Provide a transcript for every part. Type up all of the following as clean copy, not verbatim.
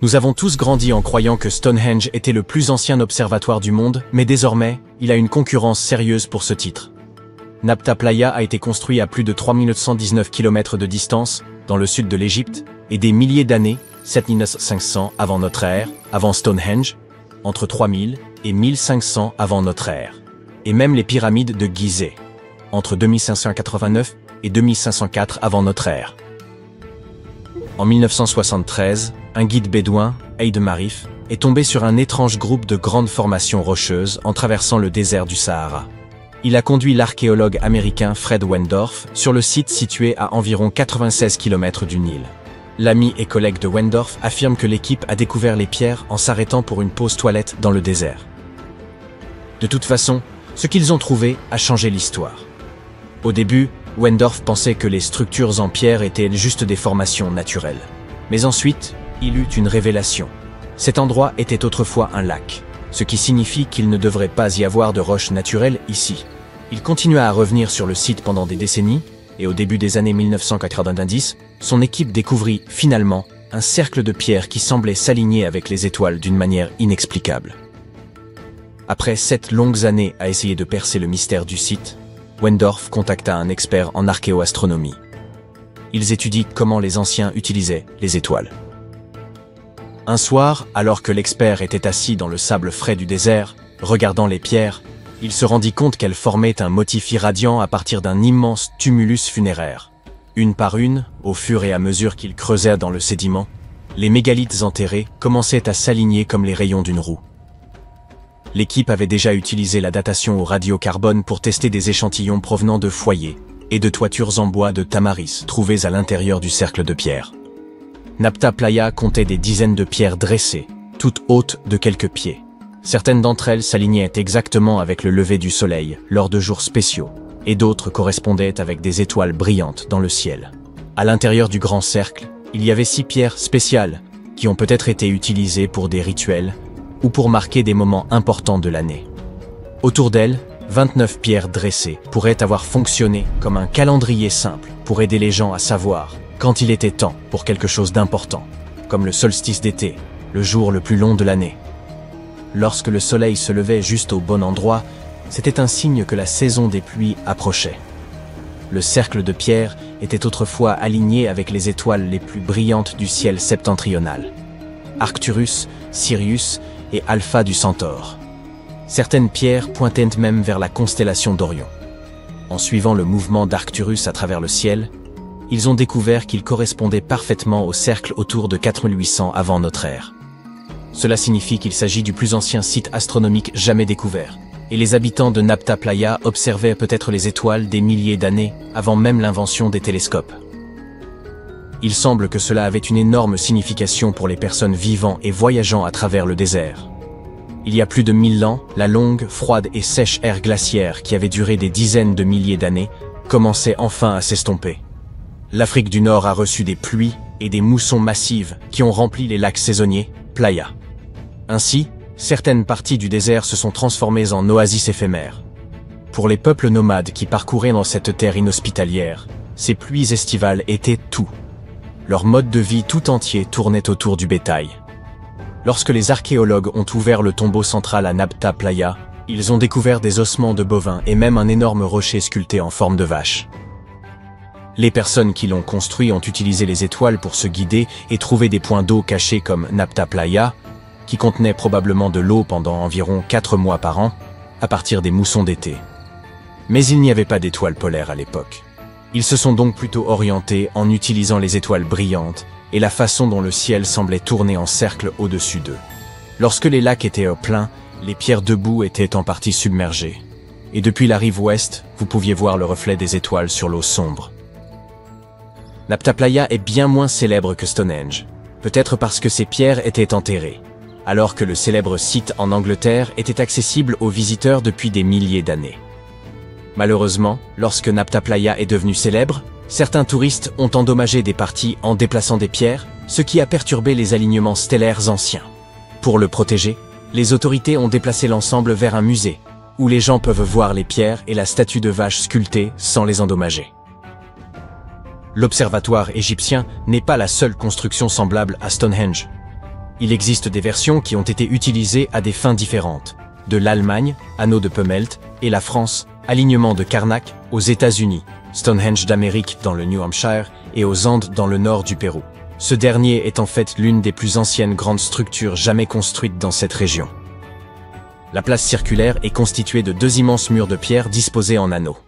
Nous avons tous grandi en croyant que Stonehenge était le plus ancien observatoire du monde, mais désormais, il a une concurrence sérieuse pour ce titre. Nabta Playa a été construit à plus de 3119 km de distance, dans le sud de l'Égypte, et des milliers d'années, 7500 avant notre ère, avant Stonehenge, entre 3000 et 1500 avant notre ère. Et même les pyramides de Gizeh, entre 2589 et 2504 avant notre ère. En 1973, un guide bédouin, Aïd Marif, est tombé sur un étrange groupe de grandes formations rocheuses en traversant le désert du Sahara. Il a conduit l'archéologue américain Fred Wendorf sur le site situé à environ 96 km du Nil. L'ami et collègue de Wendorf affirme que l'équipe a découvert les pierres en s'arrêtant pour une pause toilette dans le désert. De toute façon, ce qu'ils ont trouvé a changé l'histoire. Au début, Wendorf pensait que les structures en pierre étaient juste des formations naturelles. Mais ensuite, il eut une révélation. Cet endroit était autrefois un lac, ce qui signifie qu'il ne devrait pas y avoir de roches naturelles ici. Il continua à revenir sur le site pendant des décennies, et au début des années 1990, son équipe découvrit, finalement, un cercle de pierres qui semblait s'aligner avec les étoiles d'une manière inexplicable. Après 7 longues années à essayer de percer le mystère du site, Wendorf contacta un expert en archéoastronomie. Ils étudient comment les anciens utilisaient les étoiles. Un soir, alors que l'expert était assis dans le sable frais du désert, regardant les pierres, il se rendit compte qu'elles formaient un motif irradiant à partir d'un immense tumulus funéraire. Une par une, au fur et à mesure qu'ils creusaient dans le sédiment, les mégalithes enterrés commençaient à s'aligner comme les rayons d'une roue. L'équipe avait déjà utilisé la datation au radiocarbone pour tester des échantillons provenant de foyers et de toitures en bois de tamaris trouvées à l'intérieur du cercle de pierre. Nabta Playa comptait des dizaines de pierres dressées, toutes hautes de quelques pieds. Certaines d'entre elles s'alignaient exactement avec le lever du soleil lors de jours spéciaux, et d'autres correspondaient avec des étoiles brillantes dans le ciel. À l'intérieur du grand cercle, il y avait 6 pierres spéciales qui ont peut-être été utilisées pour des rituels ou pour marquer des moments importants de l'année. Autour d'elles, 29 pierres dressées pourraient avoir fonctionné comme un calendrier simple pour aider les gens à savoir quand il était temps pour quelque chose d'important, comme le solstice d'été, le jour le plus long de l'année. Lorsque le soleil se levait juste au bon endroit, c'était un signe que la saison des pluies approchait. Le cercle de pierre était autrefois aligné avec les étoiles les plus brillantes du ciel septentrional. Arcturus, Sirius et Alpha du Centaure. Certaines pierres pointaient même vers la constellation d'Orion. En suivant le mouvement d'Arcturus à travers le ciel, ils ont découvert qu'il correspondait parfaitement au cercle autour de 4800 avant notre ère. Cela signifie qu'il s'agit du plus ancien site astronomique jamais découvert, et les habitants de Nabta Playa observaient peut-être les étoiles des milliers d'années avant même l'invention des télescopes. Il semble que cela avait une énorme signification pour les personnes vivant et voyageant à travers le désert. Il y a plus de 1000 ans, la longue, froide et sèche ère glaciaire qui avait duré des dizaines de milliers d'années commençait enfin à s'estomper. L'Afrique du Nord a reçu des pluies et des moussons massives qui ont rempli les lacs saisonniers, Playa. Ainsi, certaines parties du désert se sont transformées en oasis éphémères. Pour les peuples nomades qui parcouraient dans cette terre inhospitalière, ces pluies estivales étaient tout. Leur mode de vie tout entier tournait autour du bétail. Lorsque les archéologues ont ouvert le tombeau central à Nabta Playa, ils ont découvert des ossements de bovins et même un énorme rocher sculpté en forme de vache. Les personnes qui l'ont construit ont utilisé les étoiles pour se guider et trouver des points d'eau cachés comme Nabta Playa, qui contenait probablement de l'eau pendant environ 4 mois par an, à partir des moussons d'été. Mais il n'y avait pas d'étoiles polaires à l'époque. Ils se sont donc plutôt orientés en utilisant les étoiles brillantes et la façon dont le ciel semblait tourner en cercle au-dessus d'eux. Lorsque les lacs étaient au plein, les pierres debout étaient en partie submergées. Et depuis la rive ouest, vous pouviez voir le reflet des étoiles sur l'eau sombre. Nabta Playa est bien moins célèbre que Stonehenge, peut-être parce que ces pierres étaient enterrées, alors que le célèbre site en Angleterre était accessible aux visiteurs depuis des milliers d'années. Malheureusement, lorsque Nabta Playa est devenu célèbre, certains touristes ont endommagé des parties en déplaçant des pierres, ce qui a perturbé les alignements stellaires anciens. Pour le protéger, les autorités ont déplacé l'ensemble vers un musée, où les gens peuvent voir les pierres et la statue de vache sculptée sans les endommager. L'observatoire égyptien n'est pas la seule construction semblable à Stonehenge. Il existe des versions qui ont été utilisées à des fins différentes. De l'Allemagne, anneau de Pumelt, et la France, alignement de Karnak, aux États-Unis, Stonehenge d'Amérique dans le New Hampshire et aux Andes dans le nord du Pérou. Ce dernier est en fait l'une des plus anciennes grandes structures jamais construites dans cette région. La place circulaire est constituée de 2 immenses murs de pierre disposés en anneaux.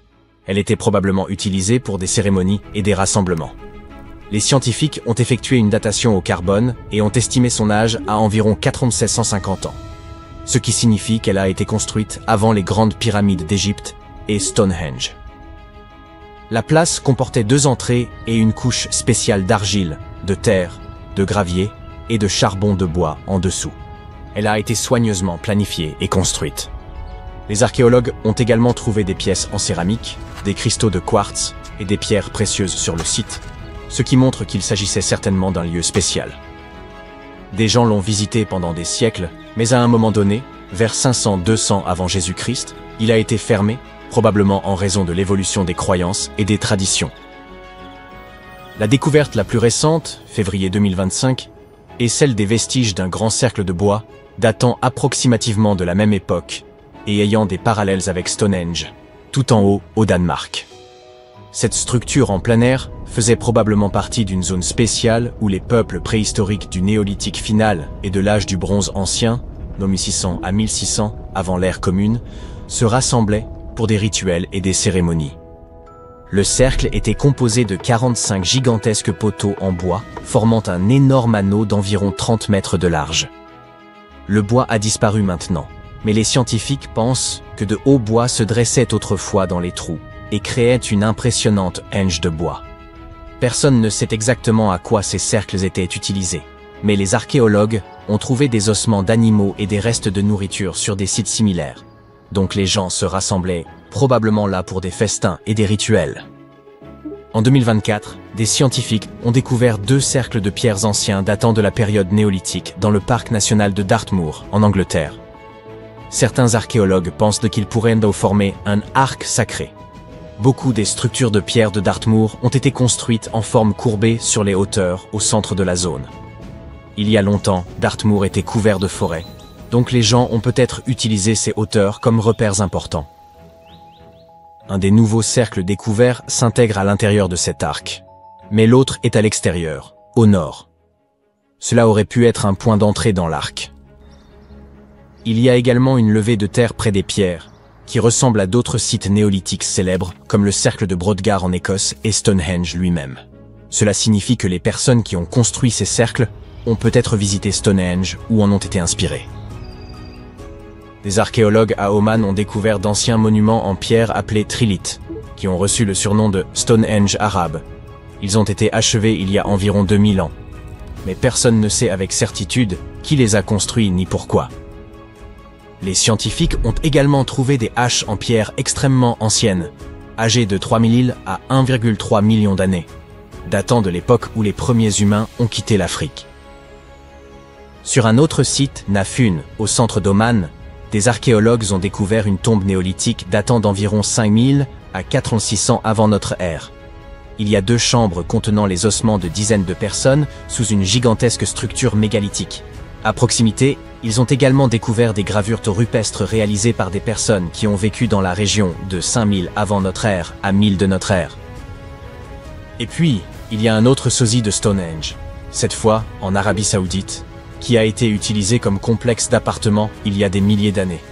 Elle était probablement utilisée pour des cérémonies et des rassemblements. Les scientifiques ont effectué une datation au carbone et ont estimé son âge à environ 4750 ans. Ce qui signifie qu'elle a été construite avant les grandes pyramides d'Égypte et Stonehenge. La place comportait 2 entrées et une couche spéciale d'argile, de terre, de gravier et de charbon de bois en dessous. Elle a été soigneusement planifiée et construite. Les archéologues ont également trouvé des pièces en céramique, des cristaux de quartz et des pierres précieuses sur le site, ce qui montre qu'il s'agissait certainement d'un lieu spécial. Des gens l'ont visité pendant des siècles, mais à un moment donné, vers 500-200 avant Jésus-Christ, il a été fermé, probablement en raison de l'évolution des croyances et des traditions. La découverte la plus récente, février 2025, est celle des vestiges d'un grand cercle de bois datant approximativement de la même époque et ayant des parallèles avec Stonehenge, tout en haut au Danemark. Cette structure en plein air faisait probablement partie d'une zone spéciale où les peuples préhistoriques du néolithique final et de l'âge du bronze ancien, nommé 600 à 1600 avant l'ère commune, se rassemblaient pour des rituels et des cérémonies. Le cercle était composé de 45 gigantesques poteaux en bois, formant un énorme anneau d'environ 30 mètres de large. Le bois a disparu maintenant, mais les scientifiques pensent que de hauts bois se dressaient autrefois dans les trous et créaient une impressionnante henge de bois. Personne ne sait exactement à quoi ces cercles étaient utilisés, mais les archéologues ont trouvé des ossements d'animaux et des restes de nourriture sur des sites similaires. Donc les gens se rassemblaient probablement là pour des festins et des rituels. En 2024, des scientifiques ont découvert 2 cercles de pierres anciens datant de la période néolithique dans le parc national de Dartmoor, en Angleterre. Certains archéologues pensent qu'ils pourraient former un arc sacré. Beaucoup des structures de pierre de Dartmoor ont été construites en forme courbée sur les hauteurs au centre de la zone. Il y a longtemps, Dartmoor était couvert de forêts, donc les gens ont peut-être utilisé ces hauteurs comme repères importants. Un des nouveaux cercles découverts s'intègre à l'intérieur de cet arc, mais l'autre est à l'extérieur, au nord. Cela aurait pu être un point d'entrée dans l'arc. Il y a également une levée de terre près des pierres, qui ressemble à d'autres sites néolithiques célèbres, comme le cercle de Brodgar en Écosse et Stonehenge lui-même. Cela signifie que les personnes qui ont construit ces cercles ont peut-être visité Stonehenge ou en ont été inspirées. Des archéologues à Oman ont découvert d'anciens monuments en pierre appelés trilithes, qui ont reçu le surnom de Stonehenge arabe. Ils ont été achevés il y a environ 2000 ans. Mais personne ne sait avec certitude qui les a construits ni pourquoi. Les scientifiques ont également trouvé des haches en pierre extrêmement anciennes, âgées de 3000 à 1,3 million d'années, datant de l'époque où les premiers humains ont quitté l'Afrique. Sur un autre site, Nafun, au centre d'Oman, des archéologues ont découvert une tombe néolithique datant d'environ 5000 à 4600 avant notre ère. Il y a 2 chambres contenant les ossements de dizaines de personnes sous une gigantesque structure mégalithique. À proximité, ils ont également découvert des gravures rupestres réalisées par des personnes qui ont vécu dans la région de 5000 avant notre ère à 1000 de notre ère. Et puis, il y a un autre sosie de Stonehenge, cette fois en Arabie Saoudite, qui a été utilisé comme complexe d'appartements il y a des milliers d'années.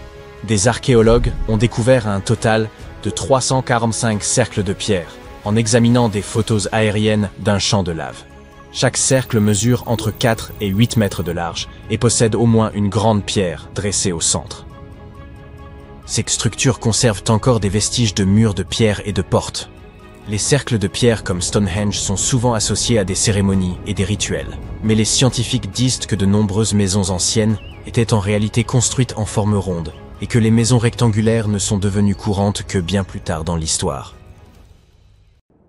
Des archéologues ont découvert un total de 345 cercles de pierre, en examinant des photos aériennes d'un champ de lave. Chaque cercle mesure entre 4 et 8 mètres de large et possède au moins une grande pierre dressée au centre. Ces structures conservent encore des vestiges de murs de pierre et de portes. Les cercles de pierre comme Stonehenge sont souvent associés à des cérémonies et des rituels. Mais les scientifiques disent que de nombreuses maisons anciennes étaient en réalité construites en forme ronde et que les maisons rectangulaires ne sont devenues courantes que bien plus tard dans l'histoire.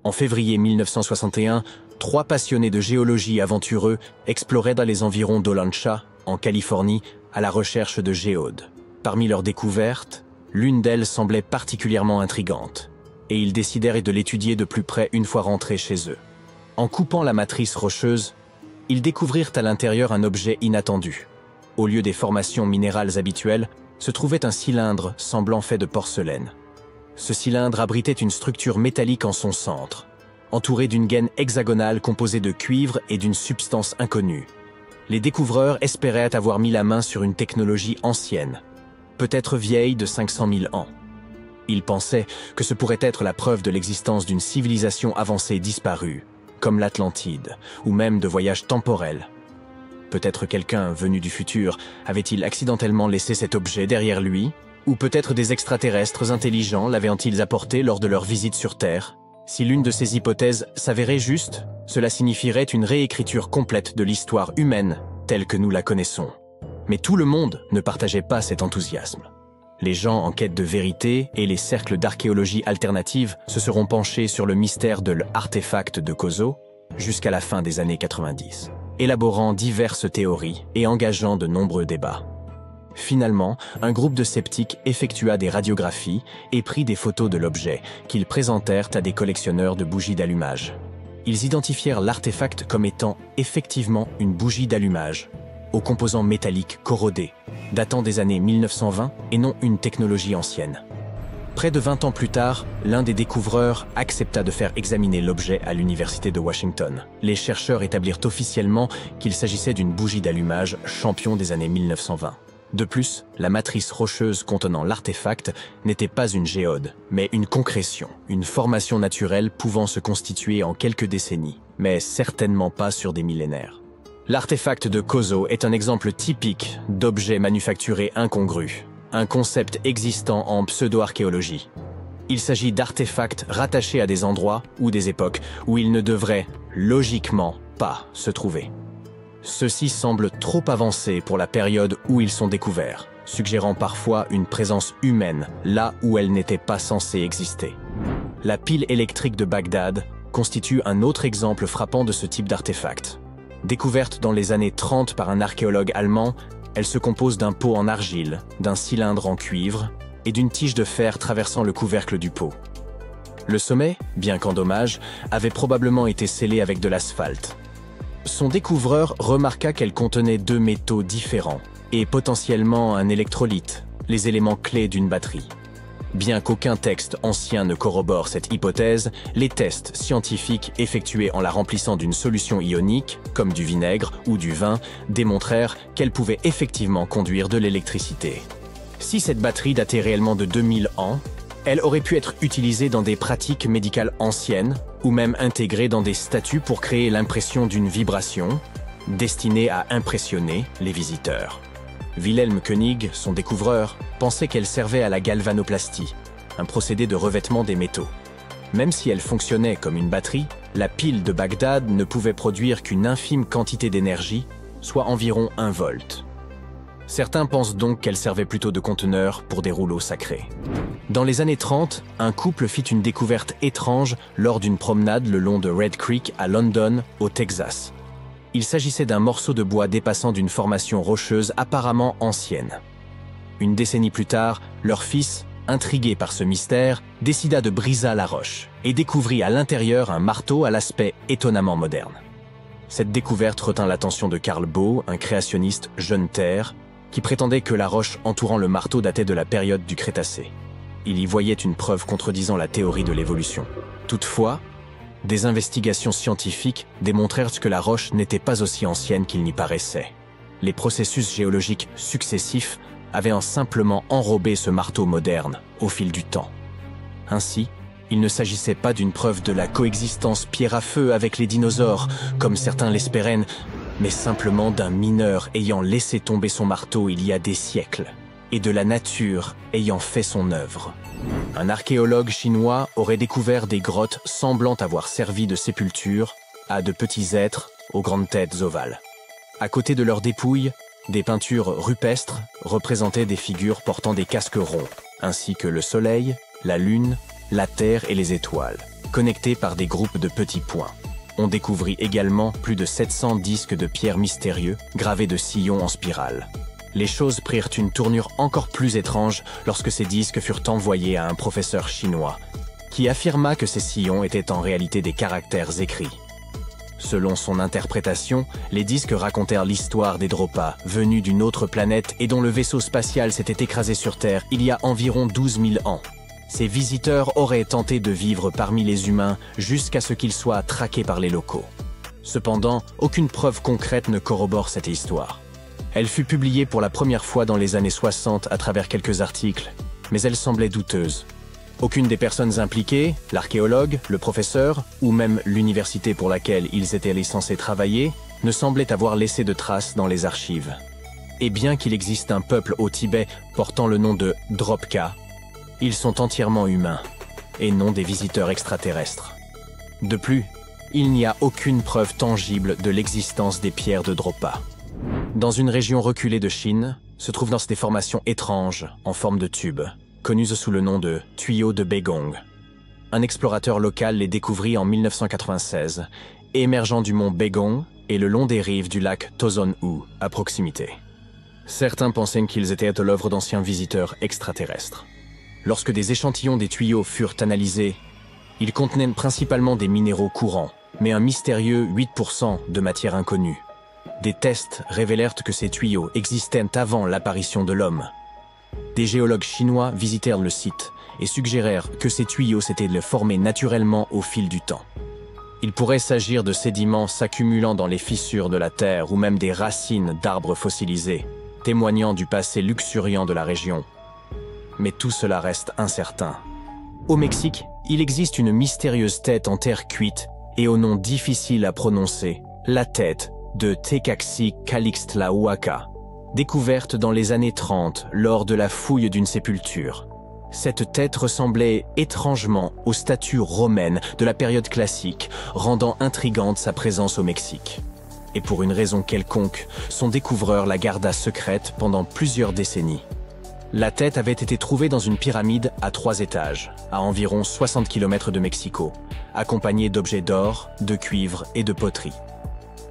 En février 1961, 3 passionnés de géologie aventureux exploraient dans les environs d'Olancha, en Californie, à la recherche de géodes. Parmi leurs découvertes, l'une d'elles semblait particulièrement intrigante, et ils décidèrent de l'étudier de plus près une fois rentrés chez eux. En coupant la matrice rocheuse, Ils découvrirent à l'intérieur un objet inattendu. Au lieu des formations minérales habituelles, se trouvait un cylindre semblant fait de porcelaine. Ce cylindre abritait une structure métallique en son centre, entourée d'une gaine hexagonale composée de cuivre et d'une substance inconnue. Les découvreurs espéraient avoir mis la main sur une technologie ancienne, peut-être vieille de 500 000 ans. Ils pensaient que ce pourrait être la preuve de l'existence d'une civilisation avancée disparue, comme l'Atlantide, ou même de voyages temporels. Peut-être quelqu'un venu du futur avait-il accidentellement laissé cet objet derrière lui, ou peut-être des extraterrestres intelligents l'avaient-ils apporté lors de leur visite sur Terre. Si l'une de ces hypothèses s'avérait juste, cela signifierait une réécriture complète de l'histoire humaine telle que nous la connaissons. Mais tout le monde ne partageait pas cet enthousiasme. Les gens en quête de vérité et les cercles d'archéologie alternative se seront penchés sur le mystère de l'artefact de Kozo jusqu'à la fin des années 90, élaborant diverses théories et engageant de nombreux débats. Finalement, un groupe de sceptiques effectua des radiographies et prit des photos de l'objet qu'ils présentèrent à des collectionneurs de bougies d'allumage. Ils identifièrent l'artefact comme étant effectivement une bougie d'allumage, aux composants métalliques corrodés, datant des années 1920 et non une technologie ancienne. Près de 20 ans plus tard, l'un des découvreurs accepta de faire examiner l'objet à l'université de Washington. Les chercheurs établirent officiellement qu'il s'agissait d'une bougie d'allumage champion des années 1920. De plus, la matrice rocheuse contenant l'artefact n'était pas une géode, mais une concrétion, une formation naturelle pouvant se constituer en quelques décennies, mais certainement pas sur des millénaires. L'artefact de Kozo est un exemple typique d'objet manufacturé incongru, un concept existant en pseudo-archéologie. Il s'agit d'artefacts rattachés à des endroits ou des époques où ils ne devraient, logiquement, pas se trouver. Ceux-ci semblent trop avancés pour la période où ils sont découverts, suggérant parfois une présence humaine là où elle n'était pas censée exister. La pile électrique de Bagdad constitue un autre exemple frappant de ce type d'artefact. Découverte dans les années 30 par un archéologue allemand, elle se compose d'un pot en argile, d'un cylindre en cuivre et d'une tige de fer traversant le couvercle du pot. Le sommet, bien qu'endommagé, avait probablement été scellé avec de l'asphalte. Son découvreur remarqua qu'elle contenait deux métaux différents et potentiellement un électrolyte, les éléments clés d'une batterie. Bien qu'aucun texte ancien ne corrobore cette hypothèse, les tests scientifiques effectués en la remplissant d'une solution ionique, comme du vinaigre ou du vin, démontrèrent qu'elle pouvait effectivement conduire de l'électricité. Si cette batterie datait réellement de 2000 ans, elle aurait pu être utilisée dans des pratiques médicales anciennes ou même intégrée dans des statues pour créer l'impression d'une vibration destinée à impressionner les visiteurs. Wilhelm König, son découvreur, pensait qu'elle servait à la galvanoplastie, un procédé de revêtement des métaux. Même si elle fonctionnait comme une batterie, la pile de Bagdad ne pouvait produire qu'une infime quantité d'énergie, soit environ 1 volt. Certains pensent donc qu'elle servait plutôt de conteneur pour des rouleaux sacrés. Dans les années 30, un couple fit une découverte étrange lors d'une promenade le long de Red Creek à London, au Texas. Il s'agissait d'un morceau de bois dépassant d'une formation rocheuse apparemment ancienne. Une décennie plus tard, leur fils, intrigué par ce mystère, décida de briser la roche et découvrit à l'intérieur un marteau à l'aspect étonnamment moderne. Cette découverte retint l'attention de Carl Baugh, un créationniste jeune terre, qui prétendait que la roche entourant le marteau datait de la période du Crétacé. Il y voyait une preuve contredisant la théorie de l'évolution. Toutefois, des investigations scientifiques démontrèrent que la roche n'était pas aussi ancienne qu'il n'y paraissait. Les processus géologiques successifs avaient simplement enrobé ce marteau moderne au fil du temps. Ainsi, il ne s'agissait pas d'une preuve de la coexistence pierre à feu avec les dinosaures, comme certains l'espéraient, mais simplement d'un mineur ayant laissé tomber son marteau il y a des siècles, et de la nature ayant fait son œuvre. Un archéologue chinois aurait découvert des grottes semblant avoir servi de sépulture à de petits êtres aux grandes têtes ovales. À côté de leurs dépouilles, des peintures rupestres représentaient des figures portant des casques ronds, ainsi que le soleil, la lune, la terre et les étoiles, connectés par des groupes de petits points. On découvrit également plus de 700 disques de pierre mystérieux gravés de sillons en spirale. Les choses prirent une tournure encore plus étrange lorsque ces disques furent envoyés à un professeur chinois, qui affirma que ces sillons étaient en réalité des caractères écrits. Selon son interprétation, les disques racontèrent l'histoire des Dropa, venus d'une autre planète et dont le vaisseau spatial s'était écrasé sur Terre il y a environ 12 000 ans. Ces visiteurs auraient tenté de vivre parmi les humains jusqu'à ce qu'ils soient traqués par les locaux. Cependant, aucune preuve concrète ne corrobore cette histoire. Elle fut publiée pour la première fois dans les années 60 à travers quelques articles, mais elle semblait douteuse. Aucune des personnes impliquées, l'archéologue, le professeur, ou même l'université pour laquelle ils étaient censés travailler, ne semblait avoir laissé de traces dans les archives. Et bien qu'il existe un peuple au Tibet portant le nom de Dropka, ils sont entièrement humains, et non des visiteurs extraterrestres. De plus, il n'y a aucune preuve tangible de l'existence des pierres de Dropa. Dans une région reculée de Chine, se trouvent des formations étranges en forme de tube, connues sous le nom de tuyaux de Begong. Un explorateur local les découvrit en 1996, émergeant du mont Begong et le long des rives du lac Tozon-U, à proximité. Certains pensaient qu'ils étaient l'œuvre d'anciens visiteurs extraterrestres. Lorsque des échantillons des tuyaux furent analysés, ils contenaient principalement des minéraux courants, mais un mystérieux 8% de matière inconnue. Des tests révélèrent que ces tuyaux existaient avant l'apparition de l'homme. Des géologues chinois visitèrent le site et suggérèrent que ces tuyaux s'étaient formés naturellement au fil du temps. Il pourrait s'agir de sédiments s'accumulant dans les fissures de la terre ou même des racines d'arbres fossilisés, témoignant du passé luxuriant de la région. Mais tout cela reste incertain. Au Mexique, il existe une mystérieuse tête en terre cuite et au nom difficile à prononcer, la tête de Tecaxi-Calixtlahuaca, découverte dans les années 30 lors de la fouille d'une sépulture. Cette tête ressemblait étrangement aux statues romaines de la période classique, rendant intrigante sa présence au Mexique. Et pour une raison quelconque, son découvreur la garda secrète pendant plusieurs décennies. La tête avait été trouvée dans une pyramide à 3 étages, à environ 60 km de Mexico, accompagnée d'objets d'or, de cuivre et de poterie.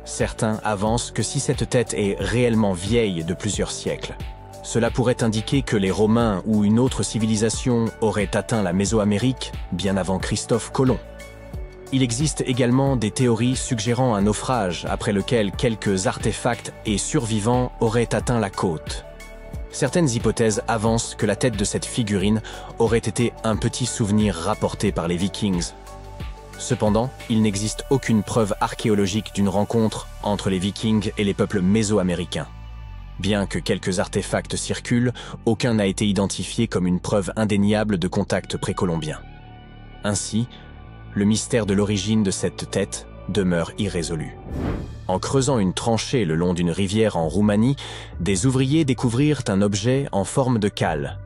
Certains avancent que si cette tête est réellement vieille de plusieurs siècles, cela pourrait indiquer que les Romains ou une autre civilisation auraient atteint la Mésoamérique bien avant Christophe Colomb. Il existe également des théories suggérant un naufrage après lequel quelques artefacts et survivants auraient atteint la côte. Certaines hypothèses avancent que la tête de cette figurine aurait été un petit souvenir rapporté par les Vikings. Cependant, il n'existe aucune preuve archéologique d'une rencontre entre les Vikings et les peuples mésoaméricains. Bien que quelques artefacts circulent, aucun n'a été identifié comme une preuve indéniable de contact précolombien. Ainsi, le mystère de l'origine de cette tête demeure irrésolu. En creusant une tranchée le long d'une rivière en Roumanie, des ouvriers découvrirent un objet en forme de cale,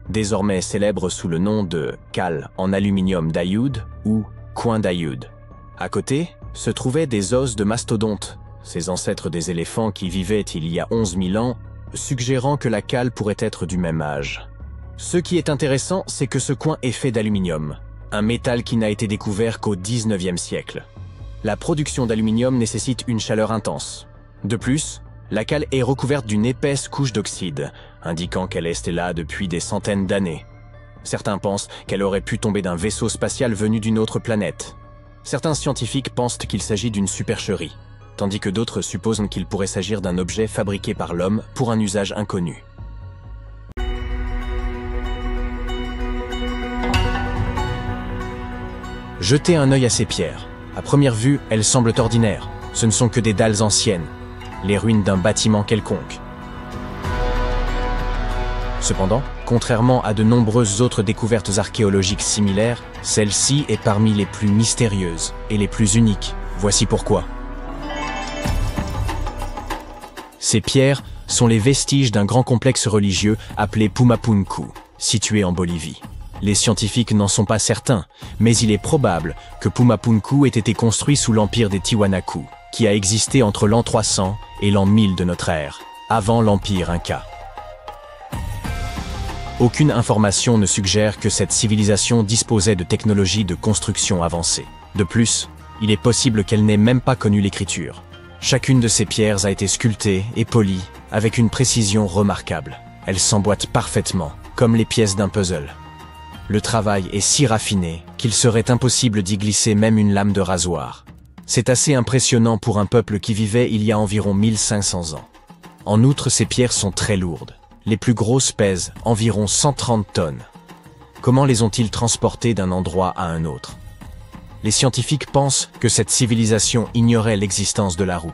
désormais célèbre sous le nom de cale en aluminium d'Ayoud ou coin d'Ayoud. À côté, se trouvaient des os de mastodontes, ces ancêtres des éléphants qui vivaient il y a 11 000 ans, suggérant que la cale pourrait être du même âge. Ce qui est intéressant, c'est que ce coin est fait d'aluminium, un métal qui n'a été découvert qu'au XIXe siècle. La production d'aluminium nécessite une chaleur intense. De plus, la cale est recouverte d'une épaisse couche d'oxyde, indiquant qu'elle est là depuis des centaines d'années. Certains pensent qu'elle aurait pu tomber d'un vaisseau spatial venu d'une autre planète. Certains scientifiques pensent qu'il s'agit d'une supercherie, tandis que d'autres supposent qu'il pourrait s'agir d'un objet fabriqué par l'homme pour un usage inconnu. Jetez un œil à ces pierres. À première vue, elles semblent ordinaires. Ce ne sont que des dalles anciennes, les ruines d'un bâtiment quelconque. Cependant, contrairement à de nombreuses autres découvertes archéologiques similaires, celle-ci est parmi les plus mystérieuses et les plus uniques. Voici pourquoi. Ces pierres sont les vestiges d'un grand complexe religieux appelé Pumapunku, situé en Bolivie. Les scientifiques n'en sont pas certains, mais il est probable que Pumapunku ait été construit sous l'empire des Tiwanaku, qui a existé entre l'an 300 et l'an 1000 de notre ère, avant l'empire Inca. Aucune information ne suggère que cette civilisation disposait de technologies de construction avancées. De plus, il est possible qu'elle n'ait même pas connu l'écriture. Chacune de ces pierres a été sculptée et polie avec une précision remarquable. Elles s'emboîtent parfaitement, comme les pièces d'un puzzle. Le travail est si raffiné qu'il serait impossible d'y glisser même une lame de rasoir. C'est assez impressionnant pour un peuple qui vivait il y a environ 1500 ans. En outre, ces pierres sont très lourdes. Les plus grosses pèsent environ 130 tonnes. Comment les ont-ils transportées d'un endroit à un autre? Les scientifiques pensent que cette civilisation ignorait l'existence de la roue.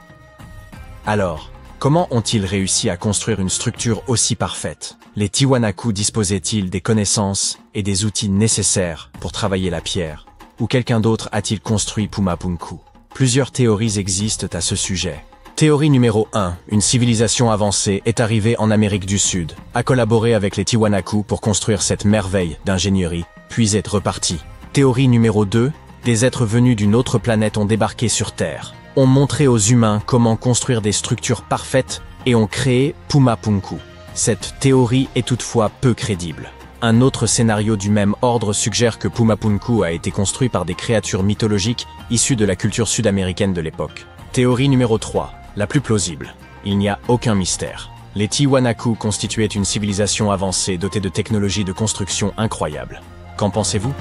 Alors, comment ont-ils réussi à construire une structure aussi parfaite? Les Tiwanaku disposaient-ils des connaissances et des outils nécessaires pour travailler la pierre? Ou quelqu'un d'autre a-t-il construit Pumapunku? Plusieurs théories existent à ce sujet. Théorie numéro 1. Une civilisation avancée est arrivée en Amérique du Sud, a collaboré avec les Tiwanaku pour construire cette merveille d'ingénierie, puis est repartie. Théorie numéro 2. Des êtres venus d'une autre planète ont débarqué sur Terre, ont montré aux humains comment construire des structures parfaites et ont créé Pumapunku. Cette théorie est toutefois peu crédible. Un autre scénario du même ordre suggère que Pumapunku a été construit par des créatures mythologiques issues de la culture sud-américaine de l'époque. Théorie numéro 3, la plus plausible. Il n'y a aucun mystère. Les Tiwanaku constituaient une civilisation avancée dotée de technologies de construction incroyables. Qu'en pensez-vous?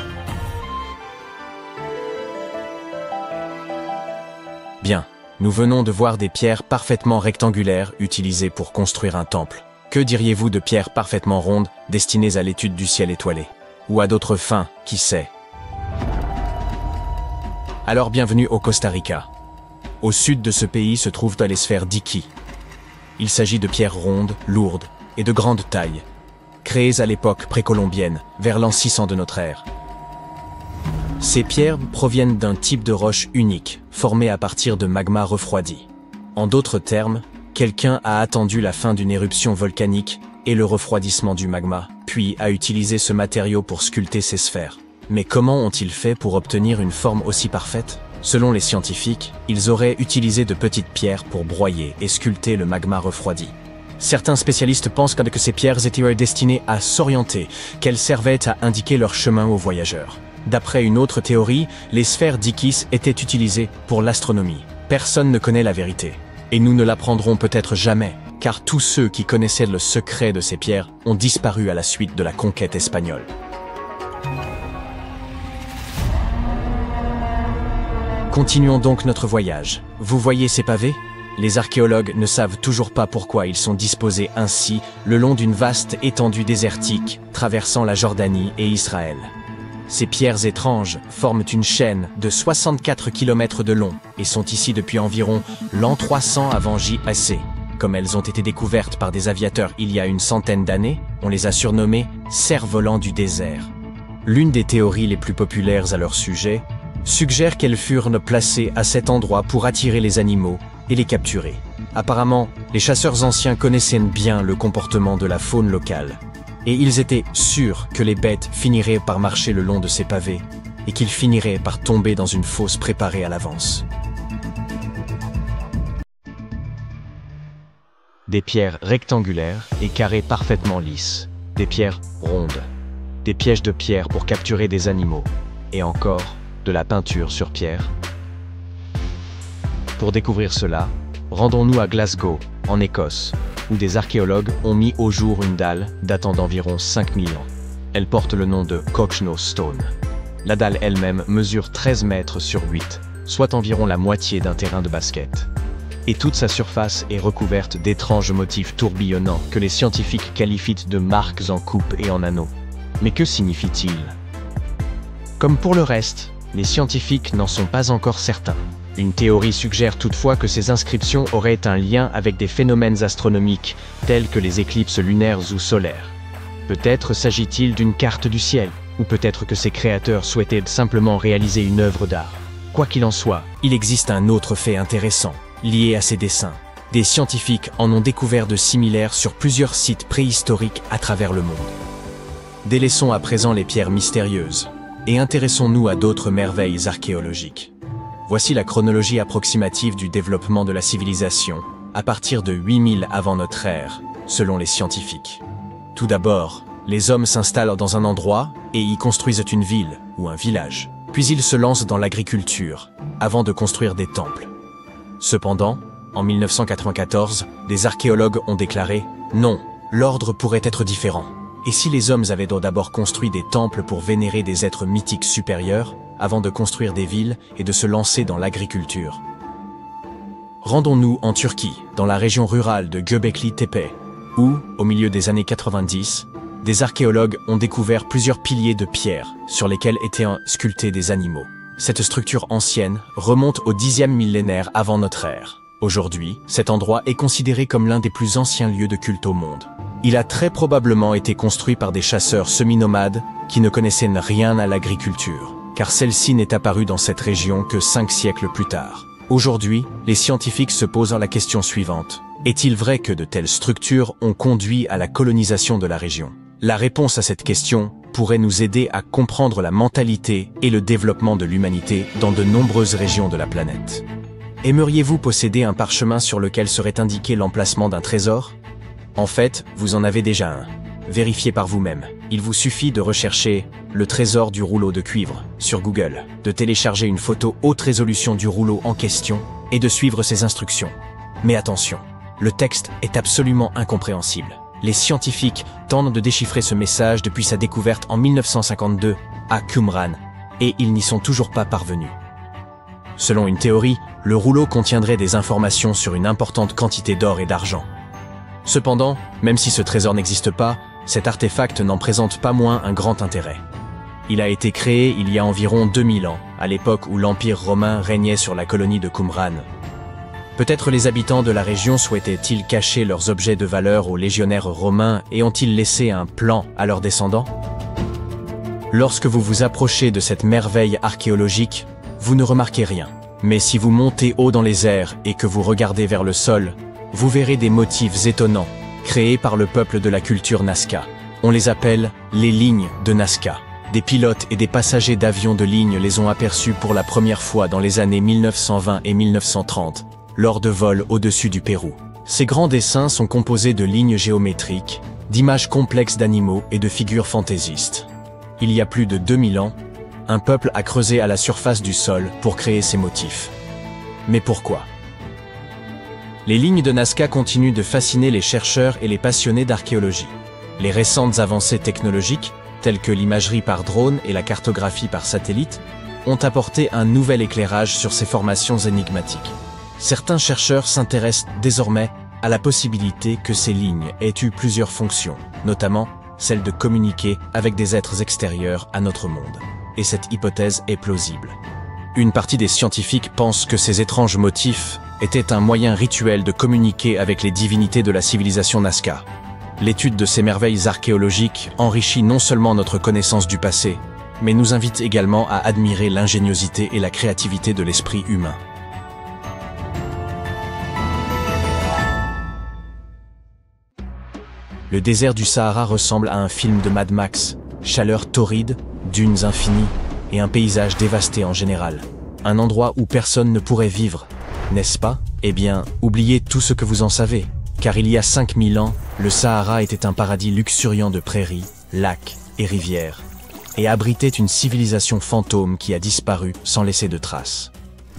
Bien, nous venons de voir des pierres parfaitement rectangulaires utilisées pour construire un temple. Que diriez-vous de pierres parfaitement rondes destinées à l'étude du ciel étoilé? Ou à d'autres fins, qui sait? Alors bienvenue au Costa Rica. Au sud de ce pays se trouvent les sphères d'Iki. Il s'agit de pierres rondes, lourdes et de grande taille, créées à l'époque précolombienne, vers l'an 600 de notre ère. Ces pierres proviennent d'un type de roche unique, formé à partir de magma refroidi. En d'autres termes, quelqu'un a attendu la fin d'une éruption volcanique et le refroidissement du magma, puis a utilisé ce matériau pour sculpter ces sphères. Mais comment ont-ils fait pour obtenir une forme aussi parfaite? Selon les scientifiques, ils auraient utilisé de petites pierres pour broyer et sculpter le magma refroidi. Certains spécialistes pensent que ces pierres étaient destinées à s'orienter, qu'elles servaient à indiquer leur chemin aux voyageurs. D'après une autre théorie, les sphères d'Ikis étaient utilisées pour l'astronomie. Personne ne connaît la vérité. Et nous ne l'apprendrons peut-être jamais, car tous ceux qui connaissaient le secret de ces pierres ont disparu à la suite de la conquête espagnole. Continuons donc notre voyage. Vous voyez ces pavés? Les archéologues ne savent toujours pas pourquoi ils sont disposés ainsi le long d'une vaste étendue désertique traversant la Jordanie et Israël. Ces pierres étranges forment une chaîne de 64 km de long et sont ici depuis environ l'an 300 avant JAC. Comme elles ont été découvertes par des aviateurs il y a une centaine d'années, on les a surnommées « cerfs-volants du désert ». L'une des théories les plus populaires à leur sujet suggère qu'elles furent placées à cet endroit pour attirer les animaux et les capturer. Apparemment, les chasseurs anciens connaissaient bien le comportement de la faune locale. Et ils étaient sûrs que les bêtes finiraient par marcher le long de ces pavés et qu'ils finiraient par tomber dans une fosse préparée à l'avance. Des pierres rectangulaires et carrées parfaitement lisses, des pierres rondes, des pièges de pierre pour capturer des animaux, et encore de la peinture sur pierre. Pour découvrir cela, rendons-nous à Glasgow, en Écosse, où des archéologues ont mis au jour une dalle datant d'environ 5000 ans. Elle porte le nom de Cochno Stone. La dalle elle-même mesure 13 mètres sur 8, soit environ la moitié d'un terrain de basket. Et toute sa surface est recouverte d'étranges motifs tourbillonnants que les scientifiques qualifient de marques en coupe et en anneaux. Mais que signifie-t-il? Comme pour le reste, les scientifiques n'en sont pas encore certains. Une théorie suggère toutefois que ces inscriptions auraient un lien avec des phénomènes astronomiques, tels que les éclipses lunaires ou solaires. Peut-être s'agit-il d'une carte du ciel, ou peut-être que ses créateurs souhaitaient simplement réaliser une œuvre d'art. Quoi qu'il en soit, il existe un autre fait intéressant, lié à ces dessins. Des scientifiques en ont découvert de similaires sur plusieurs sites préhistoriques à travers le monde. Délaissons à présent les pierres mystérieuses, et intéressons-nous à d'autres merveilles archéologiques. Voici la chronologie approximative du développement de la civilisation, à partir de 8000 avant notre ère, selon les scientifiques. Tout d'abord, les hommes s'installent dans un endroit et y construisent une ville ou un village. Puis ils se lancent dans l'agriculture, avant de construire des temples. Cependant, en 1994, des archéologues ont déclaré « Non, l'ordre pourrait être différent ». Et si les hommes avaient d'abord construit des temples pour vénérer des êtres mythiques supérieurs, avant de construire des villes et de se lancer dans l'agriculture. Rendons-nous en Turquie, dans la région rurale de Göbekli Tepe, où, au milieu des années 90, des archéologues ont découvert plusieurs piliers de pierre sur lesquels étaient sculptés des animaux. Cette structure ancienne remonte au 10e millénaire avant notre ère. Aujourd'hui, cet endroit est considéré comme l'un des plus anciens lieux de culte au monde. Il a très probablement été construit par des chasseurs semi-nomades qui ne connaissaient rien à l'agriculture, car celle-ci n'est apparue dans cette région que 5 siècles plus tard. Aujourd'hui, les scientifiques se posent la question suivante. Est-il vrai que de telles structures ont conduit à la colonisation de la région? La réponse à cette question pourrait nous aider à comprendre la mentalité et le développement de l'humanité dans de nombreuses régions de la planète. Aimeriez-vous posséder un parchemin sur lequel serait indiqué l'emplacement d'un trésor? En fait, vous en avez déjà un. Vérifiez par vous-même. Il vous suffit de rechercher « le trésor du rouleau de cuivre » sur Google, de télécharger une photo haute résolution du rouleau en question et de suivre ses instructions. Mais attention, le texte est absolument incompréhensible. Les scientifiques tentent de déchiffrer ce message depuis sa découverte en 1952 à Qumran, et ils n'y sont toujours pas parvenus. Selon une théorie, le rouleau contiendrait des informations sur une importante quantité d'or et d'argent. Cependant, même si ce trésor n'existe pas, cet artefact n'en présente pas moins un grand intérêt. Il a été créé il y a environ 2000 ans, à l'époque où l'Empire romain régnait sur la colonie de Qumran. Peut-être les habitants de la région souhaitaient-ils cacher leurs objets de valeur aux légionnaires romains et ont-ils laissé un plan à leurs descendants? Lorsque vous vous approchez de cette merveille archéologique, vous ne remarquez rien. Mais si vous montez haut dans les airs et que vous regardez vers le sol, vous verrez des motifs étonnants, créés par le peuple de la culture Nazca. On les appelle les lignes de Nazca. Des pilotes et des passagers d'avions de ligne les ont aperçus pour la première fois dans les années 1920 et 1930, lors de vols au-dessus du Pérou. Ces grands dessins sont composés de lignes géométriques, d'images complexes d'animaux et de figures fantaisistes. Il y a plus de 2000 ans, un peuple a creusé à la surface du sol pour créer ces motifs. Mais pourquoi? Les lignes de Nazca continuent de fasciner les chercheurs et les passionnés d'archéologie. Les récentes avancées technologiques, telles que l'imagerie par drone et la cartographie par satellite, ont apporté un nouvel éclairage sur ces formations énigmatiques. Certains chercheurs s'intéressent désormais à la possibilité que ces lignes aient eu plusieurs fonctions, notamment celle de communiquer avec des êtres extérieurs à notre monde. Et cette hypothèse est plausible. Une partie des scientifiques pense que ces étranges motifs étaient un moyen rituel de communiquer avec les divinités de la civilisation Nazca. L'étude de ces merveilles archéologiques enrichit non seulement notre connaissance du passé, mais nous invite également à admirer l'ingéniosité et la créativité de l'esprit humain. Le désert du Sahara ressemble à un film de Mad Max, chaleur torride, dunes infinies et un paysage dévasté en général. Un endroit où personne ne pourrait vivre, n'est-ce pas? Eh bien, oubliez tout ce que vous en savez, car il y a 5000 ans, le Sahara était un paradis luxuriant de prairies, lacs et rivières, et abritait une civilisation fantôme qui a disparu sans laisser de traces.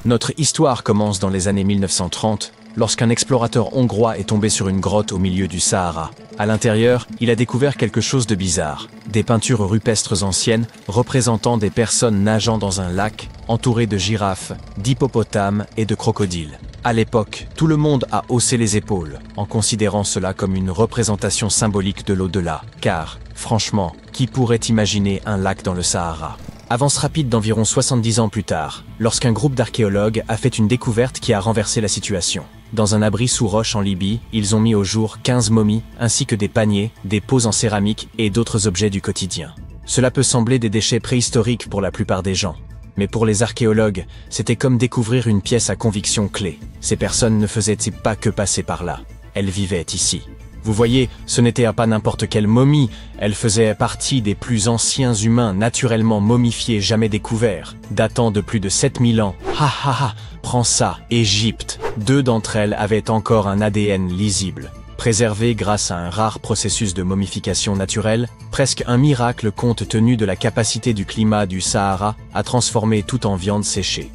Notre histoire commence dans les années 1930, lorsqu'un explorateur hongrois est tombé sur une grotte au milieu du Sahara. À l'intérieur, il a découvert quelque chose de bizarre. Des peintures rupestres anciennes représentant des personnes nageant dans un lac, entourées de girafes, d'hippopotames et de crocodiles. À l'époque, tout le monde a haussé les épaules, en considérant cela comme une représentation symbolique de l'au-delà. Car, franchement, qui pourrait imaginer un lac dans le Sahara? Avance rapide d'environ 70 ans plus tard, lorsqu'un groupe d'archéologues a fait une découverte qui a renversé la situation. Dans un abri sous roche en Libye, ils ont mis au jour 15 momies, ainsi que des paniers, des pots en céramique et d'autres objets du quotidien. Cela peut sembler des déchets préhistoriques pour la plupart des gens. Mais pour les archéologues, c'était comme découvrir une pièce à conviction clé. Ces personnes ne faisaient pas que passer par là. Elles vivaient ici. Vous voyez, ce n'était pas n'importe quelle momie, elle faisait partie des plus anciens humains naturellement momifiés jamais découverts, datant de plus de 7000 ans. Ha ha ha, prends ça, Égypte. 2 d'entre elles avaient encore un ADN lisible. Préservé grâce à un rare processus de momification naturelle, presque un miracle compte tenu de la capacité du climat du Sahara à transformer tout en viande séchée.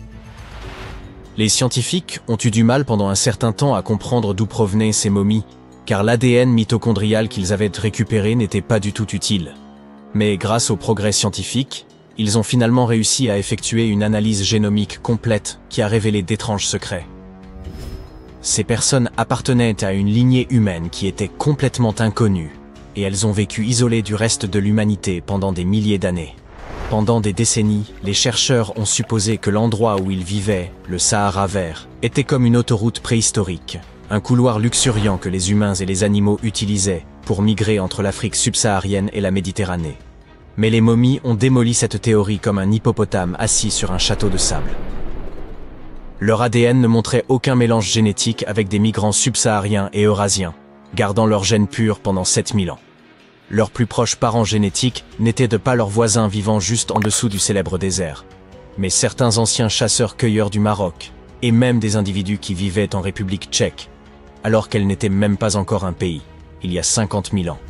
Les scientifiques ont eu du mal pendant un certain temps à comprendre d'où provenaient ces momies, car l'ADN mitochondrial qu'ils avaient récupéré n'était pas du tout utile. Mais grâce aux progrès scientifiques, ils ont finalement réussi à effectuer une analyse génomique complète qui a révélé d'étranges secrets. Ces personnes appartenaient à une lignée humaine qui était complètement inconnue, et elles ont vécu isolées du reste de l'humanité pendant des milliers d'années. Pendant des décennies, les chercheurs ont supposé que l'endroit où ils vivaient, le Sahara vert, était comme une autoroute préhistorique, un couloir luxuriant que les humains et les animaux utilisaient pour migrer entre l'Afrique subsaharienne et la Méditerranée. Mais les momies ont démoli cette théorie comme un hippopotame assis sur un château de sable. Leur ADN ne montrait aucun mélange génétique avec des migrants subsahariens et eurasiens, gardant leur gène pur pendant 7000 ans. Leurs plus proches parents génétiques n'étaient pas leurs voisins vivant juste en dessous du célèbre désert, mais certains anciens chasseurs-cueilleurs du Maroc, et même des individus qui vivaient en République tchèque, alors qu'elle n'était même pas encore un pays, il y a 50 000 ans.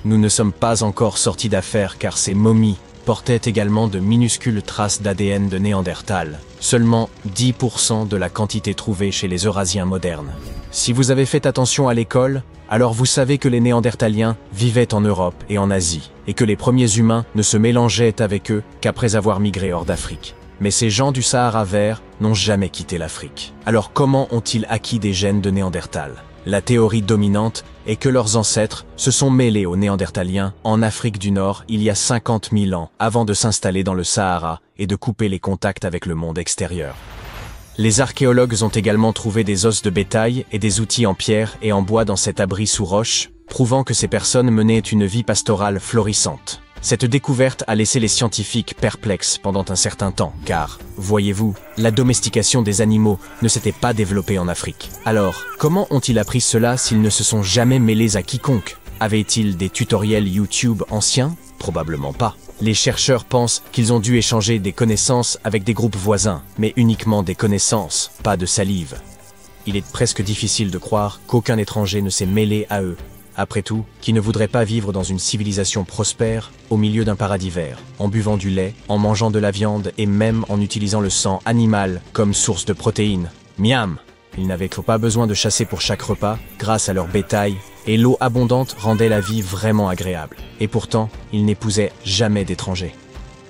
Nous ne sommes pas encore sortis d'affaire car ces momies portaient également de minuscules traces d'ADN de Néandertal, seulement 10% de la quantité trouvée chez les Eurasiens modernes. Si vous avez fait attention à l'école, alors vous savez que les Néandertaliens vivaient en Europe et en Asie, et que les premiers humains ne se mélangeaient avec eux qu'après avoir migré hors d'Afrique. Mais ces gens du Sahara vert n'ont jamais quitté l'Afrique. Alors comment ont-ils acquis des gènes de Néandertal? La théorie dominante est que leurs ancêtres se sont mêlés aux Néandertaliens en Afrique du Nord il y a 50 000 ans avant de s'installer dans le Sahara et de couper les contacts avec le monde extérieur. Les archéologues ont également trouvé des os de bétail et des outils en pierre et en bois dans cet abri sous roche, prouvant que ces personnes menaient une vie pastorale florissante. Cette découverte a laissé les scientifiques perplexes pendant un certain temps, car, voyez-vous, la domestication des animaux ne s'était pas développée en Afrique. Alors, comment ont-ils appris cela s'ils ne se sont jamais mêlés à quiconque? Avaient-ils des tutoriels YouTube anciens? Probablement pas. Les chercheurs pensent qu'ils ont dû échanger des connaissances avec des groupes voisins, mais uniquement des connaissances, pas de salive. Il est presque difficile de croire qu'aucun étranger ne s'est mêlé à eux. Après tout, qui ne voudrait pas vivre dans une civilisation prospère, au milieu d'un paradis vert, en buvant du lait, en mangeant de la viande et même en utilisant le sang animal comme source de protéines? Miam! Ils n'avaient pas besoin de chasser pour chaque repas, grâce à leur bétail, et l'eau abondante rendait la vie vraiment agréable. Et pourtant, ils n'épousaient jamais d'étrangers.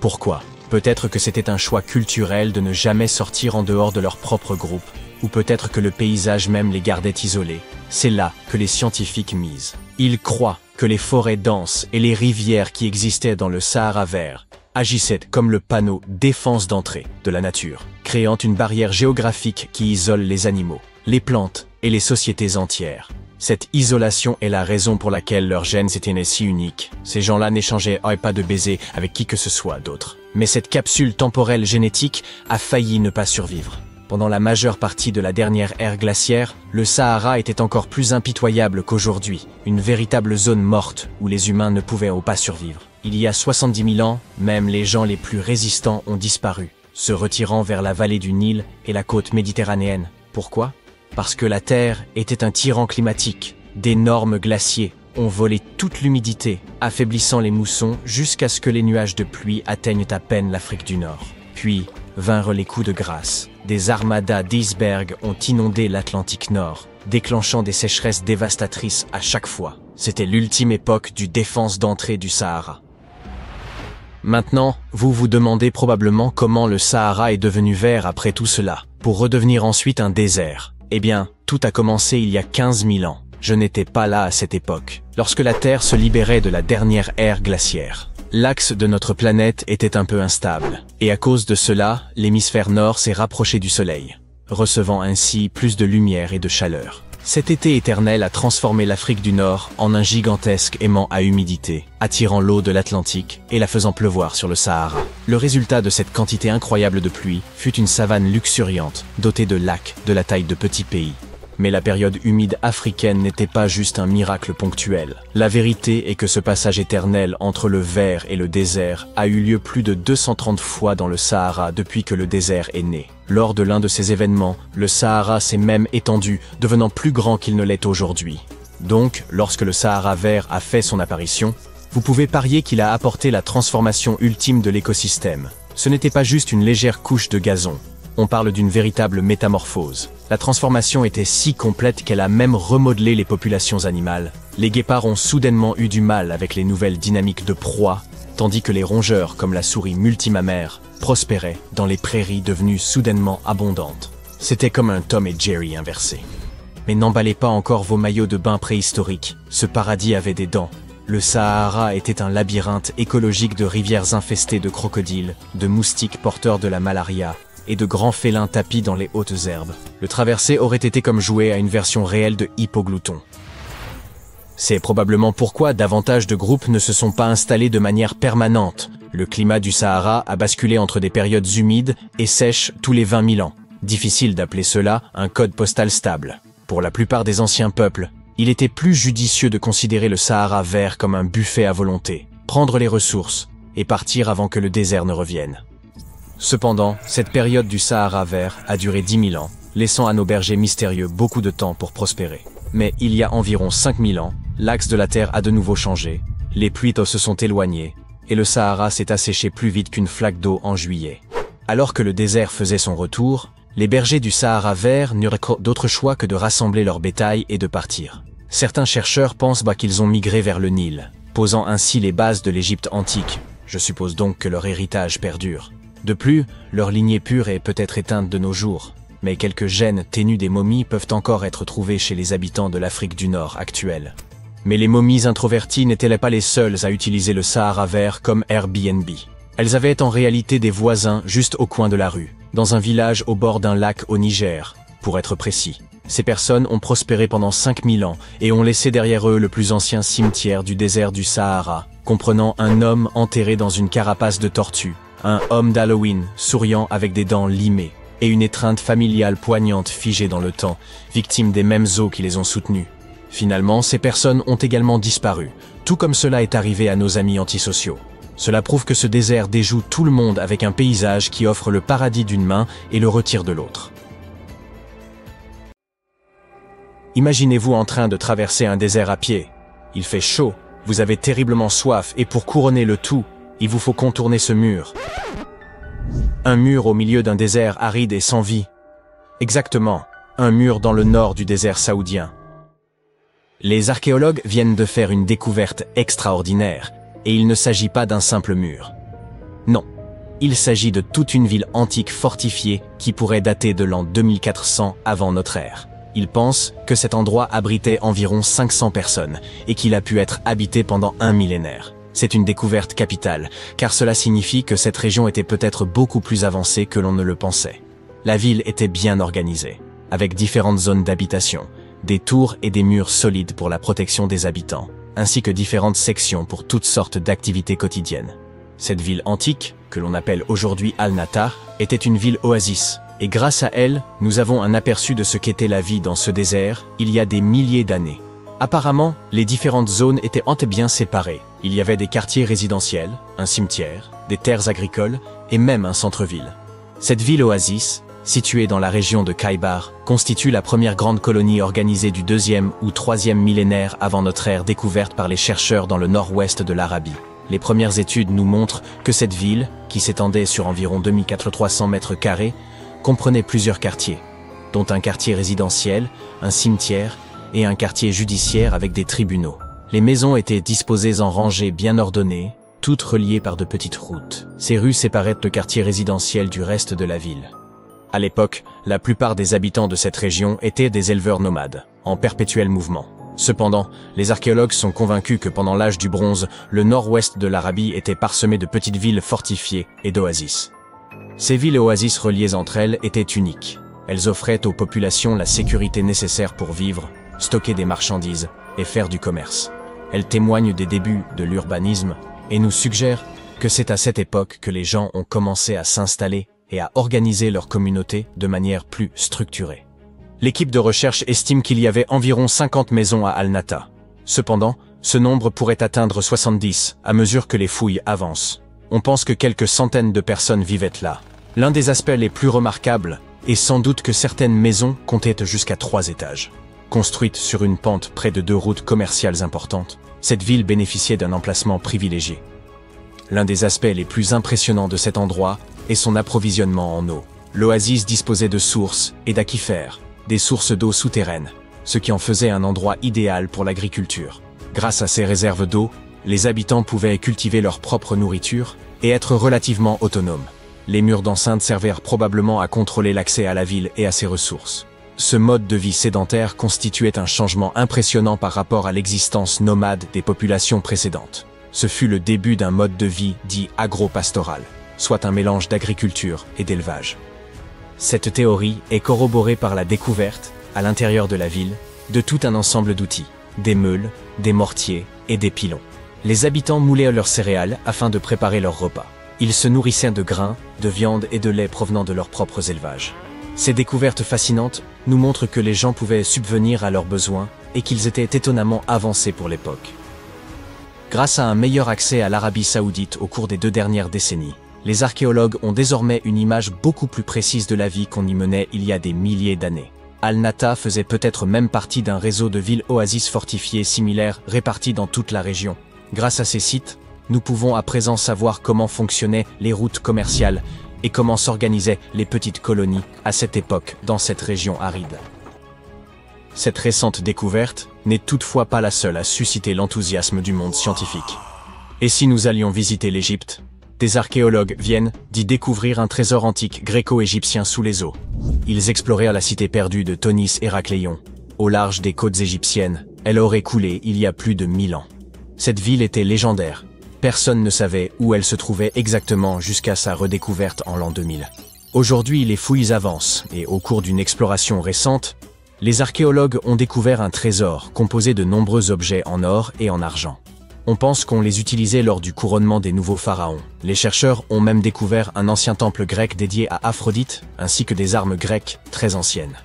Pourquoi? Peut-être que c'était un choix culturel de ne jamais sortir en dehors de leur propre groupe, ou peut-être que le paysage même les gardait isolés. C'est là que les scientifiques misent. Ils croient que les forêts denses et les rivières qui existaient dans le Sahara vert agissaient comme le panneau défense d'entrée de la nature, créant une barrière géographique qui isole les animaux, les plantes et les sociétés entières. Cette isolation est la raison pour laquelle leurs gènes étaient si uniques. Ces gens-là n'échangeaient pas de baisers avec qui que ce soit d'autre. Mais cette capsule temporelle génétique a failli ne pas survivre. Pendant la majeure partie de la dernière ère glaciaire, le Sahara était encore plus impitoyable qu'aujourd'hui, une véritable zone morte où les humains ne pouvaient pas survivre. Il y a 70 000 ans, même les gens les plus résistants ont disparu, se retirant vers la vallée du Nil et la côte méditerranéenne. Pourquoi? Parce que la Terre était un tyran climatique. D'énormes glaciers ont volé toute l'humidité, affaiblissant les moussons jusqu'à ce que les nuages de pluie atteignent à peine l'Afrique du Nord. Puis vinrent les coups de grâce. Des armadas d'icebergs ont inondé l'Atlantique Nord, déclenchant des sécheresses dévastatrices à chaque fois. C'était l'ultime époque du défense d'entrée du Sahara. Maintenant, vous vous demandez probablement comment le Sahara est devenu vert après tout cela, pour redevenir ensuite un désert. Eh bien, tout a commencé il y a 15 000 ans. Je n'étais pas là à cette époque, lorsque la Terre se libérait de la dernière ère glaciaire. L'axe de notre planète était un peu instable, et à cause de cela, l'hémisphère nord s'est rapproché du Soleil, recevant ainsi plus de lumière et de chaleur. Cet été éternel a transformé l'Afrique du Nord en un gigantesque aimant à humidité, attirant l'eau de l'Atlantique et la faisant pleuvoir sur le Sahara. Le résultat de cette quantité incroyable de pluie fut une savane luxuriante, dotée de lacs de la taille de petits pays. Mais la période humide africaine n'était pas juste un miracle ponctuel. La vérité est que ce passage éternel entre le vert et le désert a eu lieu plus de 230 fois dans le Sahara depuis que le désert est né. Lors de l'un de ces événements, le Sahara s'est même étendu, devenant plus grand qu'il ne l'est aujourd'hui. Donc, lorsque le Sahara vert a fait son apparition, vous pouvez parier qu'il a apporté la transformation ultime de l'écosystème. Ce n'était pas juste une légère couche de gazon. On parle d'une véritable métamorphose. La transformation était si complète qu'elle a même remodelé les populations animales. Les guépards ont soudainement eu du mal avec les nouvelles dynamiques de proie tandis que les rongeurs comme la souris multimammaire prospéraient dans les prairies devenues soudainement abondantes. C'était comme un Tom et Jerry inversé. Mais n'emballez pas encore vos maillots de bain préhistoriques, ce paradis avait des dents. Le Sahara était un labyrinthe écologique de rivières infestées de crocodiles, de moustiques porteurs de la malaria et de grands félins tapis dans les hautes herbes. Le traverser aurait été comme jouer à une version réelle de Hippoglouton. C'est probablement pourquoi davantage de groupes ne se sont pas installés de manière permanente. Le climat du Sahara a basculé entre des périodes humides et sèches tous les 20 000 ans. Difficile d'appeler cela un code postal stable. Pour la plupart des anciens peuples, il était plus judicieux de considérer le Sahara vert comme un buffet à volonté, prendre les ressources et partir avant que le désert ne revienne. Cependant, cette période du Sahara vert a duré 10 000 ans, laissant à nos bergers mystérieux beaucoup de temps pour prospérer. Mais il y a environ 5 000 ans, l'axe de la Terre a de nouveau changé, les pluies d'eau se sont éloignées, et le Sahara s'est asséché plus vite qu'une flaque d'eau en juillet. Alors que le désert faisait son retour, les bergers du Sahara vert n'eurent d'autre choix que de rassembler leur bétail et de partir. Certains chercheurs pensent qu'ils ont migré vers le Nil, posant ainsi les bases de l'Égypte antique. Je suppose donc que leur héritage perdure. De plus, leur lignée pure est peut-être éteinte de nos jours, mais quelques gènes ténus des momies peuvent encore être trouvés chez les habitants de l'Afrique du Nord actuelle. Mais les momies introverties n'étaient pas les seules à utiliser le Sahara vert comme Airbnb. Elles avaient en réalité des voisins juste au coin de la rue, dans un village au bord d'un lac au Niger, pour être précis. Ces personnes ont prospéré pendant 5000 ans et ont laissé derrière eux le plus ancien cimetière du désert du Sahara, comprenant un homme enterré dans une carapace de tortue, un homme d'Halloween souriant avec des dents limées, et une étreinte familiale poignante figée dans le temps, victime des mêmes eaux qui les ont soutenus. Finalement, ces personnes ont également disparu, tout comme cela est arrivé à nos amis antisociaux. Cela prouve que ce désert déjoue tout le monde avec un paysage qui offre le paradis d'une main et le retire de l'autre. Imaginez-vous en train de traverser un désert à pied. Il fait chaud, vous avez terriblement soif et pour couronner le tout, il vous faut contourner ce mur. Un mur au milieu d'un désert aride et sans vie. Exactement, un mur dans le nord du désert saoudien. Les archéologues viennent de faire une découverte extraordinaire, et il ne s'agit pas d'un simple mur. Non, il s'agit de toute une ville antique fortifiée qui pourrait dater de l'an 2400 avant notre ère. Ils pensent que cet endroit abritait environ 500 personnes et qu'il a pu être habité pendant un millénaire. C'est une découverte capitale, car cela signifie que cette région était peut-être beaucoup plus avancée que l'on ne le pensait. La ville était bien organisée, avec différentes zones d'habitation, des tours et des murs solides pour la protection des habitants, ainsi que différentes sections pour toutes sortes d'activités quotidiennes. Cette ville antique, que l'on appelle aujourd'hui Al-Nata, était une ville oasis, et grâce à elle, nous avons un aperçu de ce qu'était la vie dans ce désert il y a des milliers d'années. Apparemment, les différentes zones étaient bien séparées. Il y avait des quartiers résidentiels, un cimetière, des terres agricoles et même un centre-ville. Cette ville oasis, située dans la région de Khyber, constitue la première grande colonie organisée du 2e ou 3e millénaire avant notre ère découverte par les chercheurs dans le nord-ouest de l'Arabie. Les premières études nous montrent que cette ville, qui s'étendait sur environ 2300 mètres carrés, comprenait plusieurs quartiers, dont un quartier résidentiel, un cimetière et un quartier judiciaire avec des tribunaux. Les maisons étaient disposées en rangées bien ordonnées, toutes reliées par de petites routes. Ces rues séparaient le quartier résidentiel du reste de la ville. À l'époque, la plupart des habitants de cette région étaient des éleveurs nomades, en perpétuel mouvement. Cependant, les archéologues sont convaincus que pendant l'âge du bronze, le nord-ouest de l'Arabie était parsemé de petites villes fortifiées et d'oasis. Ces villes et oasis reliées entre elles étaient uniques. Elles offraient aux populations la sécurité nécessaire pour vivre, stocker des marchandises et faire du commerce. Elles témoignent des débuts de l'urbanisme et nous suggèrent que c'est à cette époque que les gens ont commencé à s'installer et à organiser leur communauté de manière plus structurée. L'équipe de recherche estime qu'il y avait environ 50 maisons à Al-Nata. Cependant, ce nombre pourrait atteindre 70 à mesure que les fouilles avancent. On pense que quelques centaines de personnes vivaient là. L'un des aspects les plus remarquables est sans doute que certaines maisons comptaient jusqu'à 3 étages. Construite sur une pente près de 2 routes commerciales importantes, cette ville bénéficiait d'un emplacement privilégié. L'un des aspects les plus impressionnants de cet endroit est son approvisionnement en eau. L'oasis disposait de sources et d'aquifères, des sources d'eau souterraines, ce qui en faisait un endroit idéal pour l'agriculture. Grâce à ces réserves d'eau, Les habitants pouvaient cultiver leur propre nourriture et être relativement autonomes. Les murs d'enceinte servirent probablement à contrôler l'accès à la ville et à ses ressources. Ce mode de vie sédentaire constituait un changement impressionnant par rapport à l'existence nomade des populations précédentes. Ce fut le début d'un mode de vie dit agro-pastoral, soit un mélange d'agriculture et d'élevage. Cette théorie est corroborée par la découverte, à l'intérieur de la ville, de tout un ensemble d'outils, des meules, des mortiers et des pilons. Les habitants moulaient leurs céréales afin de préparer leurs repas. Ils se nourrissaient de grains, de viande et de lait provenant de leurs propres élevages. Ces découvertes fascinantes nous montrent que les gens pouvaient subvenir à leurs besoins et qu'ils étaient étonnamment avancés pour l'époque. Grâce à un meilleur accès à l'Arabie Saoudite au cours des 2 dernières décennies, les archéologues ont désormais une image beaucoup plus précise de la vie qu'on y menait il y a des milliers d'années. Al-Nata faisait peut-être même partie d'un réseau de villes oasis fortifiées similaires réparties dans toute la région. Grâce à ces sites, nous pouvons à présent savoir comment fonctionnaient les routes commerciales et comment s'organisaient les petites colonies à cette époque dans cette région aride. Cette récente découverte n'est toutefois pas la seule à susciter l'enthousiasme du monde scientifique. Et si nous allions visiter l'Égypte, des archéologues viennent d'y découvrir un trésor antique gréco-égyptien sous les eaux. Ils explorèrent la cité perdue de Tonis Héracléon. Au large des côtes égyptiennes, elle aurait coulé il y a plus de 1000 ans. Cette ville était légendaire. Personne ne savait où elle se trouvait exactement jusqu'à sa redécouverte en l'an 2000. Aujourd'hui, les fouilles avancent et au cours d'une exploration récente, les archéologues ont découvert un trésor composé de nombreux objets en or et en argent. On pense qu'on les utilisait lors du couronnement des nouveaux pharaons. Les chercheurs ont même découvert un ancien temple grec dédié à Aphrodite, ainsi que des armes grecques très anciennes.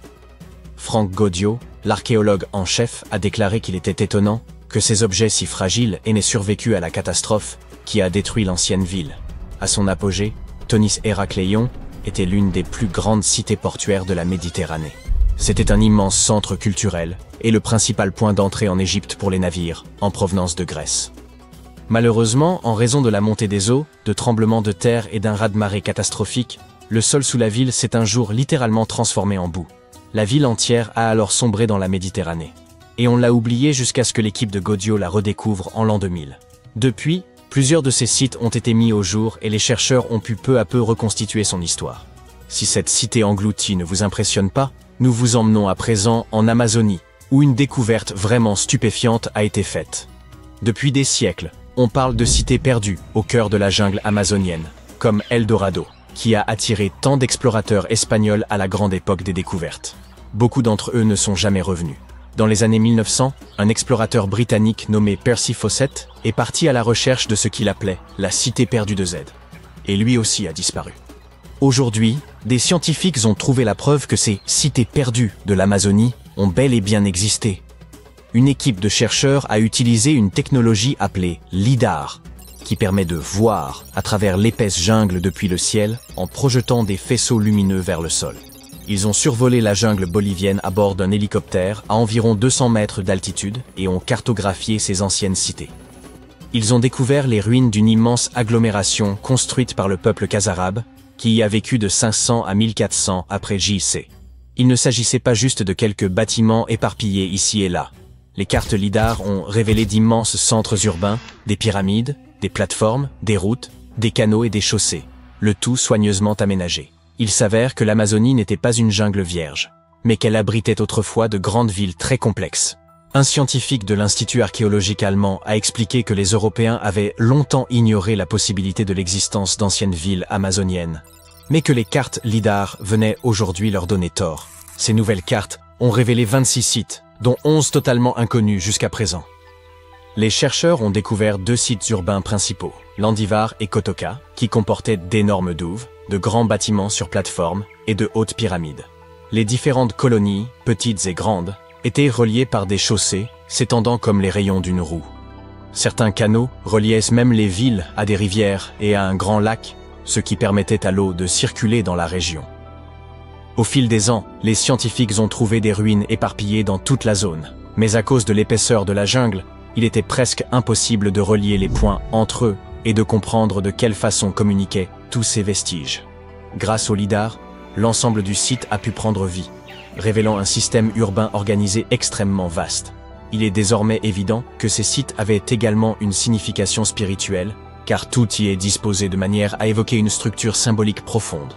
Frank Gaudio, l'archéologue en chef, a déclaré qu'il était étonnant que ces objets si fragiles aient survécu à la catastrophe qui a détruit l'ancienne ville. À son apogée, Tonis Héracléon était l'une des plus grandes cités portuaires de la Méditerranée. C'était un immense centre culturel et le principal point d'entrée en Égypte pour les navires en provenance de Grèce. Malheureusement, en raison de la montée des eaux, de tremblements de terre et d'un raz-de-marée catastrophique, le sol sous la ville s'est un jour littéralement transformé en boue. La ville entière a alors sombré dans la Méditerranée. Et on l'a oublié jusqu'à ce que l'équipe de Gaudio la redécouvre en l'an 2000. Depuis, plusieurs de ces sites ont été mis au jour et les chercheurs ont pu peu à peu reconstituer son histoire. Si cette cité engloutie ne vous impressionne pas, nous vous emmenons à présent en Amazonie, où une découverte vraiment stupéfiante a été faite. Depuis des siècles, on parle de cités perdues au cœur de la jungle amazonienne, comme Eldorado, qui a attiré tant d'explorateurs espagnols à la grande époque des découvertes. Beaucoup d'entre eux ne sont jamais revenus. Dans les années 1900, un explorateur britannique nommé Percy Fawcett est parti à la recherche de ce qu'il appelait la cité perdue de Z. Et lui aussi a disparu. Aujourd'hui, des scientifiques ont trouvé la preuve que ces cités perdues de l'Amazonie ont bel et bien existé. Une équipe de chercheurs a utilisé une technologie appelée LIDAR, qui permet de voir à travers l'épaisse jungle depuis le ciel en projetant des faisceaux lumineux vers le sol. Ils ont survolé la jungle bolivienne à bord d'un hélicoptère à environ 200 mètres d'altitude et ont cartographié ces anciennes cités. Ils ont découvert les ruines d'une immense agglomération construite par le peuple khazarabe, qui y a vécu de 500 à 1400 après JC. Il ne s'agissait pas juste de quelques bâtiments éparpillés ici et là. Les cartes LIDAR ont révélé d'immenses centres urbains, des pyramides, des plateformes, des routes, des canaux et des chaussées, le tout soigneusement aménagé. Il s'avère que l'Amazonie n'était pas une jungle vierge, mais qu'elle abritait autrefois de grandes villes très complexes. Un scientifique de l'Institut archéologique allemand a expliqué que les Européens avaient longtemps ignoré la possibilité de l'existence d'anciennes villes amazoniennes, mais que les cartes LIDAR venaient aujourd'hui leur donner tort. Ces nouvelles cartes ont révélé 26 sites, dont 11 totalement inconnus jusqu'à présent. Les chercheurs ont découvert 2 sites urbains principaux, Landivar et Kotoka, qui comportaient d'énormes douves, de grands bâtiments sur plateforme et de hautes pyramides. Les différentes colonies, petites et grandes, étaient reliées par des chaussées s'étendant comme les rayons d'une roue. Certains canaux reliaient même les villes à des rivières et à un grand lac, ce qui permettait à l'eau de circuler dans la région. Au fil des ans, les scientifiques ont trouvé des ruines éparpillées dans toute la zone, mais à cause de l'épaisseur de la jungle, il était presque impossible de relier les points entre eux et de comprendre de quelle façon communiquaient tous ces vestiges. Grâce au LIDAR, l'ensemble du site a pu prendre vie, révélant un système urbain organisé extrêmement vaste. Il est désormais évident que ces sites avaient également une signification spirituelle, car tout y est disposé de manière à évoquer une structure symbolique profonde.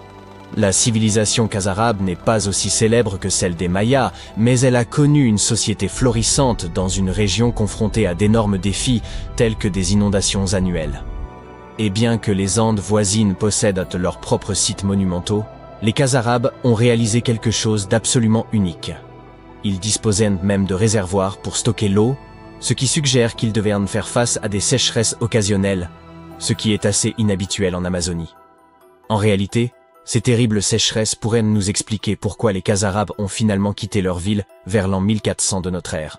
La civilisation khazarabe n'est pas aussi célèbre que celle des Mayas, mais elle a connu une société florissante dans une région confrontée à d'énormes défis tels que des inondations annuelles. Et bien que les Andes voisines possèdent leurs propres sites monumentaux, les Khazarabes ont réalisé quelque chose d'absolument unique. Ils disposaient même de réservoirs pour stocker l'eau, ce qui suggère qu'ils devaient en faire face à des sécheresses occasionnelles, ce qui est assez inhabituel en Amazonie. En réalité, ces terribles sécheresses pourraient nous expliquer pourquoi les Khazarabes ont finalement quitté leur ville vers l'an 1400 de notre ère.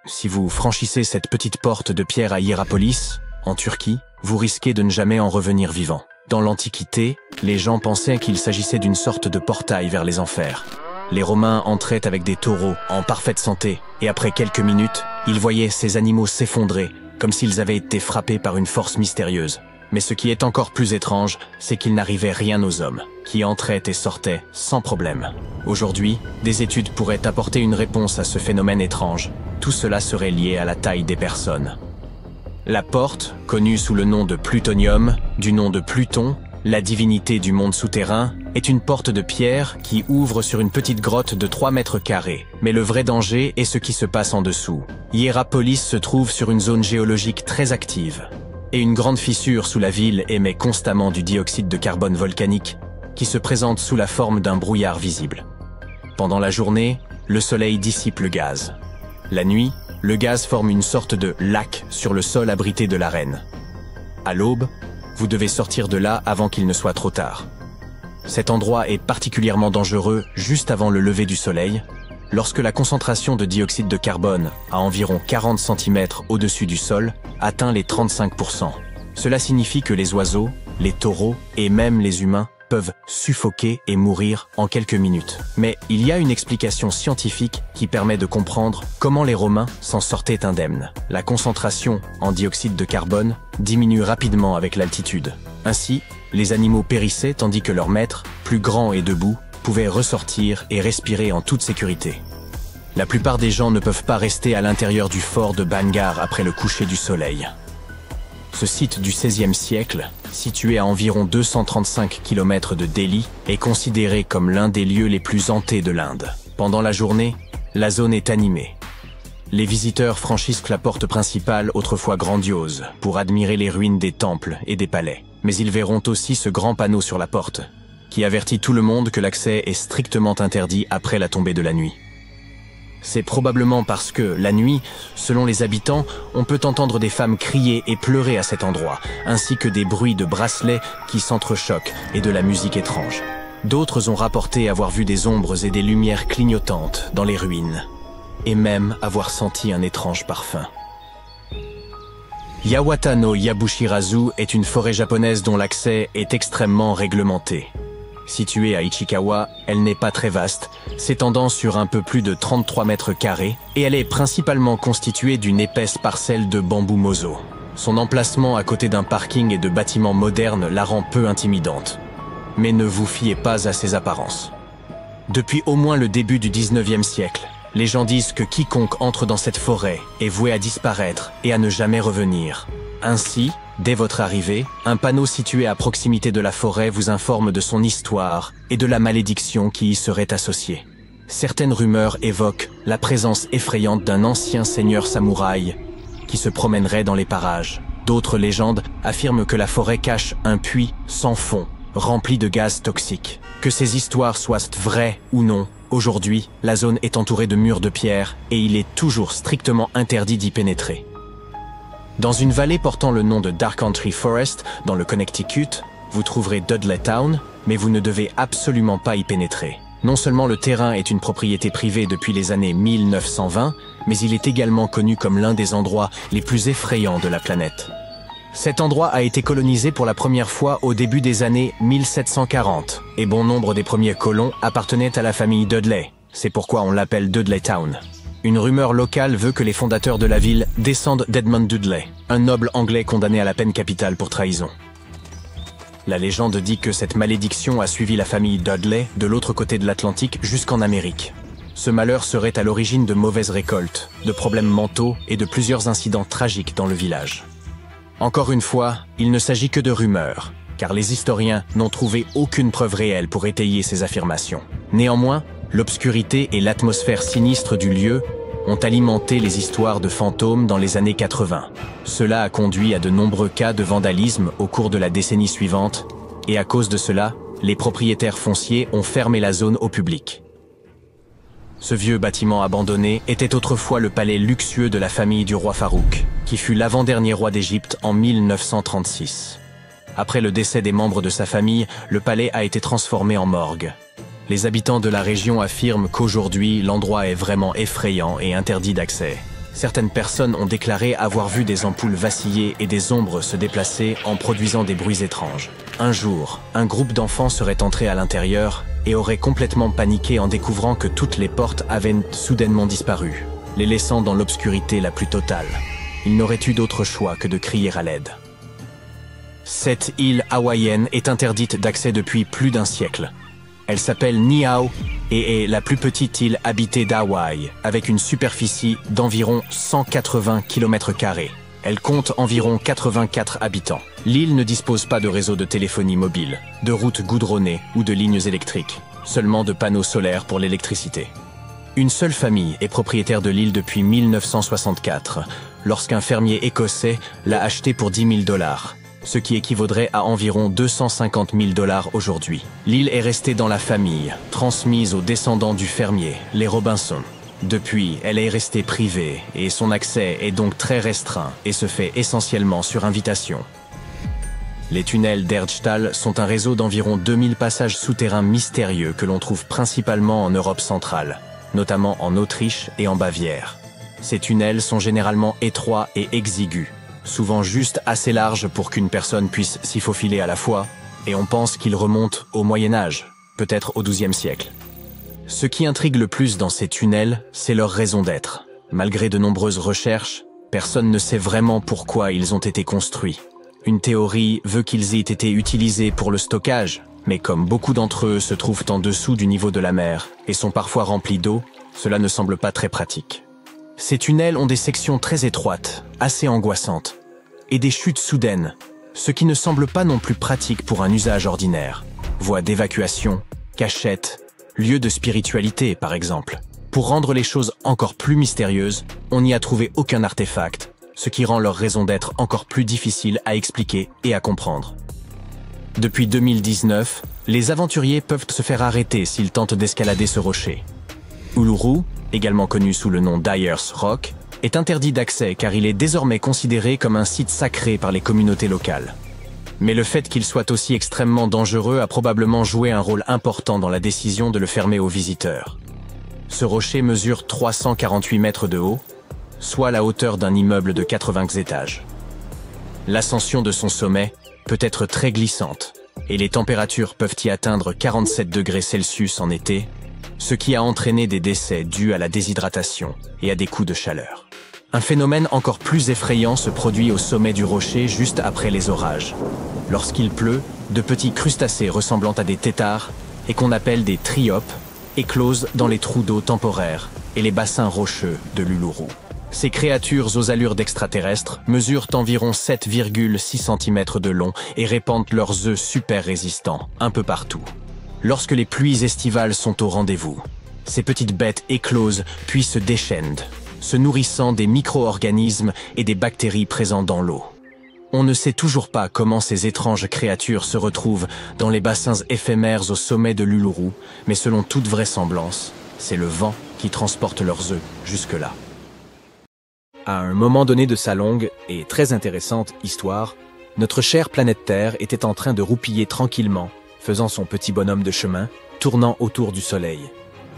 Si vous franchissez cette petite porte de pierre à Hiérapolis, en Turquie, vous risquez de ne jamais en revenir vivant. Dans l'Antiquité, les gens pensaient qu'il s'agissait d'une sorte de portail vers les enfers. Les Romains entraient avec des taureaux en parfaite santé, et après quelques minutes, ils voyaient ces animaux s'effondrer, comme s'ils avaient été frappés par une force mystérieuse. Mais ce qui est encore plus étrange, c'est qu'il n'arrivait rien aux hommes, qui entraient et sortaient sans problème. Aujourd'hui, des études pourraient apporter une réponse à ce phénomène étrange. Tout cela serait lié à la taille des personnes. La porte, connue sous le nom de Plutonium, du nom de Pluton, la divinité du monde souterrain, est une porte de pierre qui ouvre sur une petite grotte de 3 mètres carrés. Mais le vrai danger est ce qui se passe en dessous. Hiérapolis se trouve sur une zone géologique très active. Et une grande fissure sous la ville émet constamment du dioxyde de carbone volcanique qui se présente sous la forme d'un brouillard visible. Pendant la journée, le soleil dissipe le gaz. La nuit, le gaz forme une sorte de lac sur le sol abrité de l'arène. À l'aube, vous devez sortir de là avant qu'il ne soit trop tard. Cet endroit est particulièrement dangereux juste avant le lever du soleil, lorsque la concentration de dioxyde de carbone, à environ 40 cm au-dessus du sol, atteint les 35%. Cela signifie que les oiseaux, les taureaux et même les humains peuvent suffoquer et mourir en quelques minutes. Mais il y a une explication scientifique qui permet de comprendre comment les Romains s'en sortaient indemnes. La concentration en dioxyde de carbone diminue rapidement avec l'altitude. Ainsi, les animaux périssaient tandis que leurs maîtres, plus grands et debout, pouvaient ressortir et respirer en toute sécurité. La plupart des gens ne peuvent pas rester à l'intérieur du fort de Bangar après le coucher du soleil. Ce site du XVIe siècle, situé à environ 235 km de Delhi, est considéré comme l'un des lieux les plus hantés de l'Inde. Pendant la journée, la zone est animée. Les visiteurs franchissent la porte principale, autrefois grandiose, pour admirer les ruines des temples et des palais. Mais ils verront aussi ce grand panneau sur la porte, qui avertit tout le monde que l'accès est strictement interdit après la tombée de la nuit. C'est probablement parce que, la nuit, selon les habitants, on peut entendre des femmes crier et pleurer à cet endroit, ainsi que des bruits de bracelets qui s'entrechoquent et de la musique étrange. D'autres ont rapporté avoir vu des ombres et des lumières clignotantes dans les ruines, et même avoir senti un étrange parfum. Yawata no Yabushirazu est une forêt japonaise dont l'accès est extrêmement réglementé. Située à Ichikawa, elle n'est pas très vaste, s'étendant sur un peu plus de 33 mètres carrés, et elle est principalement constituée d'une épaisse parcelle de bambou mozo. Son emplacement à côté d'un parking et de bâtiments modernes la rend peu intimidante. Mais ne vous fiez pas à ses apparences. Depuis au moins le début du 19e siècle, les gens disent que quiconque entre dans cette forêt est voué à disparaître et à ne jamais revenir. Ainsi, dès votre arrivée, un panneau situé à proximité de la forêt vous informe de son histoire et de la malédiction qui y serait associée. Certaines rumeurs évoquent la présence effrayante d'un ancien seigneur samouraï qui se promènerait dans les parages. D'autres légendes affirment que la forêt cache un puits sans fond, rempli de gaz toxiques. Que ces histoires soient vraies ou non, aujourd'hui, la zone est entourée de murs de pierre et il est toujours strictement interdit d'y pénétrer. Dans une vallée portant le nom de Dark Country Forest, dans le Connecticut, vous trouverez Dudley Town, mais vous ne devez absolument pas y pénétrer. Non seulement le terrain est une propriété privée depuis les années 1920, mais il est également connu comme l'un des endroits les plus effrayants de la planète. Cet endroit a été colonisé pour la première fois au début des années 1740, et bon nombre des premiers colons appartenaient à la famille Dudley. C'est pourquoi on l'appelle Dudley Town. Une rumeur locale veut que les fondateurs de la ville descendent d'Edmund Dudley, un noble anglais condamné à la peine capitale pour trahison. La légende dit que cette malédiction a suivi la famille Dudley de l'autre côté de l'Atlantique jusqu'en Amérique. Ce malheur serait à l'origine de mauvaises récoltes, de problèmes mentaux et de plusieurs incidents tragiques dans le village. Encore une fois, il ne s'agit que de rumeurs, car les historiens n'ont trouvé aucune preuve réelle pour étayer ces affirmations. Néanmoins, l'obscurité et l'atmosphère sinistre du lieu ont alimenté les histoires de fantômes dans les années 80. Cela a conduit à de nombreux cas de vandalisme au cours de la décennie suivante, et à cause de cela, les propriétaires fonciers ont fermé la zone au public. Ce vieux bâtiment abandonné était autrefois le palais luxueux de la famille du roi Farouk, qui fut l'avant-dernier roi d'Égypte en 1936. Après le décès des membres de sa famille, le palais a été transformé en morgue. Les habitants de la région affirment qu'aujourd'hui, l'endroit est vraiment effrayant et interdit d'accès. Certaines personnes ont déclaré avoir vu des ampoules vaciller et des ombres se déplacer en produisant des bruits étranges. Un jour, un groupe d'enfants serait entré à l'intérieur et aurait complètement paniqué en découvrant que toutes les portes avaient soudainement disparu, les laissant dans l'obscurité la plus totale. Ils n'auraient eu d'autre choix que de crier à l'aide. Cette île hawaïenne est interdite d'accès depuis plus d'un siècle. Elle s'appelle Niihau et est la plus petite île habitée d'Hawaï, avec une superficie d'environ 180 km². Elle compte environ 84 habitants. L'île ne dispose pas de réseau de téléphonie mobile, de routes goudronnées ou de lignes électriques, seulement de panneaux solaires pour l'électricité. Une seule famille est propriétaire de l'île depuis 1964, lorsqu'un fermier écossais l'a achetée pour $10 000. Ce qui équivaudrait à environ $250 000 aujourd'hui. L'île est restée dans la famille, transmise aux descendants du fermier, les Robinson. Depuis, elle est restée privée et son accès est donc très restreint et se fait essentiellement sur invitation. Les tunnels d'Erdstall sont un réseau d'environ 2000 passages souterrains mystérieux que l'on trouve principalement en Europe centrale, notamment en Autriche et en Bavière. Ces tunnels sont généralement étroits et exigus, souvent juste assez large pour qu'une personne puisse s'y faufiler à la fois, et on pense qu'ils remontent au Moyen-Âge, peut-être au XIIe siècle. Ce qui intrigue le plus dans ces tunnels, c'est leur raison d'être. Malgré de nombreuses recherches, personne ne sait vraiment pourquoi ils ont été construits. Une théorie veut qu'ils aient été utilisés pour le stockage, mais comme beaucoup d'entre eux se trouvent en dessous du niveau de la mer et sont parfois remplis d'eau, cela ne semble pas très pratique. Ces tunnels ont des sections très étroites, assez angoissantes, et des chutes soudaines, ce qui ne semble pas non plus pratique pour un usage ordinaire. Voies d'évacuation, cachettes, lieux de spiritualité par exemple. Pour rendre les choses encore plus mystérieuses, on n'y a trouvé aucun artefact, ce qui rend leur raison d'être encore plus difficile à expliquer et à comprendre. Depuis 2019, les aventuriers peuvent se faire arrêter s'ils tentent d'escalader ce rocher. Uluru, également connu sous le nom d'Ayers Rock, est interdit d'accès car il est désormais considéré comme un site sacré par les communautés locales. Mais le fait qu'il soit aussi extrêmement dangereux a probablement joué un rôle important dans la décision de le fermer aux visiteurs. Ce rocher mesure 348 mètres de haut, soit la hauteur d'un immeuble de 80 étages. L'ascension de son sommet peut être très glissante, et les températures peuvent y atteindre 47 degrés Celsius en été, ce qui a entraîné des décès dus à la déshydratation et à des coups de chaleur. Un phénomène encore plus effrayant se produit au sommet du rocher juste après les orages. Lorsqu'il pleut, de petits crustacés ressemblant à des têtards, et qu'on appelle des triopes, éclosent dans les trous d'eau temporaires et les bassins rocheux de l'Uluru. Ces créatures aux allures d'extraterrestres mesurent environ 7,6 cm de long et répandent leurs œufs super résistants un peu partout. Lorsque les pluies estivales sont au rendez-vous, ces petites bêtes éclosent puis se déchaînent, se nourrissant des micro-organismes et des bactéries présents dans l'eau. On ne sait toujours pas comment ces étranges créatures se retrouvent dans les bassins éphémères au sommet de l'Uluru, mais selon toute vraisemblance, c'est le vent qui transporte leurs œufs jusque-là. À un moment donné de sa longue et très intéressante histoire, notre chère planète Terre était en train de roupiller tranquillement, faisant son petit bonhomme de chemin, tournant autour du soleil.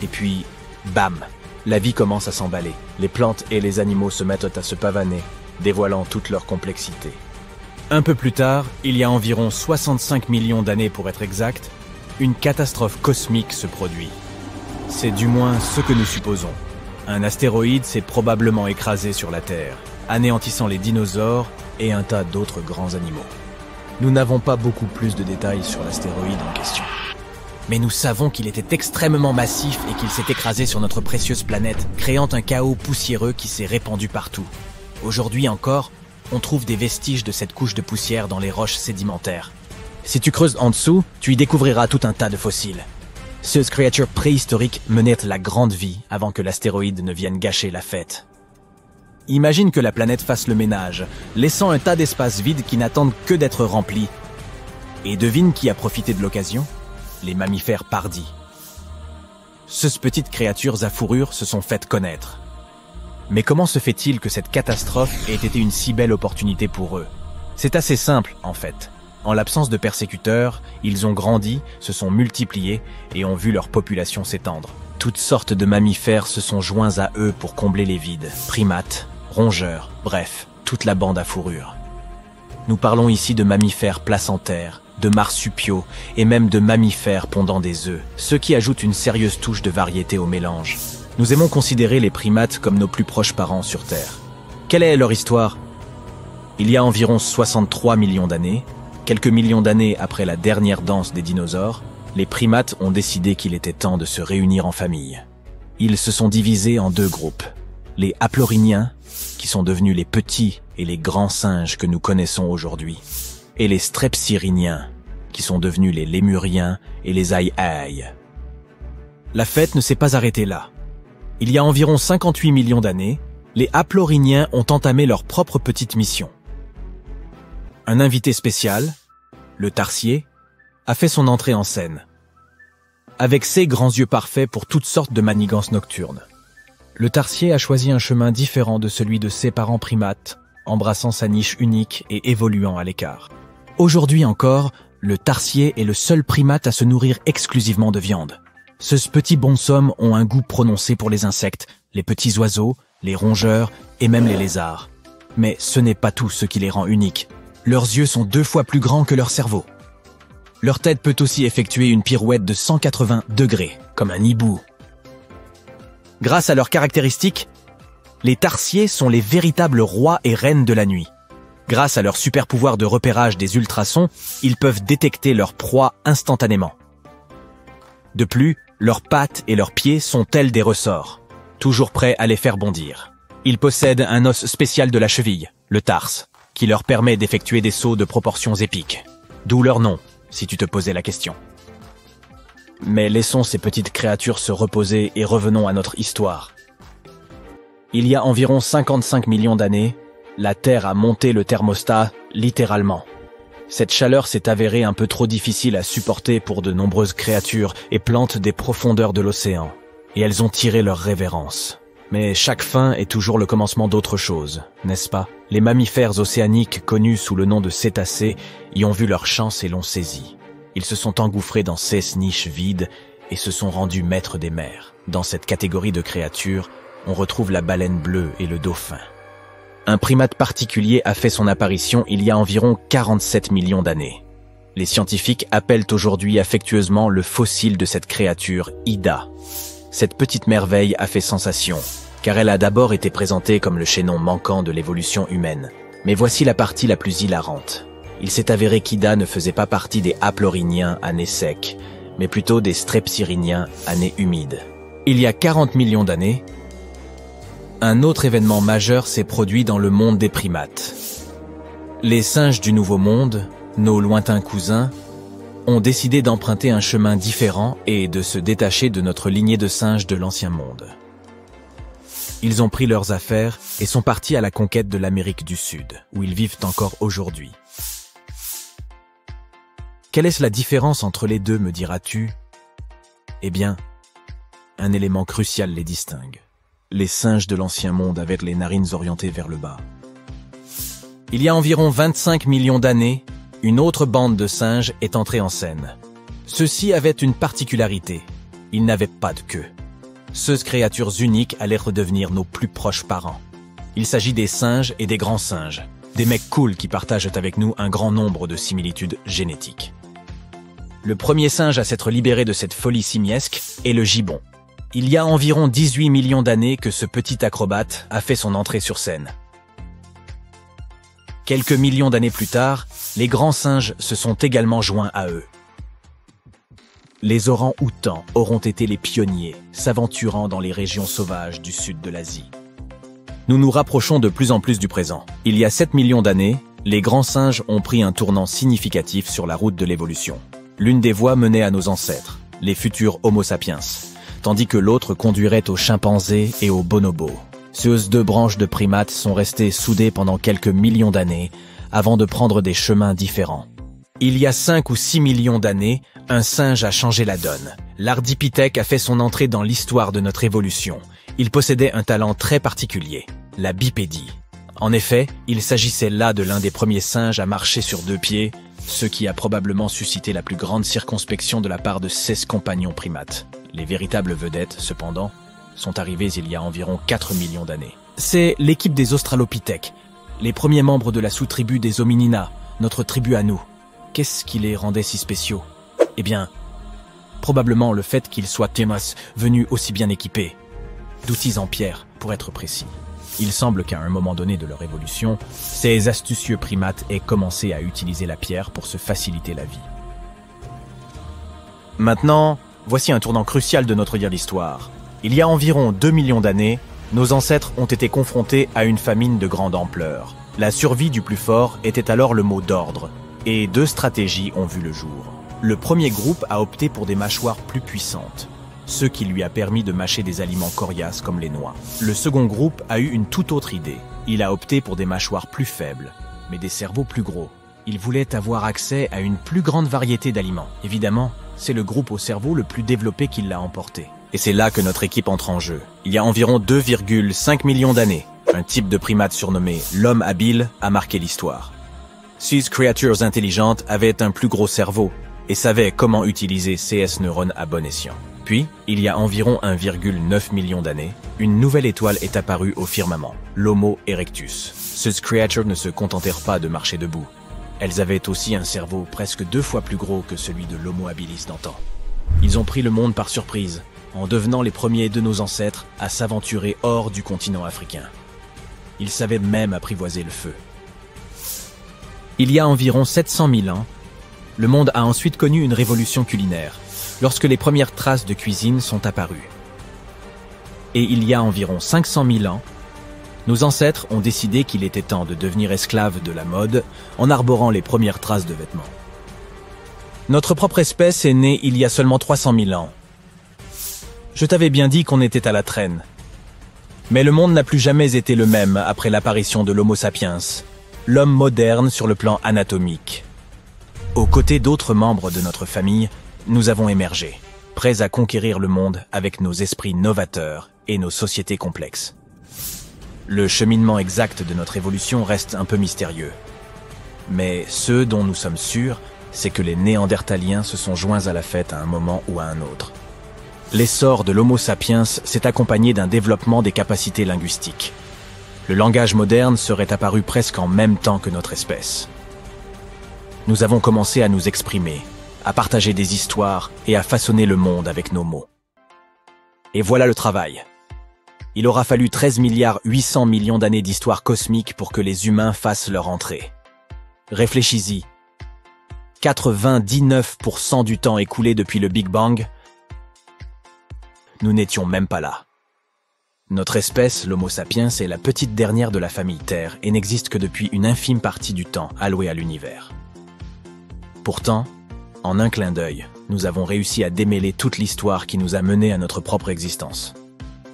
Et puis, bam! La vie commence à s'emballer. Les plantes et les animaux se mettent à se pavaner, dévoilant toute leur complexité. Un peu plus tard, il y a environ 65 millions d'années pour être exact, une catastrophe cosmique se produit. C'est du moins ce que nous supposons. Un astéroïde s'est probablement écrasé sur la Terre, anéantissant les dinosaures et un tas d'autres grands animaux. Nous n'avons pas beaucoup plus de détails sur l'astéroïde en question. Mais nous savons qu'il était extrêmement massif et qu'il s'est écrasé sur notre précieuse planète, créant un chaos poussiéreux qui s'est répandu partout. Aujourd'hui encore, on trouve des vestiges de cette couche de poussière dans les roches sédimentaires. Si tu creuses en dessous, tu y découvriras tout un tas de fossiles. Ces créatures préhistoriques menaient la grande vie avant que l'astéroïde ne vienne gâcher la fête. Imagine que la planète fasse le ménage, laissant un tas d'espaces vides qui n'attendent que d'être remplis. Et devine qui a profité de l'occasion ? Les mammifères pardis. Ces petites créatures à fourrure se sont faites connaître. Mais comment se fait-il que cette catastrophe ait été une si belle opportunité pour eux ? C'est assez simple, en fait. En l'absence de persécuteurs, ils ont grandi, se sont multipliés et ont vu leur population s'étendre. Toutes sortes de mammifères se sont joints à eux pour combler les vides. Primates, rongeurs, bref, toute la bande à fourrure. Nous parlons ici de mammifères placentaires, de marsupiaux et même de mammifères pondant des œufs, ce qui ajoute une sérieuse touche de variété au mélange. Nous aimons considérer les primates comme nos plus proches parents sur Terre. Quelle est leur histoire ? Il y a environ 63 millions d'années, quelques millions d'années après la dernière danse des dinosaures, les primates ont décidé qu'il était temps de se réunir en famille. Ils se sont divisés en deux groupes. Les haplorhiniens, qui sont devenus les petits et les grands singes que nous connaissons aujourd'hui, et les strepsirrhiniens, qui sont devenus les lémuriens et les aïe-aïe. La fête ne s'est pas arrêtée là. Il y a environ 58 millions d'années, les haplorhiniens ont entamé leur propre petite mission. Un invité spécial, le tarsier, a fait son entrée en scène. Avec ses grands yeux parfaits pour toutes sortes de manigances nocturnes. Le tarsier a choisi un chemin différent de celui de ses parents primates, embrassant sa niche unique et évoluant à l'écart. Aujourd'hui encore, le tarsier est le seul primate à se nourrir exclusivement de viande. Ces petits bonshommes ont un goût prononcé pour les insectes, les petits oiseaux, les rongeurs et même les lézards. Mais ce n'est pas tout ce qui les rend uniques. Leurs yeux sont 2 fois plus grands que leur cerveau. Leur tête peut aussi effectuer une pirouette de 180 degrés, comme un hibou. Grâce à leurs caractéristiques, les tarsiers sont les véritables rois et reines de la nuit. Grâce à leur super pouvoir de repérage des ultrasons, ils peuvent détecter leur proie instantanément. De plus, leurs pattes et leurs pieds sont tels des ressorts, toujours prêts à les faire bondir. Ils possèdent un os spécial de la cheville, le tarse, qui leur permet d'effectuer des sauts de proportions épiques. D'où leur nom, si tu te posais la question. Mais laissons ces petites créatures se reposer et revenons à notre histoire. Il y a environ 55 millions d'années, la Terre a monté le thermostat, littéralement. Cette chaleur s'est avérée un peu trop difficile à supporter pour de nombreuses créatures et plantes des profondeurs de l'océan. Et elles ont tiré leur révérence. Mais chaque fin est toujours le commencement d'autre chose, n'est-ce pas? Les mammifères océaniques connus sous le nom de cétacés y ont vu leur chance et l'ont saisi. Ils se sont engouffrés dans ces niches vides et se sont rendus maîtres des mers. Dans cette catégorie de créatures, on retrouve la baleine bleue et le dauphin. Un primate particulier a fait son apparition il y a environ 47 millions d'années. Les scientifiques appellent aujourd'hui affectueusement le fossile de cette créature Ida. Cette petite merveille a fait sensation, car elle a d'abord été présentée comme le chaînon manquant de l'évolution humaine. Mais voici la partie la plus hilarante. Il s'est avéré qu'Ida ne faisait pas partie des haplorhiniens à nez sec, mais plutôt des strepsirrhiniens à nez humide. Il y a 40 millions d'années, un autre événement majeur s'est produit dans le monde des primates. Les singes du Nouveau Monde, nos lointains cousins, ont décidé d'emprunter un chemin différent et de se détacher de notre lignée de singes de l'Ancien Monde. Ils ont pris leurs affaires et sont partis à la conquête de l'Amérique du Sud, où ils vivent encore aujourd'hui. Quelle est la différence entre les deux, me diras-tu? Eh bien, un élément crucial les distingue. Les singes de l'Ancien Monde avaient les narines orientées vers le bas. Il y a environ 25 millions d'années, une autre bande de singes est entrée en scène. Ceux-ci avaient une particularité, ils n'avaient pas de queue. Ces créatures uniques allaient redevenir nos plus proches parents. Il s'agit des singes et des grands singes, des mecs cool qui partagent avec nous un grand nombre de similitudes génétiques. Le premier singe à s'être libéré de cette folie simiesque est le gibbon. Il y a environ 18 millions d'années que ce petit acrobate a fait son entrée sur scène. Quelques millions d'années plus tard, les grands singes se sont également joints à eux. Les orang-outans auront été les pionniers, s'aventurant dans les régions sauvages du sud de l'Asie. Nous nous rapprochons de plus en plus du présent. Il y a 7 millions d'années, les grands singes ont pris un tournant significatif sur la route de l'évolution. L'une des voies menait à nos ancêtres, les futurs Homo sapiens, tandis que l'autre conduirait aux chimpanzés et aux bonobos. Ces deux branches de primates sont restées soudées pendant quelques millions d'années avant de prendre des chemins différents. Il y a 5 ou 6 millions d'années, un singe a changé la donne. L'Ardipithèque a fait son entrée dans l'histoire de notre évolution. Il possédait un talent très particulier, la bipédie. En effet, il s'agissait là de l'un des premiers singes à marcher sur 2 pieds, ce qui a probablement suscité la plus grande circonspection de la part de ses compagnons primates. Les véritables vedettes, cependant, sont arrivées il y a environ 4 millions d'années. C'est l'équipe des Australopithèques, les premiers membres de la sous-tribu des Hominina, notre tribu à nous. Qu'est-ce qui les rendait si spéciaux? Eh bien, probablement le fait qu'ils soient venus aussi bien équipés, d'outils en pierre, pour être précis. Il semble qu'à un moment donné de leur évolution, ces astucieux primates aient commencé à utiliser la pierre pour se faciliter la vie. Maintenant, voici un tournant crucial de notre l'histoire. Il y a environ 2 millions d'années, nos ancêtres ont été confrontés à une famine de grande ampleur. La survie du plus fort était alors le mot d'ordre, et 2 stratégies ont vu le jour. Le premier groupe a opté pour des mâchoires plus puissantes, ce qui lui a permis de mâcher des aliments coriaces comme les noix. Le second groupe a eu une toute autre idée. Il a opté pour des mâchoires plus faibles, mais des cerveaux plus gros. Il voulait avoir accès à une plus grande variété d'aliments. Évidemment, c'est le groupe au cerveau le plus développé qui l'a emporté. Et c'est là que notre équipe entre en jeu. Il y a environ 2,5 millions d'années, un type de primate surnommé l'homme habile a marqué l'histoire. Ces créatures intelligentes avaient un plus gros cerveau et savaient comment utiliser ces neurones à bon escient. Puis, il y a environ 1,9 million d'années, une nouvelle étoile est apparue au firmament, l'Homo erectus. Ces créatures ne se contentèrent pas de marcher debout. Elles avaient aussi un cerveau presque 2 fois plus gros que celui de l'Homo habilis d'antan. Ils ont pris le monde par surprise, en devenant les premiers de nos ancêtres à s'aventurer hors du continent africain. Ils savaient même apprivoiser le feu. Il y a environ 700 000 ans, le monde a ensuite connu une révolution culinaire, lorsque les premières traces de cuisine sont apparues. Et il y a environ 500 000 ans, nos ancêtres ont décidé qu'il était temps de devenir esclaves de la mode en arborant les premières traces de vêtements. Notre propre espèce est née il y a seulement 300 000 ans. Je t'avais bien dit qu'on était à la traîne. Mais le monde n'a plus jamais été le même après l'apparition de l'Homo sapiens, l'homme moderne sur le plan anatomique. Aux côtés d'autres membres de notre famille, nous avons émergé, prêts à conquérir le monde avec nos esprits novateurs et nos sociétés complexes. Le cheminement exact de notre évolution reste un peu mystérieux. Mais ce dont nous sommes sûrs, c'est que les Néandertaliens se sont joints à la fête à un moment ou à un autre. L'essor de l'Homo sapiens s'est accompagné d'un développement des capacités linguistiques. Le langage moderne serait apparu presque en même temps que notre espèce. Nous avons commencé à nous exprimer, à partager des histoires et à façonner le monde avec nos mots. Et voilà le travail. Il aura fallu 13,8 milliards d'années d'histoire cosmique pour que les humains fassent leur entrée. Réfléchis-y. 99% du temps écoulé depuis le Big Bang, nous n'étions même pas là. Notre espèce, l'Homo sapiens, est la petite dernière de la famille Terre et n'existe que depuis une infime partie du temps alloué à l'univers. Pourtant, en un clin d'œil, nous avons réussi à démêler toute l'histoire qui nous a menés à notre propre existence.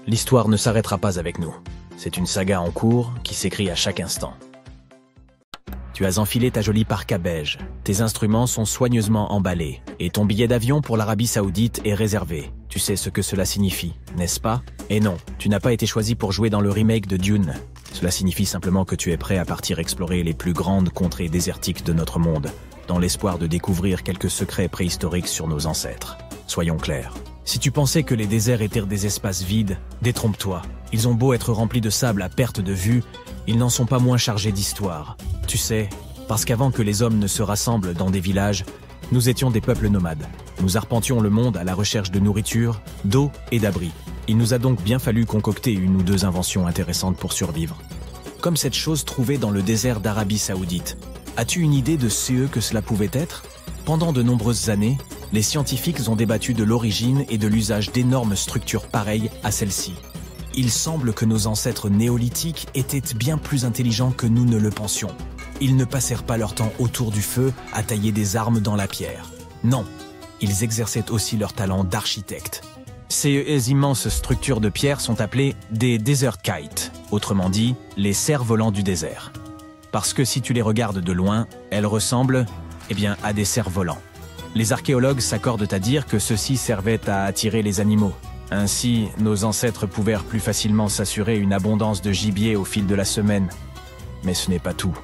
L'histoire ne s'arrêtera pas avec nous. C'est une saga en cours qui s'écrit à chaque instant. Tu as enfilé ta jolie parka beige, tes instruments sont soigneusement emballés, et ton billet d'avion pour l'Arabie Saoudite est réservé. Tu sais ce que cela signifie, n'est-ce pas? Et non, tu n'as pas été choisi pour jouer dans le remake de Dune. Cela signifie simplement que tu es prêt à partir explorer les plus grandes contrées désertiques de notre monde, dans l'espoir de découvrir quelques secrets préhistoriques sur nos ancêtres. Soyons clairs. Si tu pensais que les déserts étaient des espaces vides, détrompe-toi. Ils ont beau être remplis de sable à perte de vue, ils n'en sont pas moins chargés d'histoire. Tu sais, parce qu'avant que les hommes ne se rassemblent dans des villages, nous étions des peuples nomades. Nous arpentions le monde à la recherche de nourriture, d'eau et d'abri. Il nous a donc bien fallu concocter 1 ou 2 inventions intéressantes pour survivre. Comme cette chose trouvée dans le désert d'Arabie Saoudite. As-tu une idée de ce que cela pouvait être? Pendant de nombreuses années, Les scientifiques ont débattu de l'origine et de l'usage d'énormes structures pareilles à celle-ci. Il semble que nos ancêtres néolithiques étaient bien plus intelligents que nous ne le pensions. Ils ne passèrent pas leur temps autour du feu à tailler des armes dans la pierre. Non, ils exerçaient aussi leur talent d'architecte. Ces immenses structures de pierre sont appelées des desert kites, autrement dit, les cerfs-volants du désert. Parce que si tu les regardes de loin, elles ressemblent, à des cerfs-volants. Les archéologues s'accordent à dire que ceux-ci servaient à attirer les animaux. Ainsi, nos ancêtres pouvaient plus facilement s'assurer une abondance de gibier au fil de la semaine. Mais ce n'est pas tout.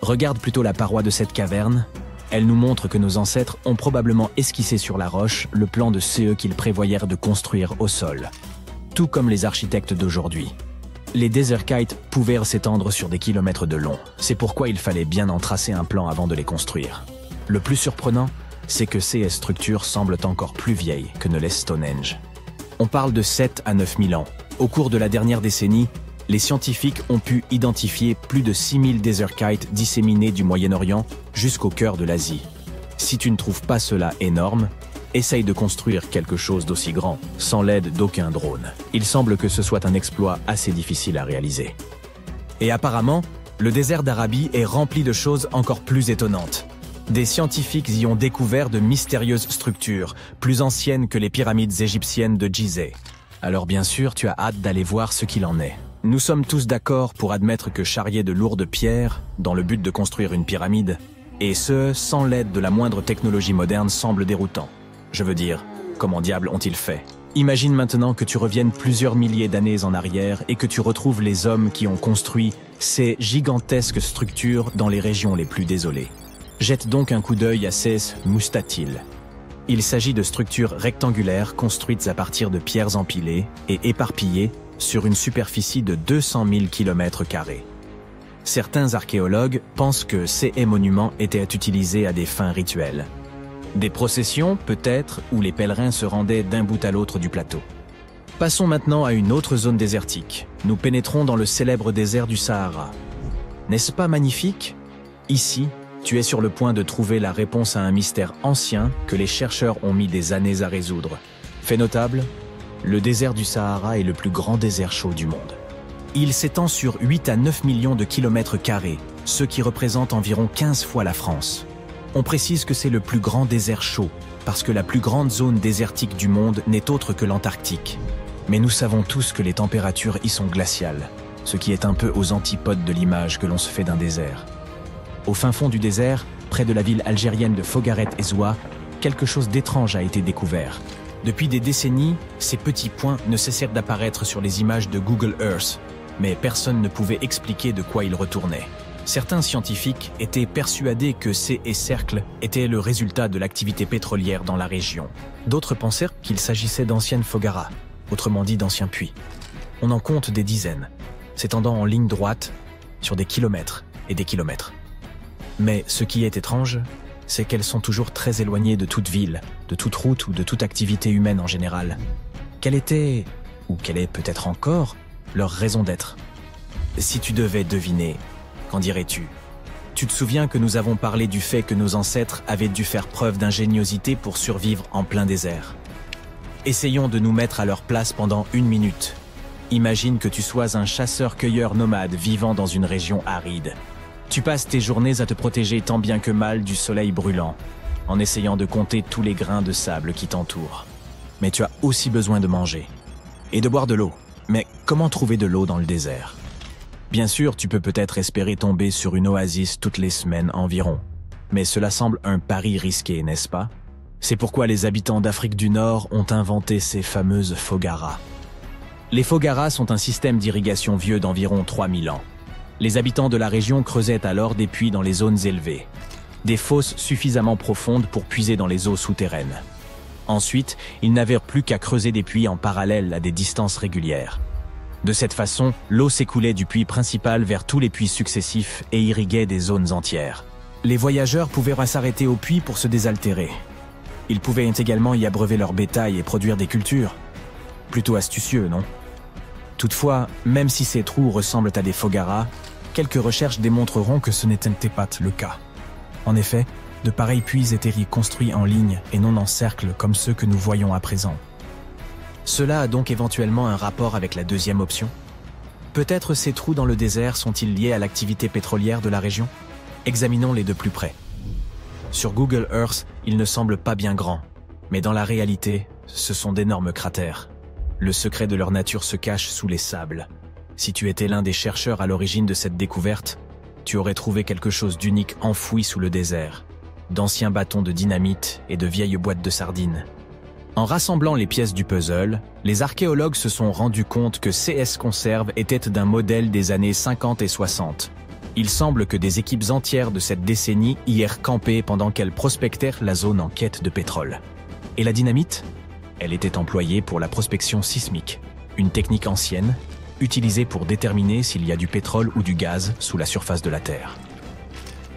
Regarde plutôt la paroi de cette caverne. Elle nous montre que nos ancêtres ont probablement esquissé sur la roche le plan de CE qu'ils prévoyèrent de construire au sol. Tout comme les architectes d'aujourd'hui. Les desert kites pouvaient s'étendre sur des kilomètres de long. C'est pourquoi il fallait bien en tracer un plan avant de les construire. Le plus surprenant, c'est que ces structures semblent encore plus vieilles que ne l'est Stonehenge. On parle de 7 à 9 000 ans. Au cours de la dernière décennie, les scientifiques ont pu identifier plus de 6000 desert kites disséminés du Moyen-Orient jusqu'au cœur de l'Asie. Si tu ne trouves pas cela énorme, essaye de construire quelque chose d'aussi grand, sans l'aide d'aucun drone. Il semble que ce soit un exploit assez difficile à réaliser. Et apparemment, le désert d'Arabie est rempli de choses encore plus étonnantes. Des scientifiques y ont découvert de mystérieuses structures, plus anciennes que les pyramides égyptiennes de Gizeh. Alors bien sûr, tu as hâte d'aller voir ce qu'il en est. Nous sommes tous d'accord pour admettre que charrier de lourdes pierres, dans le but de construire une pyramide, et ce, sans l'aide de la moindre technologie moderne, semble déroutant. Je veux dire, comment diable ont-ils fait? Imagine maintenant que tu reviennes plusieurs milliers d'années en arrière et que tu retrouves les hommes qui ont construit ces gigantesques structures dans les régions les plus désolées. Jette donc un coup d'œil à ces mustatils. Il s'agit de structures rectangulaires construites à partir de pierres empilées et éparpillées sur une superficie de 200 000 km². Certains archéologues pensent que ces monuments étaient utilisés à des fins rituelles. Des processions, peut-être, où les pèlerins se rendaient d'un bout à l'autre du plateau. Passons maintenant à une autre zone désertique. Nous pénétrons dans le célèbre désert du Sahara. N'est-ce pas magnifique? Ici, tu es sur le point de trouver la réponse à un mystère ancien que les chercheurs ont mis des années à résoudre. Fait notable, le désert du Sahara est le plus grand désert chaud du monde. Il s'étend sur 8 à 9 millions de kilomètres carrés, ce qui représente environ 15 fois la France. On précise que c'est le plus grand désert chaud, parce que la plus grande zone désertique du monde n'est autre que l'Antarctique. Mais nous savons tous que les températures y sont glaciales, ce qui est un peu aux antipodes de l'image que l'on se fait d'un désert. Au fin fond du désert, près de la ville algérienne de Fogaret Ezouat, quelque chose d'étrange a été découvert. Depuis des décennies, ces petits points ne cessèrent d'apparaître sur les images de Google Earth, mais personne ne pouvait expliquer de quoi ils retournaient. Certains scientifiques étaient persuadés que ces cercles étaient le résultat de l'activité pétrolière dans la région. D'autres pensèrent qu'il s'agissait d'anciennes fogaras, autrement dit d'anciens puits. On en compte des dizaines, s'étendant en ligne droite sur des kilomètres et des kilomètres. Mais ce qui est étrange, c'est qu'elles sont toujours très éloignées de toute ville, de toute route ou de toute activité humaine en général. Quelle était, ou quelle est peut-être encore, leur raison d'être? Si tu devais deviner, qu'en dirais-tu? Tu te souviens que nous avons parlé du fait que nos ancêtres avaient dû faire preuve d'ingéniosité pour survivre en plein désert. Essayons de nous mettre à leur place pendant 1 minute. Imagine que tu sois un chasseur-cueilleur nomade vivant dans une région aride. Tu passes tes journées à te protéger tant bien que mal du soleil brûlant, en essayant de compter tous les grains de sable qui t'entourent. Mais tu as aussi besoin de manger et de boire de l'eau. Mais comment trouver de l'eau dans le désert? Bien sûr, tu peux peut-être espérer tomber sur une oasis toutes les semaines environ. Mais cela semble un pari risqué, n'est-ce pas? C'est pourquoi les habitants d'Afrique du Nord ont inventé ces fameuses fogaras. Les fogaras sont un système d'irrigation vieux d'environ 3000 ans. Les habitants de la région creusaient alors des puits dans les zones élevées, des fosses suffisamment profondes pour puiser dans les eaux souterraines. Ensuite, ils n'avaient plus qu'à creuser des puits en parallèle à des distances régulières. De cette façon, l'eau s'écoulait du puits principal vers tous les puits successifs et irriguait des zones entières. Les voyageurs pouvaient s'arrêter au puits pour se désaltérer. Ils pouvaient également y abreuver leur bétail et produire des cultures. Plutôt astucieux, non? Toutefois, même si ces trous ressemblent à des fogaras, quelques recherches démontreront que ce n'était pas le cas. En effet, De pareils puits étaient construits en ligne et non en cercle comme ceux que nous voyons à présent. Cela a donc éventuellement un rapport avec la deuxième option? Peut-être ces trous dans le désert sont-ils liés à l'activité pétrolière de la région? Examinons-les de plus près. Sur Google Earth, ils ne semblent pas bien grands, mais dans la réalité, ce sont d'énormes cratères. Le secret de leur nature se cache sous les sables. Si tu étais l'un des chercheurs à l'origine de cette découverte, tu aurais trouvé quelque chose d'unique enfoui sous le désert, d'anciens bâtons de dynamite et de vieilles boîtes de sardines. En rassemblant les pièces du puzzle, les archéologues se sont rendus compte que CS Conserve était d'un modèle des années 50 et 60. Il semble que des équipes entières de cette décennie y aient campé pendant qu'elles prospectèrent la zone en quête de pétrole. Et la dynamite? Elle était employée pour la prospection sismique, une technique ancienne, utilisée pour déterminer s'il y a du pétrole ou du gaz sous la surface de la Terre.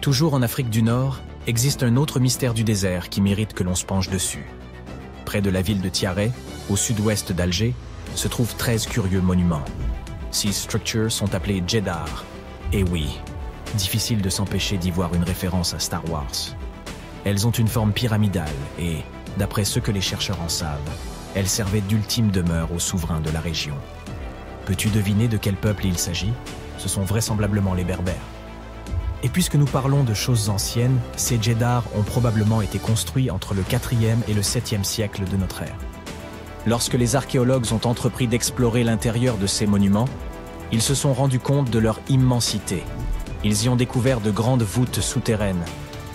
Toujours en Afrique du Nord, existe un autre mystère du désert qui mérite que l'on se penche dessus. Près de la ville de Tiaré, au sud-ouest d'Alger, se trouvent 13 curieux monuments. Ces structures sont appelées Djedar. Et oui, difficile de s'empêcher d'y voir une référence à Star Wars. Elles ont une forme pyramidale et, d'après ce que les chercheurs en savent, elles servaient d'ultime demeure aux souverains de la région. Peux-tu deviner de quel peuple il s'agit? Ce sont vraisemblablement les Berbères. Et puisque nous parlons de choses anciennes, ces Djedar ont probablement été construits entre le 4e et le 7e siècle de notre ère. Lorsque les archéologues ont entrepris d'explorer l'intérieur de ces monuments, ils se sont rendus compte de leur immensité. Ils y ont découvert de grandes voûtes souterraines,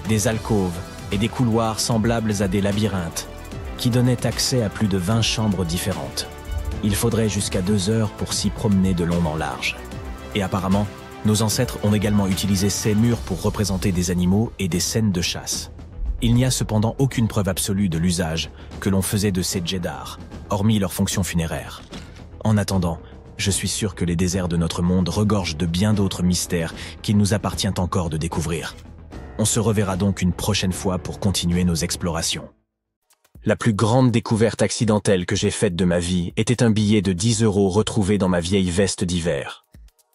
des alcôves et des couloirs semblables à des labyrinthes, qui donnaient accès à plus de 20 chambres différentes. Il faudrait jusqu'à 2 heures pour s'y promener de long en large. Et apparemment, nos ancêtres ont également utilisé ces murs pour représenter des animaux et des scènes de chasse. Il n'y a cependant aucune preuve absolue de l'usage que l'on faisait de ces Djedar, hormis leur fonction funéraire. En attendant, je suis sûr que les déserts de notre monde regorgent de bien d'autres mystères qu'il nous appartient encore de découvrir. On se reverra donc une prochaine fois pour continuer nos explorations. La plus grande découverte accidentelle que j'ai faite de ma vie était un billet de 10 € retrouvé dans ma vieille veste d'hiver.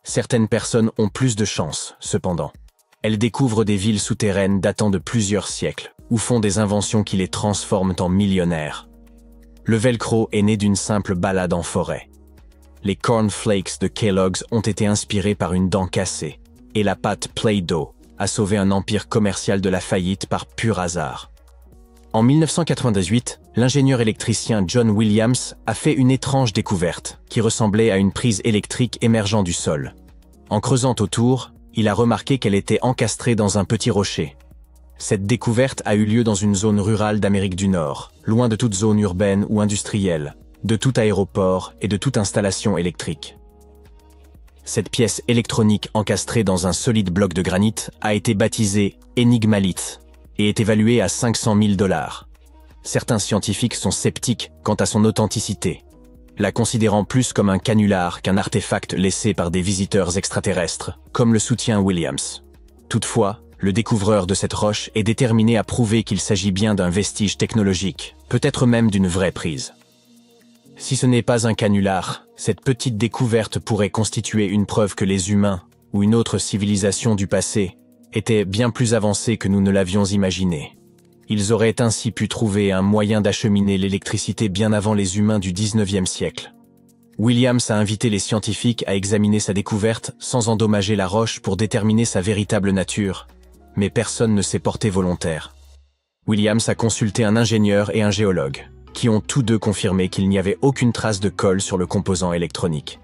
Certaines personnes ont plus de chance, cependant. Elles découvrent des villes souterraines datant de plusieurs siècles, ou font des inventions qui les transforment en millionnaires. Le velcro est né d'une simple balade en forêt. Les cornflakes de Kellogg's ont été inspirés par une dent cassée, et la pâte Play-Doh a sauvé un empire commercial de la faillite par pur hasard. En 1998, l'ingénieur électricien John Williams a fait une étrange découverte qui ressemblait à une prise électrique émergeant du sol. En creusant autour, il a remarqué qu'elle était encastrée dans un petit rocher. Cette découverte a eu lieu dans une zone rurale d'Amérique du Nord, loin de toute zone urbaine ou industrielle, de tout aéroport et de toute installation électrique. Cette pièce électronique encastrée dans un solide bloc de granit a été baptisée Enigmalith et est évaluée à 500 000 $. Certains scientifiques sont sceptiques quant à son authenticité, la considérant plus comme un canular qu'un artefact laissé par des visiteurs extraterrestres, comme le soutient Williams. Toutefois, le découvreur de cette roche est déterminé à prouver qu'il s'agit bien d'un vestige technologique, peut-être même d'une vraie prise. Si ce n'est pas un canular, cette petite découverte pourrait constituer une preuve que les humains, ou une autre civilisation du passé, étaient bien plus avancés que nous ne l'avions imaginé. Ils auraient ainsi pu trouver un moyen d'acheminer l'électricité bien avant les humains du 19e siècle. Williams a invité les scientifiques à examiner sa découverte sans endommager la roche pour déterminer sa véritable nature, mais personne ne s'est porté volontaire. Williams a consulté un ingénieur et un géologue, qui ont tous deux confirmé qu'il n'y avait aucune trace de colle sur le composant électronique.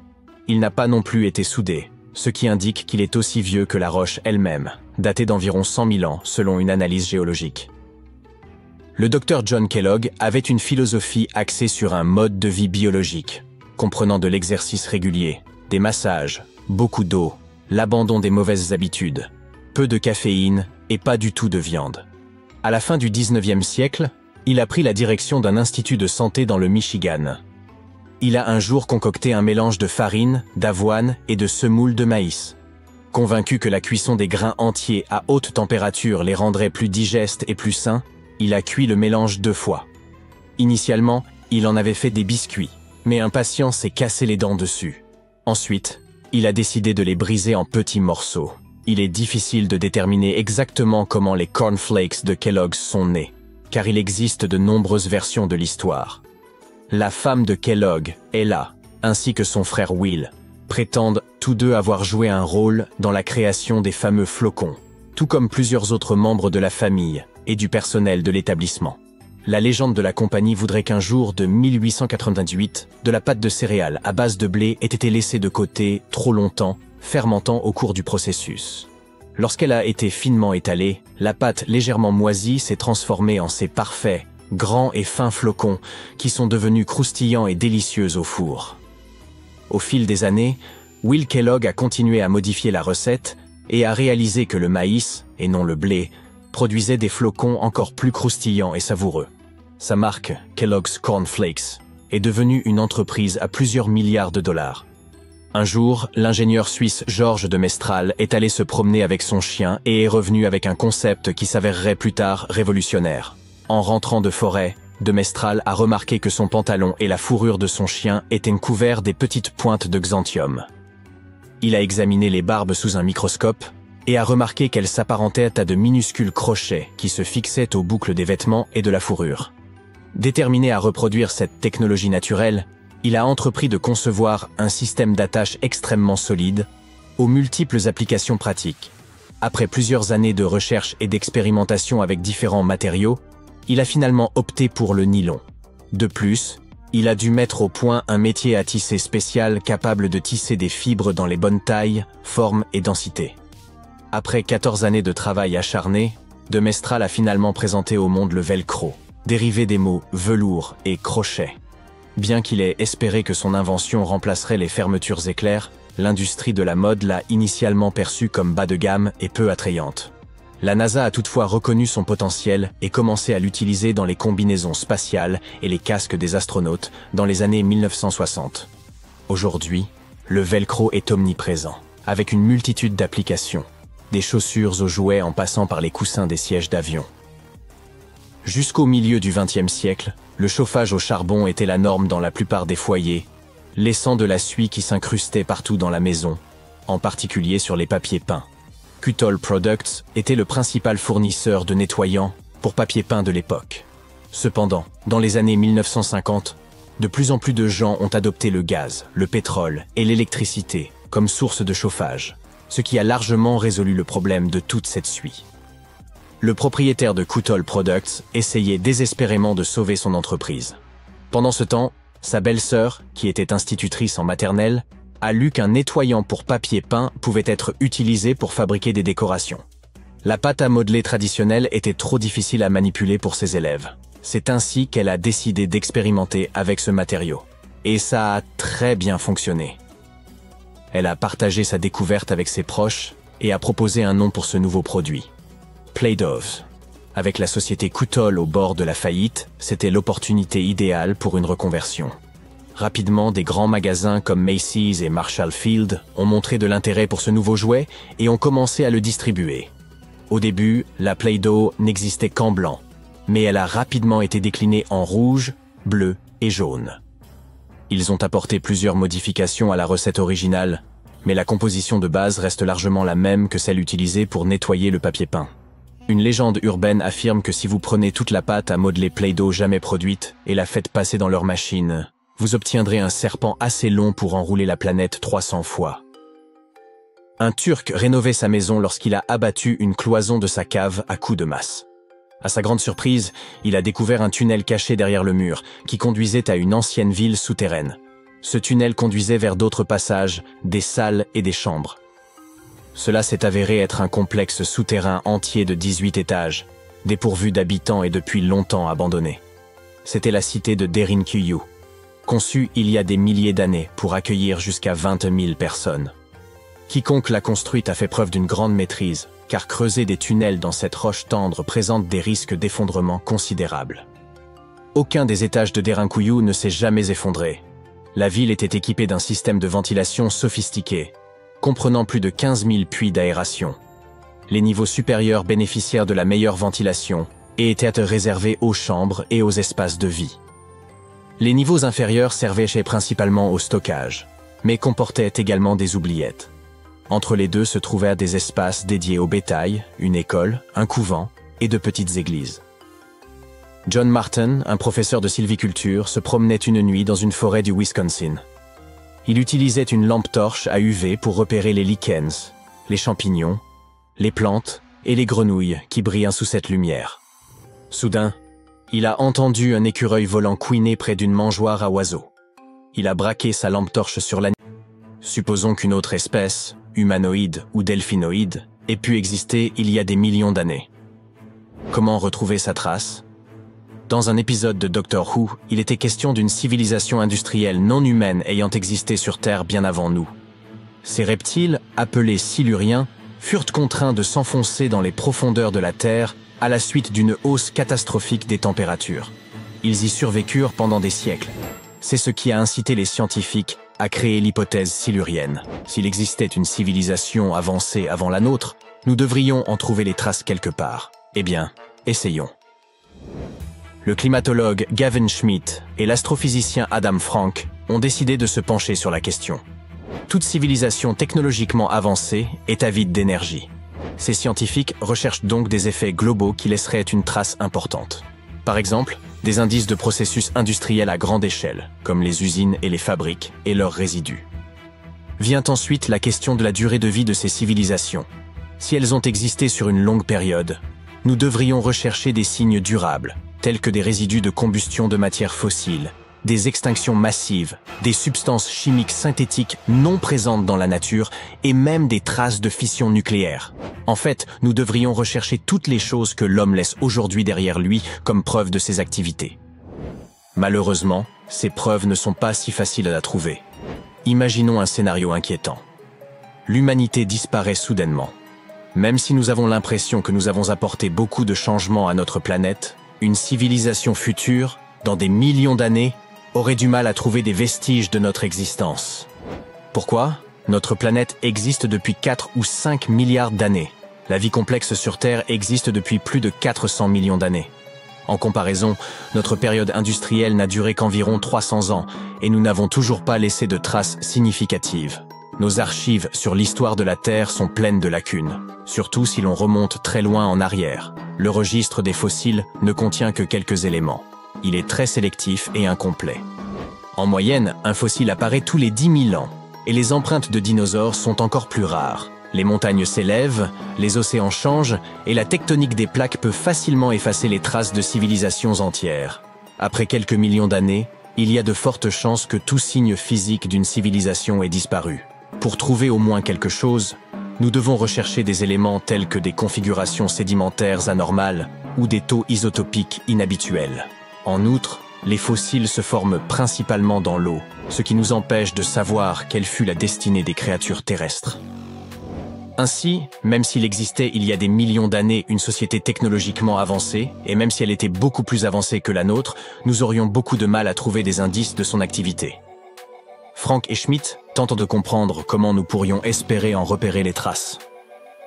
Il n'a pas non plus été soudé, ce qui indique qu'il est aussi vieux que la roche elle-même, datée d'environ 100 000 ans selon une analyse géologique. Le docteur John Kellogg avait une philosophie axée sur un mode de vie biologique, comprenant de l'exercice régulier, des massages, beaucoup d'eau, l'abandon des mauvaises habitudes, peu de caféine et pas du tout de viande. À la fin du 19e siècle, il a pris la direction d'un institut de santé dans le Michigan. Il a un jour concocté un mélange de farine, d'avoine et de semoule de maïs. Convaincu que la cuisson des grains entiers à haute température les rendrait plus digestes et plus sains, il a cuit le mélange 2 fois. Initialement, il en avait fait des biscuits, mais un patient s'est cassé les dents dessus. Ensuite, il a décidé de les briser en petits morceaux. il est difficile de déterminer exactement comment les cornflakes de Kellogg's sont nés, car il existe de nombreuses versions de l'histoire. La femme de Kellogg, Ella, ainsi que son frère Will, prétendent tous deux avoir joué un rôle dans la création des fameux flocons, tout comme plusieurs autres membres de la famille et du personnel de l'établissement. La légende de la compagnie voudrait qu'un jour de 1898, de la pâte de céréales à base de blé ait été laissée de côté trop longtemps, fermentant au cours du processus. Lorsqu'elle a été finement étalée, la pâte légèrement moisie s'est transformée en ces parfaits, grands et fins flocons qui sont devenus croustillants et délicieux au four. Au fil des années, Will Kellogg a continué à modifier la recette et a réalisé que le maïs, et non le blé, produisait des flocons encore plus croustillants et savoureux. Sa marque, Kellogg's Corn Flakes, est devenue une entreprise à plusieurs milliards de dollars. Un jour, l'ingénieur suisse Georges de Mestral est allé se promener avec son chien et est revenu avec un concept qui s'avérerait plus tard révolutionnaire. En rentrant de forêt, de Mestral a remarqué que son pantalon et la fourrure de son chien étaient couverts des petites pointes de xanthium. Il a examiné les barbes sous un microscope et a remarqué qu'elles s'apparentaient à de minuscules crochets qui se fixaient aux boucles des vêtements et de la fourrure. Déterminé à reproduire cette technologie naturelle, il a entrepris de concevoir un système d'attache extrêmement solide, aux multiples applications pratiques. Après plusieurs années de recherche et d'expérimentation avec différents matériaux, il a finalement opté pour le nylon. De plus, il a dû mettre au point un métier à tisser spécial capable de tisser des fibres dans les bonnes tailles, formes et densités. Après 14 années de travail acharné, de Mestral a finalement présenté au monde le velcro, dérivé des mots velours et crochet. Bien qu'il ait espéré que son invention remplacerait les fermetures éclairs, l'industrie de la mode l'a initialement perçue comme bas de gamme et peu attrayante. La NASA a toutefois reconnu son potentiel et commencé à l'utiliser dans les combinaisons spatiales et les casques des astronautes dans les années 1960. Aujourd'hui, le velcro est omniprésent, avec une multitude d'applications, des chaussures aux jouets en passant par les coussins des sièges d'avion. Jusqu'au milieu du XXe siècle, le chauffage au charbon était la norme dans la plupart des foyers, laissant de la suie qui s'incrustait partout dans la maison, en particulier sur les papiers peints. Kuttol Products était le principal fournisseur de nettoyants pour papier peint de l'époque. Cependant, dans les années 1950, de plus en plus de gens ont adopté le gaz, le pétrole et l'électricité comme source de chauffage, ce qui a largement résolu le problème de toute cette suie. Le propriétaire de Kuttol Products essayait désespérément de sauver son entreprise. Pendant ce temps, sa belle-sœur, qui était institutrice en maternelle, a lu qu'un nettoyant pour papier peint pouvait être utilisé pour fabriquer des décorations. La pâte à modeler traditionnelle était trop difficile à manipuler pour ses élèves. C'est ainsi qu'elle a décidé d'expérimenter avec ce matériau. Et ça a très bien fonctionné. Elle a partagé sa découverte avec ses proches et a proposé un nom pour ce nouveau produit. Play-Doh. Avec la société Kuttol au bord de la faillite, c'était l'opportunité idéale pour une reconversion. Rapidement, des grands magasins comme Macy's et Marshall Field ont montré de l'intérêt pour ce nouveau jouet et ont commencé à le distribuer. Au début, la Play-Doh n'existait qu'en blanc, mais elle a rapidement été déclinée en rouge, bleu et jaune. Ils ont apporté plusieurs modifications à la recette originale, mais la composition de base reste largement la même que celle utilisée pour nettoyer le papier peint. Une légende urbaine affirme que si vous prenez toute la pâte à modeler Play-Doh jamais produite et la faites passer dans leur machine, vous obtiendrez un serpent assez long pour enrouler la planète 300 fois. Un Turc rénovait sa maison lorsqu'il a abattu une cloison de sa cave à coups de masse. À sa grande surprise, il a découvert un tunnel caché derrière le mur, qui conduisait à une ancienne ville souterraine. Ce tunnel conduisait vers d'autres passages, des salles et des chambres. Cela s'est avéré être un complexe souterrain entier de 18 étages, dépourvu d'habitants et depuis longtemps abandonné. C'était la cité de Derinkuyu, conçue il y a des milliers d'années pour accueillir jusqu'à 20 000 personnes. Quiconque l'a construite a fait preuve d'une grande maîtrise, car creuser des tunnels dans cette roche tendre présente des risques d'effondrement considérables. Aucun des étages de Derinkuyu ne s'est jamais effondré. La ville était équipée d'un système de ventilation sophistiqué, comprenant plus de 15 000 puits d'aération. Les niveaux supérieurs bénéficièrent de la meilleure ventilation et étaient réservés aux chambres et aux espaces de vie. Les niveaux inférieurs servaient principalement au stockage, mais comportaient également des oubliettes. Entre les deux se trouvaient des espaces dédiés au bétail, une école, un couvent et de petites églises. John Martin, un professeur de sylviculture, se promenait une nuit dans une forêt du Wisconsin. Il utilisait une lampe torche à UV pour repérer les lichens, les champignons, les plantes et les grenouilles qui brillent sous cette lumière. Soudain, il a entendu un écureuil volant couiner près d'une mangeoire à oiseaux. Il a braqué sa lampe torche sur l'animal. Supposons qu'une autre espèce, humanoïde ou delphinoïde, ait pu exister il y a des millions d'années. Comment retrouver sa trace ? Dans un épisode de Doctor Who, il était question d'une civilisation industrielle non humaine ayant existé sur Terre bien avant nous. Ces reptiles, appelés siluriens, furent contraints de s'enfoncer dans les profondeurs de la Terre à la suite d'une hausse catastrophique des températures. Ils y survécurent pendant des siècles. C'est ce qui a incité les scientifiques à créer l'hypothèse silurienne. S'il existait une civilisation avancée avant la nôtre, nous devrions en trouver les traces quelque part. Eh bien, essayons. Le climatologue Gavin Schmidt et l'astrophysicien Adam Frank ont décidé de se pencher sur la question. Toute civilisation technologiquement avancée est avide d'énergie. Ces scientifiques recherchent donc des effets globaux qui laisseraient une trace importante. Par exemple, des indices de processus industriels à grande échelle, comme les usines et les fabriques et leurs résidus. Vient ensuite la question de la durée de vie de ces civilisations. Si elles ont existé sur une longue période, nous devrions rechercher des signes durables, tels que des résidus de combustion de matières fossiles, des extinctions massives, des substances chimiques synthétiques non présentes dans la nature et même des traces de fission nucléaire. En fait, nous devrions rechercher toutes les choses que l'homme laisse aujourd'hui derrière lui comme preuve de ses activités. Malheureusement, ces preuves ne sont pas si faciles à trouver. Imaginons un scénario inquiétant. L'humanité disparaît soudainement. Même si nous avons l'impression que nous avons apporté beaucoup de changements à notre planète, une civilisation future, dans des millions d'années, aurait du mal à trouver des vestiges de notre existence. Pourquoi ? Notre planète existe depuis 4 ou 5 milliards d'années. La vie complexe sur Terre existe depuis plus de 400 millions d'années. En comparaison, notre période industrielle n'a duré qu'environ 300 ans et nous n'avons toujours pas laissé de traces significatives. Nos archives sur l'histoire de la Terre sont pleines de lacunes, surtout si l'on remonte très loin en arrière. Le registre des fossiles ne contient que quelques éléments. Il est très sélectif et incomplet. En moyenne, un fossile apparaît tous les 10 000 ans, et les empreintes de dinosaures sont encore plus rares. Les montagnes s'élèvent, les océans changent, et la tectonique des plaques peut facilement effacer les traces de civilisations entières. Après quelques millions d'années, il y a de fortes chances que tout signe physique d'une civilisation ait disparu. Pour trouver au moins quelque chose, nous devons rechercher des éléments tels que des configurations sédimentaires anormales ou des taux isotopiques inhabituels. En outre, les fossiles se forment principalement dans l'eau, ce qui nous empêche de savoir quelle fut la destinée des créatures terrestres. Ainsi, même s'il existait il y a des millions d'années une société technologiquement avancée, et même si elle était beaucoup plus avancée que la nôtre, nous aurions beaucoup de mal à trouver des indices de son activité. Frank et Schmidt tentent de comprendre comment nous pourrions espérer en repérer les traces.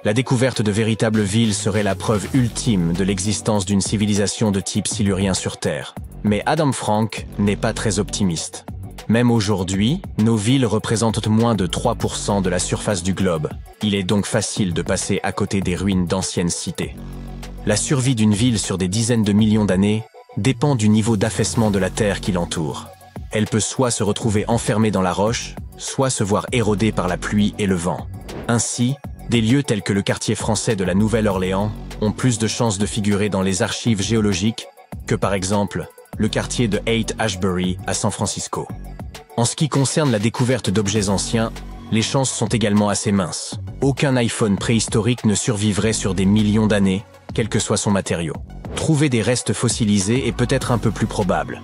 La découverte de véritables villes serait la preuve ultime de l'existence d'une civilisation de type silurien sur Terre. Mais Adam Frank n'est pas très optimiste. Même aujourd'hui, nos villes représentent moins de 3% de la surface du globe. Il est donc facile de passer à côté des ruines d'anciennes cités. La survie d'une ville sur des dizaines de millions d'années dépend du niveau d'affaissement de la terre qui l'entoure. Elle peut soit se retrouver enfermée dans la roche, soit se voir érodée par la pluie et le vent. Ainsi, des lieux tels que le quartier français de la Nouvelle-Orléans ont plus de chances de figurer dans les archives géologiques que par exemple le quartier de Haight-Ashbury à San Francisco. En ce qui concerne la découverte d'objets anciens, les chances sont également assez minces. Aucun iPhone préhistorique ne survivrait sur des millions d'années, quel que soit son matériau. Trouver des restes fossilisés est peut-être un peu plus probable,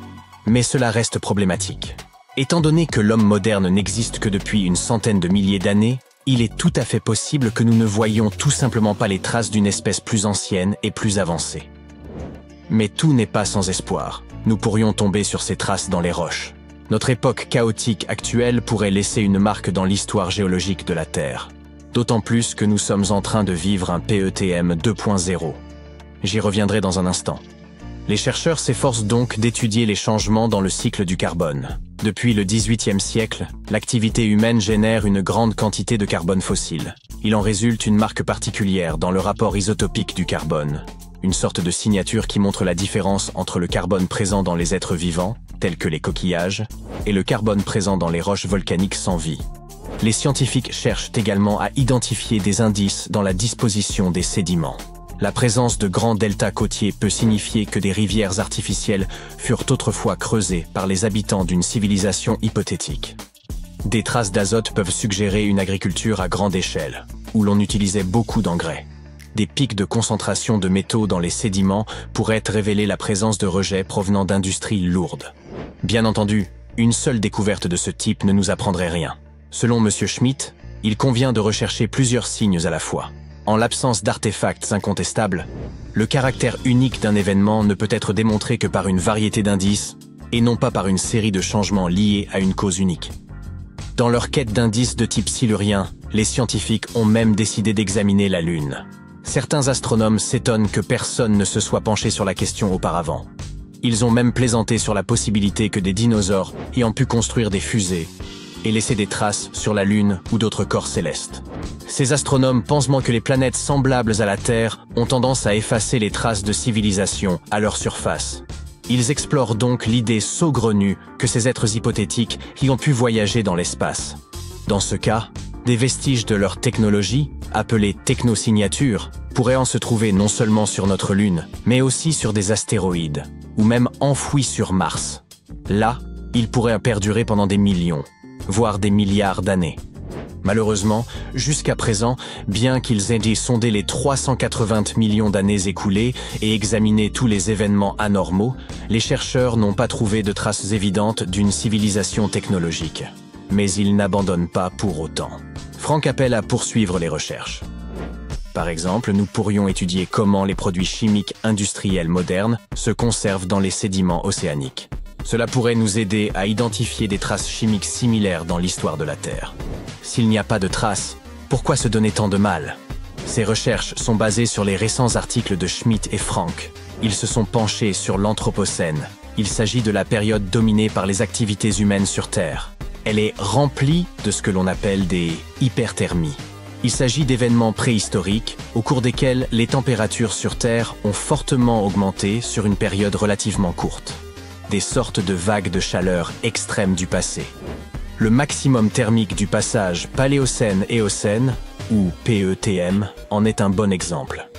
mais cela reste problématique. Étant donné que l'homme moderne n'existe que depuis une centaine de milliers d'années, il est tout à fait possible que nous ne voyions tout simplement pas les traces d'une espèce plus ancienne et plus avancée. Mais tout n'est pas sans espoir. Nous pourrions tomber sur ces traces dans les roches. Notre époque chaotique actuelle pourrait laisser une marque dans l'histoire géologique de la Terre. D'autant plus que nous sommes en train de vivre un PETM 2.0. J'y reviendrai dans un instant. Les chercheurs s'efforcent donc d'étudier les changements dans le cycle du carbone. Depuis le XVIIIe siècle, l'activité humaine génère une grande quantité de carbone fossile. Il en résulte une marque particulière dans le rapport isotopique du carbone, une sorte de signature qui montre la différence entre le carbone présent dans les êtres vivants, tels que les coquillages, et le carbone présent dans les roches volcaniques sans vie. Les scientifiques cherchent également à identifier des indices dans la disposition des sédiments. La présence de grands deltas côtiers peut signifier que des rivières artificielles furent autrefois creusées par les habitants d'une civilisation hypothétique. Des traces d'azote peuvent suggérer une agriculture à grande échelle, où l'on utilisait beaucoup d'engrais. Des pics de concentration de métaux dans les sédiments pourraient révéler la présence de rejets provenant d'industries lourdes. Bien entendu, une seule découverte de ce type ne nous apprendrait rien. Selon M. Schmitt, il convient de rechercher plusieurs signes à la fois. En l'absence d'artefacts incontestables, le caractère unique d'un événement ne peut être démontré que par une variété d'indices, et non pas par une série de changements liés à une cause unique. Dans leur quête d'indices de type silurien, les scientifiques ont même décidé d'examiner la Lune. Certains astronomes s'étonnent que personne ne se soit penché sur la question auparavant. Ils ont même plaisanté sur la possibilité que des dinosaures ayant pu construire des fusées et laisser des traces sur la Lune ou d'autres corps célestes. Ces astronomes pensent que les planètes semblables à la Terre ont tendance à effacer les traces de civilisation à leur surface. Ils explorent donc l'idée saugrenue que ces êtres hypothétiques y ont pu voyager dans l'espace. Dans ce cas, des vestiges de leur technologie, appelée technosignature, pourraient en se trouver non seulement sur notre Lune, mais aussi sur des astéroïdes, ou même enfouis sur Mars. Là, ils pourraient perdurer pendant des millions, voire des milliards d'années. Malheureusement, jusqu'à présent, bien qu'ils aient sondé les 380 millions d'années écoulées et examiné tous les événements anormaux, les chercheurs n'ont pas trouvé de traces évidentes d'une civilisation technologique. Mais ils n'abandonnent pas pour autant. Frank appelle à poursuivre les recherches. Par exemple, nous pourrions étudier comment les produits chimiques industriels modernes se conservent dans les sédiments océaniques. Cela pourrait nous aider à identifier des traces chimiques similaires dans l'histoire de la Terre. S'il n'y a pas de traces, pourquoi se donner tant de mal? Ces recherches sont basées sur les récents articles de Schmitt et Frank. Ils se sont penchés sur l'Anthropocène. Il s'agit de la période dominée par les activités humaines sur Terre. Elle est remplie de ce que l'on appelle des hyperthermies. Il s'agit d'événements préhistoriques au cours desquels les températures sur Terre ont fortement augmenté sur une période relativement courte. Des sortes de vagues de chaleur extrêmes du passé. Le maximum thermique du passage Paléocène-Éocène, ou PETM, en est un bon exemple.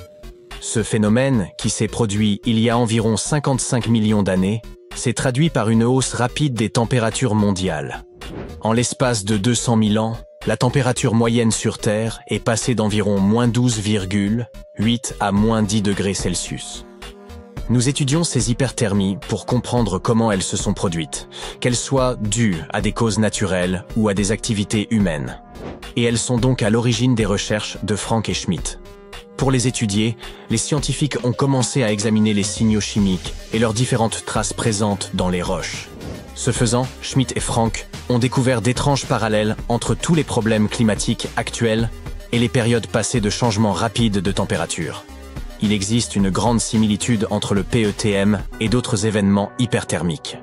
Ce phénomène, qui s'est produit il y a environ 55 millions d'années, s'est traduit par une hausse rapide des températures mondiales. En l'espace de 200 000 ans, la température moyenne sur Terre est passée d'environ -12,8 à -10 degrés Celsius. Nous étudions ces hyperthermies pour comprendre comment elles se sont produites, qu'elles soient dues à des causes naturelles ou à des activités humaines. Et elles sont donc à l'origine des recherches de Frank et Schmitt. Pour les étudier, les scientifiques ont commencé à examiner les signaux chimiques et leurs différentes traces présentes dans les roches. Ce faisant, Schmitt et Frank ont découvert d'étranges parallèles entre tous les problèmes climatiques actuels et les périodes passées de changements rapides de température. Il existe une grande similitude entre le PETM et d'autres événements hyperthermiques.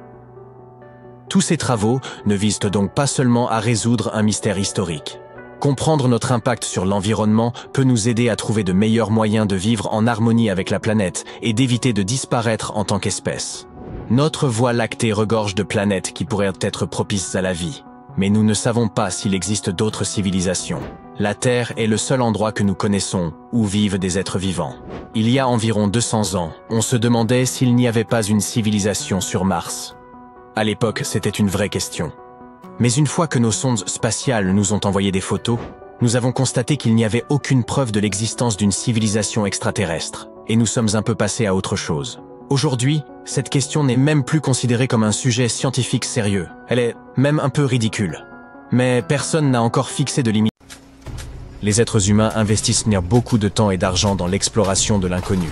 Tous ces travaux ne visent donc pas seulement à résoudre un mystère historique. Comprendre notre impact sur l'environnement peut nous aider à trouver de meilleurs moyens de vivre en harmonie avec la planète et d'éviter de disparaître en tant qu'espèce. Notre Voie lactée regorge de planètes qui pourraient être propices à la vie. Mais nous ne savons pas s'il existe d'autres civilisations. La Terre est le seul endroit que nous connaissons où vivent des êtres vivants. Il y a environ 200 ans, on se demandait s'il n'y avait pas une civilisation sur Mars. À l'époque, c'était une vraie question. Mais une fois que nos sondes spatiales nous ont envoyé des photos, nous avons constaté qu'il n'y avait aucune preuve de l'existence d'une civilisation extraterrestre, et nous sommes un peu passés à autre chose. Aujourd'hui, cette question n'est même plus considérée comme un sujet scientifique sérieux. Elle est même un peu ridicule. Mais personne n'a encore fixé de limite. Les êtres humains investissent beaucoup de temps et d'argent dans l'exploration de l'inconnu.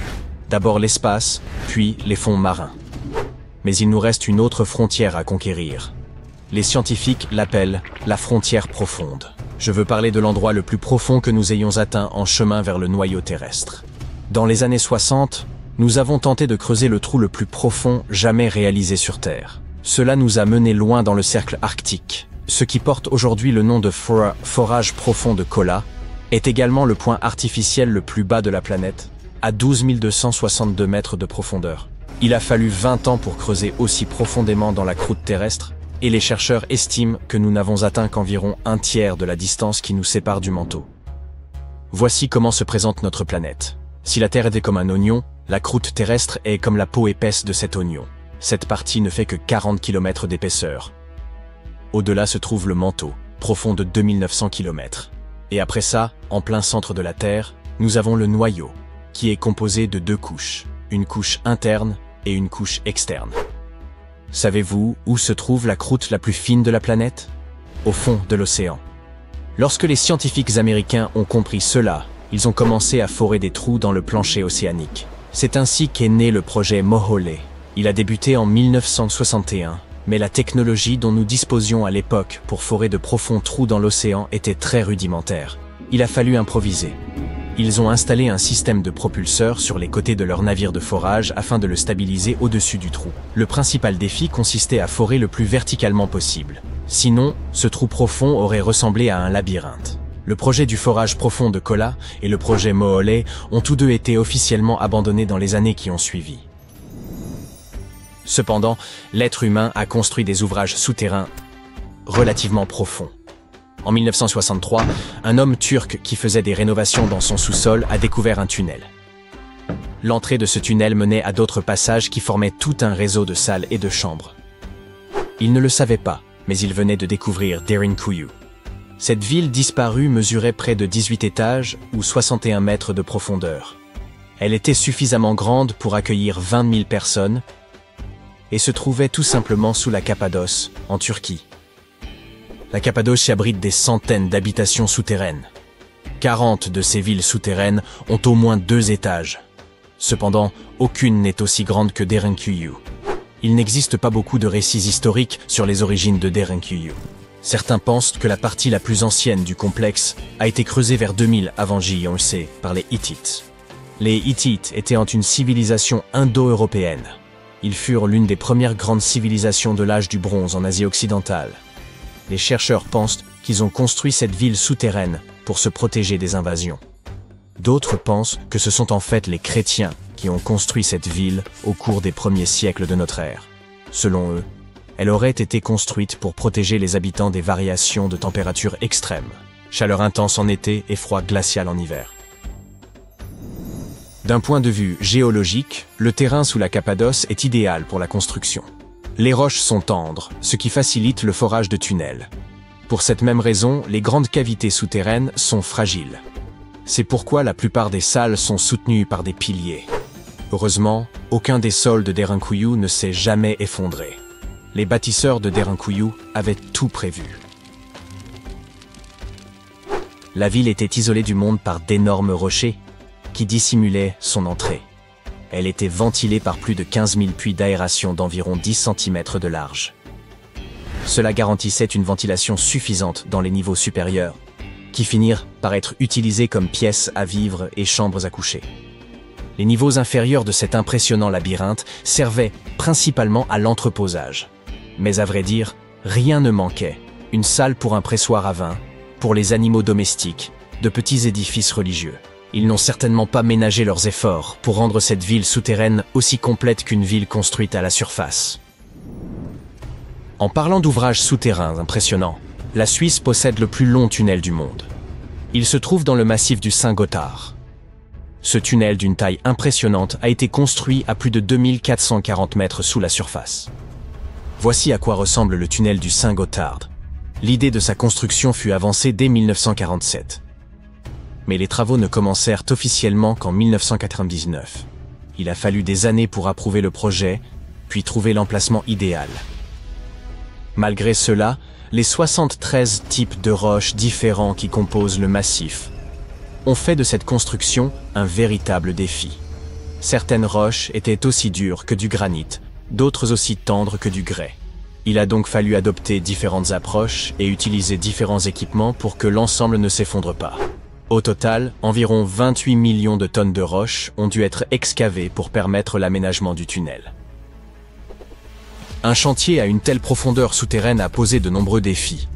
D'abord l'espace, puis les fonds marins. Mais il nous reste une autre frontière à conquérir. Les scientifiques l'appellent la frontière profonde. Je veux parler de l'endroit le plus profond que nous ayons atteint en chemin vers le noyau terrestre. Dans les années 60, Nous avons tenté de creuser le trou le plus profond jamais réalisé sur Terre. Cela nous a menés loin dans le cercle arctique. Ce qui porte aujourd'hui le nom de forage profond de Kola est également le point artificiel le plus bas de la planète, à 12 262 mètres de profondeur. Il a fallu 20 ans pour creuser aussi profondément dans la croûte terrestre, et les chercheurs estiment que nous n'avons atteint qu'environ un tiers de la distance qui nous sépare du manteau. Voici comment se présente notre planète. Si la Terre était comme un oignon, la croûte terrestre est comme la peau épaisse de cet oignon. Cette partie ne fait que 40 km d'épaisseur. Au-delà se trouve le manteau, profond de 2900 km. Et après ça, en plein centre de la Terre, nous avons le noyau, qui est composé de deux couches, une couche interne et une couche externe. Savez-vous où se trouve la croûte la plus fine de la planète? Au fond de l'océan. Lorsque les scientifiques américains ont compris cela, ils ont commencé à forer des trous dans le plancher océanique. C'est ainsi qu'est né le projet Moholy. Il a débuté en 1961, mais la technologie dont nous disposions à l'époque pour forer de profonds trous dans l'océan était très rudimentaire. Il a fallu improviser. Ils ont installé un système de propulseurs sur les côtés de leur navire de forage afin de le stabiliser au-dessus du trou. Le principal défi consistait à forer le plus verticalement possible. Sinon, ce trou profond aurait ressemblé à un labyrinthe. Le projet du forage profond de Kola et le projet Moholy ont tous deux été officiellement abandonnés dans les années qui ont suivi. Cependant, l'être humain a construit des ouvrages souterrains relativement profonds. En 1963, un homme turc qui faisait des rénovations dans son sous-sol a découvert un tunnel. L'entrée de ce tunnel menait à d'autres passages qui formaient tout un réseau de salles et de chambres. Il ne le savait pas, mais il venait de découvrir Derinkuyu. Cette ville disparue mesurait près de 18 étages ou 61 mètres de profondeur. Elle était suffisamment grande pour accueillir 20 000 personnes et se trouvait tout simplement sous la Cappadoce, en Turquie. La Cappadoce abrite des centaines d'habitations souterraines. 40 de ces villes souterraines ont au moins 2 étages. Cependant, aucune n'est aussi grande que Derinkuyu. Il n'existe pas beaucoup de récits historiques sur les origines de Derinkuyu. Certains pensent que la partie la plus ancienne du complexe a été creusée vers 2000 avant J.C. par les Hittites. Les Hittites étaient une civilisation indo-européenne. Ils furent l'une des premières grandes civilisations de l'âge du bronze en Asie occidentale. Les chercheurs pensent qu'ils ont construit cette ville souterraine pour se protéger des invasions. D'autres pensent que ce sont en fait les chrétiens qui ont construit cette ville au cours des premiers siècles de notre ère. Selon eux, elle aurait été construite pour protéger les habitants des variations de température extrêmes, chaleur intense en été et froid glacial en hiver. D'un point de vue géologique, le terrain sous la Cappadoce est idéal pour la construction. Les roches sont tendres, ce qui facilite le forage de tunnels. Pour cette même raison, les grandes cavités souterraines sont fragiles. C'est pourquoi la plupart des salles sont soutenues par des piliers. Heureusement, aucun des sols de Derinkuyu ne s'est jamais effondré. Les bâtisseurs de Derinkuyu avaient tout prévu. La ville était isolée du monde par d'énormes rochers qui dissimulaient son entrée. Elle était ventilée par plus de 15 000 puits d'aération d'environ 10 cm de large. Cela garantissait une ventilation suffisante dans les niveaux supérieurs, qui finirent par être utilisés comme pièces à vivre et chambres à coucher. Les niveaux inférieurs de cet impressionnant labyrinthe servaient principalement à l'entreposage. Mais à vrai dire, rien ne manquait. Une salle pour un pressoir à vin, pour les animaux domestiques, de petits édifices religieux. Ils n'ont certainement pas ménagé leurs efforts pour rendre cette ville souterraine aussi complète qu'une ville construite à la surface. En parlant d'ouvrages souterrains impressionnants, la Suisse possède le plus long tunnel du monde. Il se trouve dans le massif du Saint-Gothard. Ce tunnel d'une taille impressionnante a été construit à plus de 2440 mètres sous la surface. Voici à quoi ressemble le tunnel du Saint-Gothard. L'idée de sa construction fut avancée dès 1947. Mais les travaux ne commencèrent officiellement qu'en 1999. Il a fallu des années pour approuver le projet, puis trouver l'emplacement idéal. Malgré cela, les 73 types de roches différents qui composent le massif ont fait de cette construction un véritable défi. Certaines roches étaient aussi dures que du granit, d'autres aussi tendres que du grès. Il a donc fallu adopter différentes approches et utiliser différents équipements pour que l'ensemble ne s'effondre pas. Au total, environ 28 millions de tonnes de roches ont dû être excavées pour permettre l'aménagement du tunnel. Un chantier à une telle profondeur souterraine a posé de nombreux défis.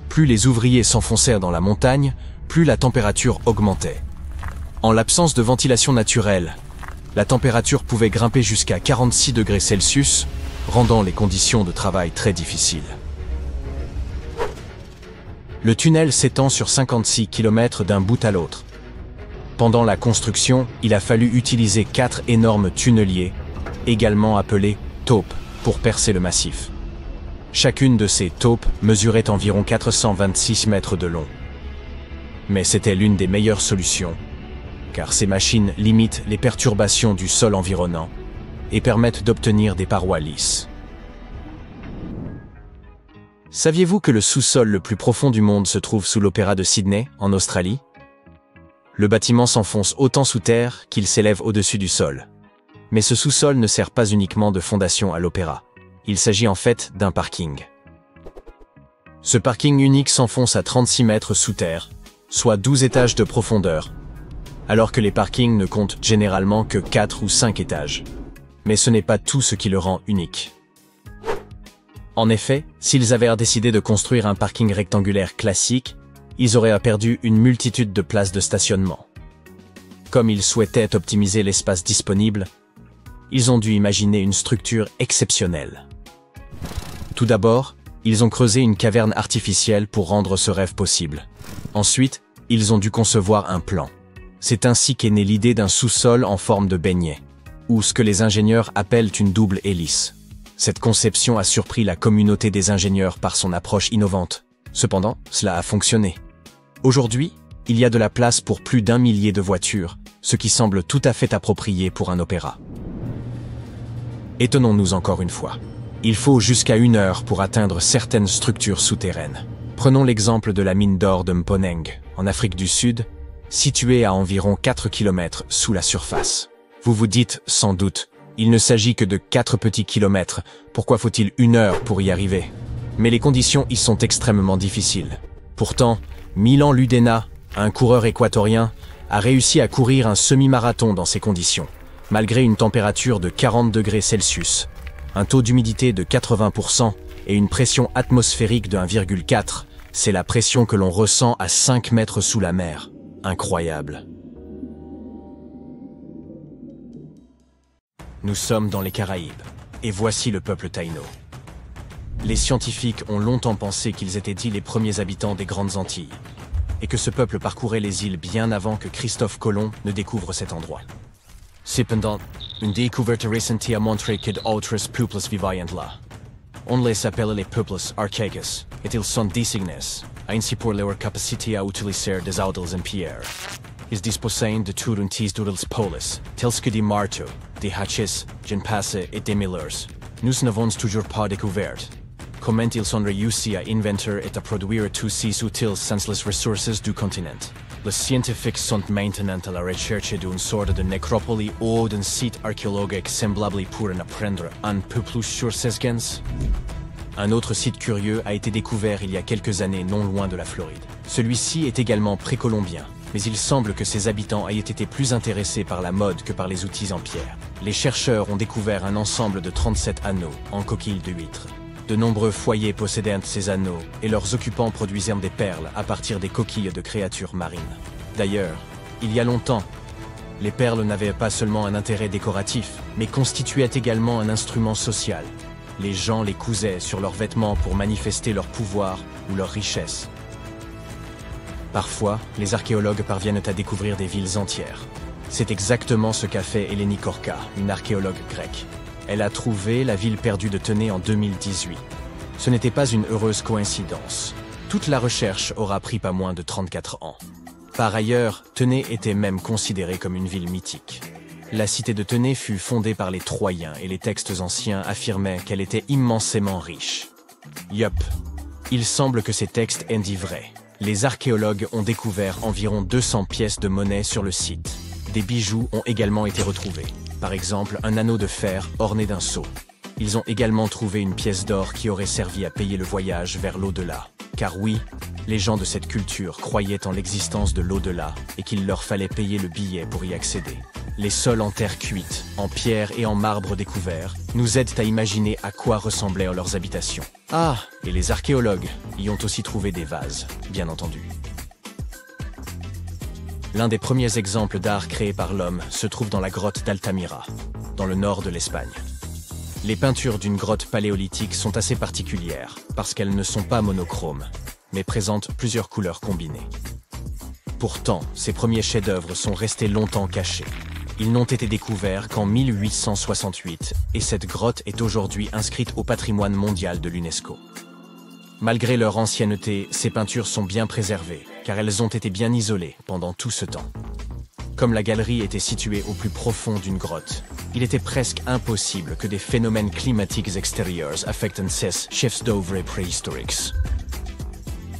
Plus les ouvriers s'enfoncèrent dans la montagne, plus la température augmentait. En l'absence de ventilation naturelle, la température pouvait grimper jusqu'à 46 degrés Celsius, rendant les conditions de travail très difficiles. Le tunnel s'étend sur 56 km d'un bout à l'autre. Pendant la construction, il a fallu utiliser 4 énormes tunneliers, également appelés taupes, pour percer le massif. Chacune de ces taupes mesurait environ 426 mètres de long. Mais c'était l'une des meilleures solutions, car ces machines limitent les perturbations du sol environnant et permettent d'obtenir des parois lisses. Saviez-vous que le sous-sol le plus profond du monde se trouve sous l'Opéra de Sydney, en Australie? Le bâtiment s'enfonce autant sous terre qu'il s'élève au-dessus du sol. Mais ce sous-sol ne sert pas uniquement de fondation à l'Opéra. Il s'agit en fait d'un parking. Ce parking unique s'enfonce à 36 mètres sous terre, soit 12 étages de profondeur, alors que les parkings ne comptent généralement que 4 ou 5 étages. Mais ce n'est pas tout ce qui le rend unique. En effet, s'ils avaient décidé de construire un parking rectangulaire classique, ils auraient perdu une multitude de places de stationnement. Comme ils souhaitaient optimiser l'espace disponible, ils ont dû imaginer une structure exceptionnelle. Tout d'abord, ils ont creusé une caverne artificielle pour rendre ce rêve possible. Ensuite, ils ont dû concevoir un plan. C'est ainsi qu'est née l'idée d'un sous-sol en forme de beignet, ou ce que les ingénieurs appellent une double hélice. Cette conception a surpris la communauté des ingénieurs par son approche innovante. Cependant, cela a fonctionné. Aujourd'hui, il y a de la place pour plus d'1 millier de voitures, ce qui semble tout à fait approprié pour un opéra. Étonnons-nous encore une fois. Il faut jusqu'à 1 heure pour atteindre certaines structures souterraines. Prenons l'exemple de la mine d'or de Mponeng, en Afrique du Sud, située à environ 4 km sous la surface. Vous vous dites, sans doute, il ne s'agit que de 4 petits kilomètres, pourquoi faut-il 1 heure pour y arriver? Mais les conditions y sont extrêmement difficiles. Pourtant, Milan Ludena, un coureur équatorien, a réussi à courir un semi-marathon dans ces conditions, malgré une température de 40 degrés Celsius, un taux d'humidité de 80% et une pression atmosphérique de 1,4. C'est la pression que l'on ressent à 5 mètres sous la mer. Incroyable. Nous sommes dans les Caraïbes, et voici le peuple Taïno. Les scientifiques ont longtemps pensé qu'ils étaient dits les premiers habitants des Grandes Antilles, et que ce peuple parcourait les îles bien avant que Christophe Colomb ne découvre cet endroit. Cependant, une découverte récente a montré que d'autres peuples vivaient là. On les appelle les peuples archaïques, et ils sont désignés, ainsi pour leur capacité à utiliser des idoles en pierre. Ils disposaient de tout un tis d'outils polis, tels que des marteaux, des hatchets, d'une passe et des millers. Nous n'avons toujours pas découvert comment ils ont réussi à inventer et à produire tous ces outils sans les ressources du continent. Les scientifiques sont maintenant à la recherche d'une sorte de nécropole ou d'un site archéologique semblable pour en apprendre un peu plus sur ces gens. Un autre site curieux a été découvert il y a quelques années non loin de la Floride. Celui-ci est également précolombien, mais il semble que ses habitants aient été plus intéressés par la mode que par les outils en pierre. Les chercheurs ont découvert un ensemble de 37 anneaux en coquilles de huîtres. De nombreux foyers possédaient ces anneaux et leurs occupants produisaient des perles à partir des coquilles de créatures marines. D'ailleurs, il y a longtemps, les perles n'avaient pas seulement un intérêt décoratif, mais constituaient également un instrument social. Les gens les cousaient sur leurs vêtements pour manifester leur pouvoir ou leur richesse. Parfois, les archéologues parviennent à découvrir des villes entières. C'est exactement ce qu'a fait Eleni Korka, une archéologue grecque. Elle a trouvé la ville perdue de Tenay en 2018. Ce n'était pas une heureuse coïncidence. Toute la recherche aura pris pas moins de 34 ans. Par ailleurs, Tenay était même considérée comme une ville mythique. La cité de Tenay fut fondée par les Troyens et les textes anciens affirmaient qu'elle était immensément riche. Yup, il semble que ces textes aient dit vrai. Les archéologues ont découvert environ 200 pièces de monnaie sur le site. Des bijoux ont également été retrouvés. Par exemple, un anneau de fer orné d'un sceau. Ils ont également trouvé une pièce d'or qui aurait servi à payer le voyage vers l'au-delà. Car oui, les gens de cette culture croyaient en l'existence de l'au-delà et qu'il leur fallait payer le billet pour y accéder. Les sols en terre cuite, en pierre et en marbre découverts nous aident à imaginer à quoi ressemblaient leurs habitations. Ah, et les archéologues y ont aussi trouvé des vases, bien entendu. L'un des premiers exemples d'art créé par l'homme se trouve dans la grotte d'Altamira, dans le nord de l'Espagne. Les peintures d'une grotte paléolithique sont assez particulières parce qu'elles ne sont pas monochromes, mais présentent plusieurs couleurs combinées. Pourtant, ces premiers chefs-d'œuvre sont restés longtemps cachés. Ils n'ont été découverts qu'en 1868 et cette grotte est aujourd'hui inscrite au patrimoine mondial de l'UNESCO. Malgré leur ancienneté, ces peintures sont bien préservées, car elles ont été bien isolées pendant tout ce temps. Comme la galerie était située au plus profond d'une grotte, il était presque impossible que des phénomènes climatiques extérieurs affectent ces chefs-d'œuvre préhistoriques.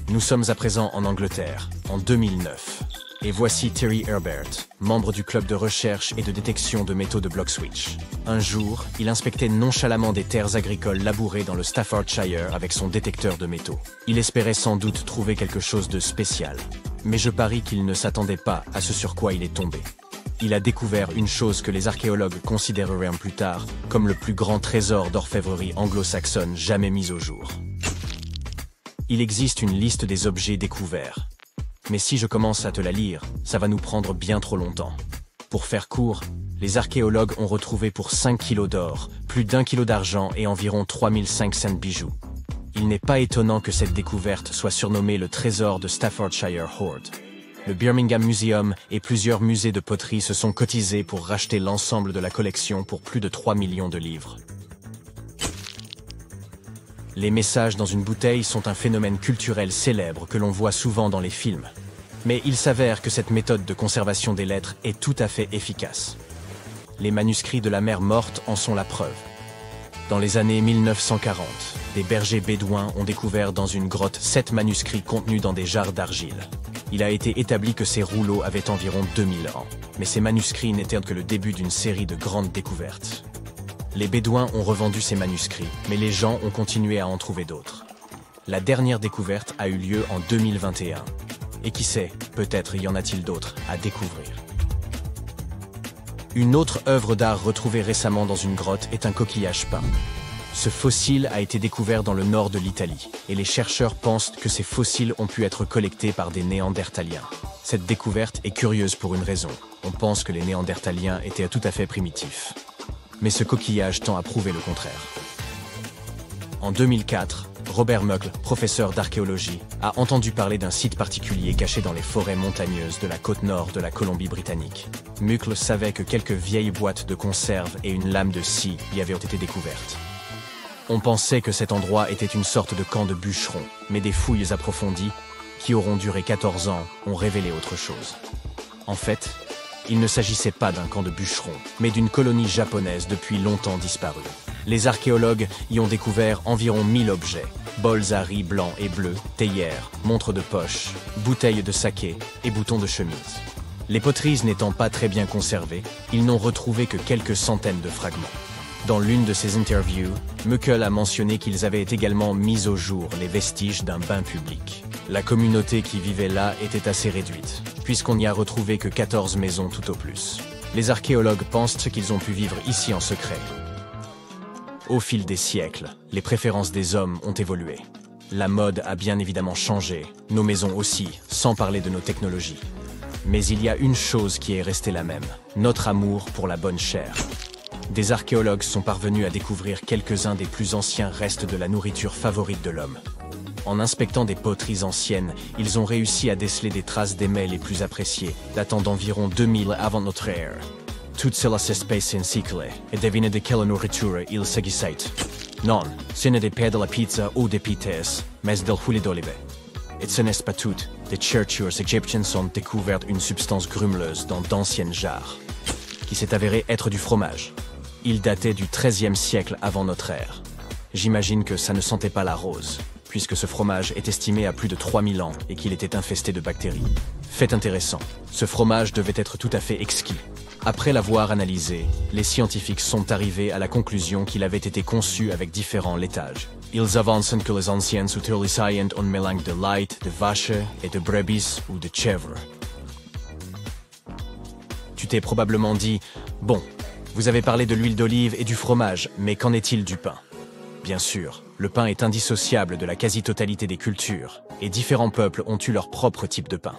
Nous sommes à présent en Angleterre, en 2009, et voici Terry Herbert, membre du club de recherche et de détection de métaux de Bloxwich. Un jour, il inspectait nonchalamment des terres agricoles labourées dans le Staffordshire avec son détecteur de métaux. Il espérait sans doute trouver quelque chose de spécial, mais je parie qu'il ne s'attendait pas à ce sur quoi il est tombé. Il a découvert une chose que les archéologues considéreraient plus tard comme le plus grand trésor d'orfèvrerie anglo-saxonne jamais mis au jour. Il existe une liste des objets découverts. Mais si je commence à te la lire, ça va nous prendre bien trop longtemps. Pour faire court, les archéologues ont retrouvé pour 5 kilos d'or, plus d'1 kilo d'argent et environ 3500 bijoux. Il n'est pas étonnant que cette découverte soit surnommée le trésor de Staffordshire Hoard. Le Birmingham Museum et plusieurs musées de poterie se sont cotisés pour racheter l'ensemble de la collection pour plus de 3 millions de livres. Les messages dans une bouteille sont un phénomène culturel célèbre que l'on voit souvent dans les films. Mais il s'avère que cette méthode de conservation des lettres est tout à fait efficace. Les manuscrits de la mer morte en sont la preuve. Dans les années 1940, des bergers bédouins ont découvert dans une grotte 7 manuscrits contenus dans des jarres d'argile. Il a été établi que ces rouleaux avaient environ 2000 ans, mais ces manuscrits n'étaient que le début d'une série de grandes découvertes. Les Bédouins ont revendu ces manuscrits, mais les gens ont continué à en trouver d'autres. La dernière découverte a eu lieu en 2021. Et qui sait, peut-être y en a-t-il d'autres à découvrir. Une autre œuvre d'art retrouvée récemment dans une grotte est un coquillage peint. Ce fossile a été découvert dans le nord de l'Italie, et les chercheurs pensent que ces fossiles ont pu être collectés par des Néandertaliens. Cette découverte est curieuse pour une raison. On pense que les Néandertaliens étaient tout à fait primitifs. Mais ce coquillage tend à prouver le contraire. En 2004, Robert Muckle, professeur d'archéologie, a entendu parler d'un site particulier caché dans les forêts montagneuses de la côte nord de la Colombie-Britannique. Muckle savait que quelques vieilles boîtes de conserve et une lame de scie y avaient été découvertes. On pensait que cet endroit était une sorte de camp de bûcherons, mais des fouilles approfondies, qui auront duré 14 ans, ont révélé autre chose. En fait, il ne s'agissait pas d'un camp de bûcherons, mais d'une colonie japonaise depuis longtemps disparue. Les archéologues y ont découvert environ 1000 objets, bols à riz blancs et bleus, théières, montres de poche, bouteilles de saké et boutons de chemise. Les poteries n'étant pas très bien conservées, ils n'ont retrouvé que quelques centaines de fragments. Dans l'une de ses interviews, Muckle a mentionné qu'ils avaient également mis au jour les vestiges d'un bain public. La communauté qui vivait là était assez réduite, puisqu'on n'y a retrouvé que 14 maisons tout au plus. Les archéologues pensent qu'ils ont pu vivre ici en secret. Au fil des siècles, les préférences des hommes ont évolué. La mode a bien évidemment changé, nos maisons aussi, sans parler de nos technologies. Mais il y a une chose qui est restée la même, notre amour pour la bonne chair. Des archéologues sont parvenus à découvrir quelques-uns des plus anciens restes de la nourriture favorite de l'homme. En inspectant des poteries anciennes, ils ont réussi à déceler des traces des mets les plus appréciés, datant d'environ 2000 avant notre ère. Toutes celles espèces insicles et devinent de quelle nourriture il s'agissait. Non, ce n'est pas de la pizza ou des pites, mais del huile d'olive. Et ce n'est pas tout, des chercheurs égyptiennes ont découvert une substance grumeleuse dans d'anciennes jarres, qui s'est avérée être du fromage. Il datait du XIIIe siècle avant notre ère. J'imagine que ça ne sentait pas la rose, puisque ce fromage est estimé à plus de 3000 ans et qu'il était infesté de bactéries. Fait intéressant, ce fromage devait être tout à fait exquis. Après l'avoir analysé, les scientifiques sont arrivés à la conclusion qu'il avait été conçu avec différents laitages. Ils avancent que les anciennes utilissaient un mélange de lait, de vache et de brebis ou de chèvre. Tu t'es probablement dit, bon, vous avez parlé de l'huile d'olive et du fromage, mais qu'en est-il du pain? Bien sûr, le pain est indissociable de la quasi-totalité des cultures, et différents peuples ont eu leur propre type de pain.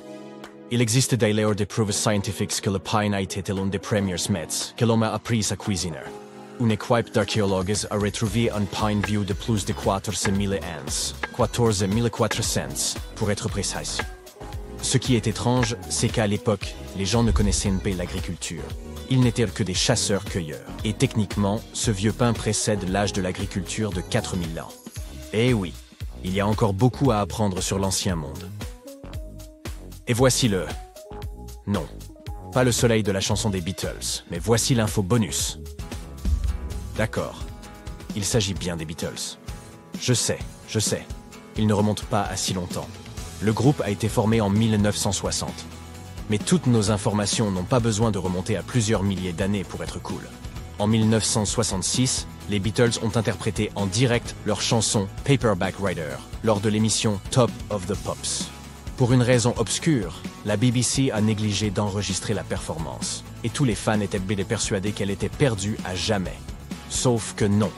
Il existe d'ailleurs des preuves scientifiques que le pain a été l'un des premiers mets que l'homme a appris à cuisiner. Une équipe d'archéologues a retrouvé un pain vieux de plus de 400 000 ans, 14 400 pour être précis. Ce qui est étrange, c'est qu'à l'époque, les gens ne connaissaient pas l'agriculture. Ils n'étaient que des chasseurs-cueilleurs. Et techniquement, ce vieux pain précède l'âge de l'agriculture de 4000 ans. Eh oui, il y a encore beaucoup à apprendre sur l'ancien monde. Et voici le... Non, pas le soleil de la chanson des Beatles, mais voici l'info bonus. D'accord, il s'agit bien des Beatles. Je sais, il ne remonte pas à si longtemps. Le groupe a été formé en 1960. Mais toutes nos informations n'ont pas besoin de remonter à plusieurs milliers d'années pour être cool. En 1966, les Beatles ont interprété en direct leur chanson Paperback Writer lors de l'émission Top of the Pops. Pour une raison obscure, la BBC a négligé d'enregistrer la performance, et tous les fans étaient persuadés qu'elle était perdue à jamais. Sauf que non.